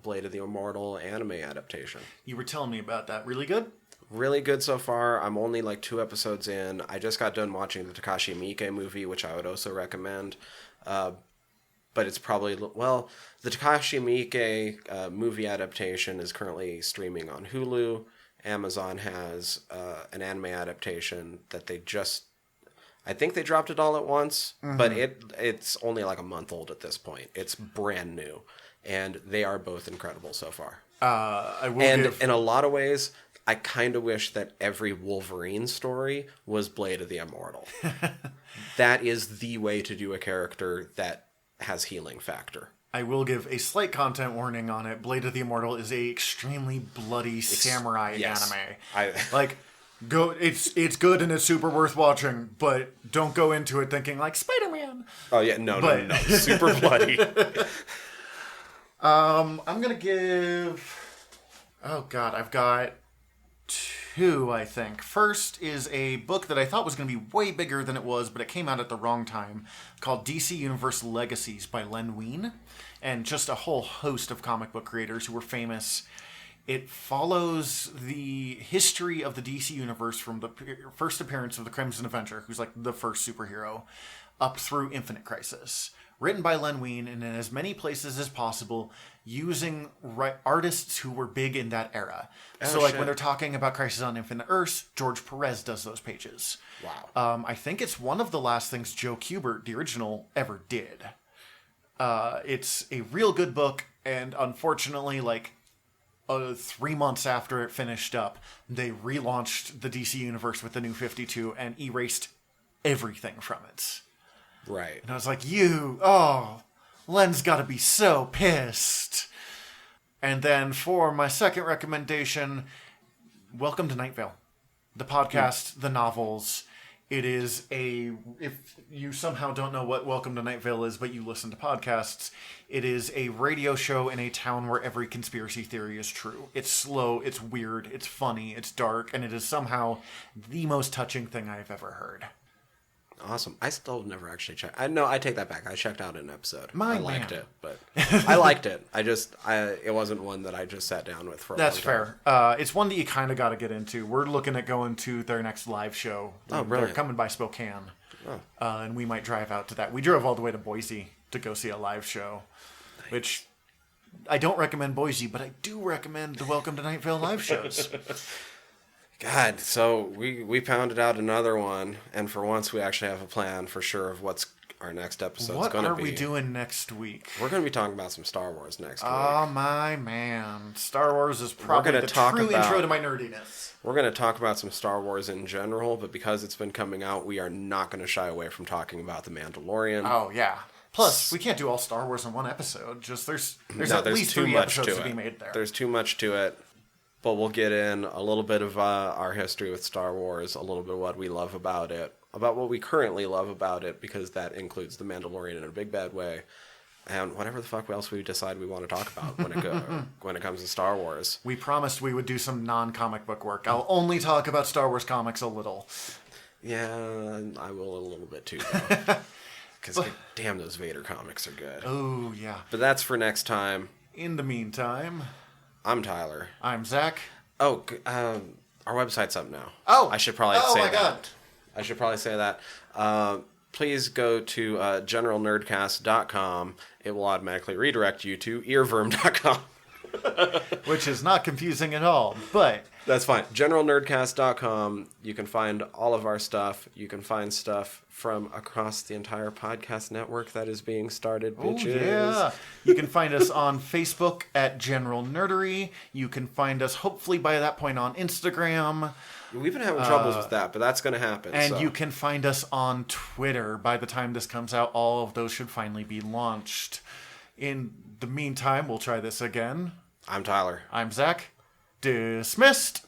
Blade of the Immortal anime adaptation. You were telling me about that. Really good? Really good so far. I'm only like 2 episodes in. I just got done watching the Takashi Miike movie, which I would also recommend. But it's probably... Well, the Takashi Miike movie adaptation is currently streaming on Hulu. Amazon has an anime adaptation that they just... I think they dropped it all at once, but it's only like a month old at this point. It's brand new, and they are both incredible so far. In a lot of ways, I kind of wish that every Wolverine story was Blade of the Immortal. That is the way to do a character that has healing factor. I will give a slight content warning on it. Blade of the Immortal is a extremely bloody samurai anime. It's good and it's super worth watching, but don't go into it thinking like Spider-Man. Oh yeah, no, super bloody. I'm gonna give... Oh god, I've got 2, I think. First is a book that I thought was going to be way bigger than it was, but it came out at the wrong time, called DC Universe Legacies by Len Wein, and just a whole host of comic book creators who were famous. It follows the history of the DC Universe from the first appearance of the Crimson Avenger, who's like the first superhero, up through Infinite Crisis. Written by Len Wein and in as many places as possible, using artists who were big in that era. When they're talking about Crisis on Infinite Earths, George Perez does those pages. Wow. I think it's one of the last things Joe Kubert, the original, ever did. It's a real good book, and unfortunately, 3 months after it finished up, they relaunched the DC Universe with the New 52 and erased everything from it. Right. And I was like, Len's gotta be so pissed. And then for my second recommendation, Welcome to Night Vale. The podcast, the novels. It is if you somehow don't know what Welcome to Night Vale is, but you listen to podcasts, it is a radio show in a town where every conspiracy theory is true. It's slow, it's weird, it's funny, it's dark, and it is somehow the most touching thing I've ever heard. Awesome. I still never actually checked. I take that back. I checked out an episode. I liked Man. it, but I liked it. It wasn't one that I just sat down with for a That's long time. fair. It's one that you kind of got to get into. We're looking at going to their next live show. Oh, They're brilliant. coming by Spokane. Oh. And we might drive out to that. We drove all the way to Boise to go see a live show, which I don't recommend Boise, but I do recommend the Welcome to Night Vale live shows. God, so we pounded out another one, and for once we actually have a plan for sure of what's our next episode's What going to are be. we doing next week? We're going to be talking about some Star Wars next week. Oh, my man. Star Wars is probably gonna the talk true about- intro to my nerdiness. We're going to talk about some Star Wars in general, but because it's been coming out, we are not going to shy away from talking about The Mandalorian. Oh, yeah. Plus, we can't do all Star Wars in one episode. Just there's at least too 3 much episodes to to it. be made there. There's too much to it. But we'll get in a little bit of our history with Star Wars, a little bit of what we love about it, about what we currently love about it, because that includes The Mandalorian in a big bad way, and whatever the fuck else we decide we want to talk about when it comes to Star Wars. We promised we would do some non-comic book work. I'll only talk about Star Wars comics a little. Yeah, I will a little bit too, because damn, those Vader comics are good. Oh, yeah. But that's for next time. In the meantime, I'm Tyler. I'm Zach. Oh, our website's up now. Oh! I should probably Oh, say my that. God. I should probably say that. Please go to generalnerdcast.com. It will automatically redirect you to earworm.com. Which is not confusing at all, but That's fine. generalnerdcast.com. You can find all of our stuff. You can find stuff from across the entire podcast network that is being started, bitches. yeah. You can find us on Facebook at General Nerdery. You can find us, hopefully by that point, on Instagram. We've been having troubles with that, but that's going to happen. And so. you can find us on Twitter. By the time this comes out, all of those should finally be launched. In the meantime, we'll try this again. I'm Tyler. I'm Zach. Dismissed.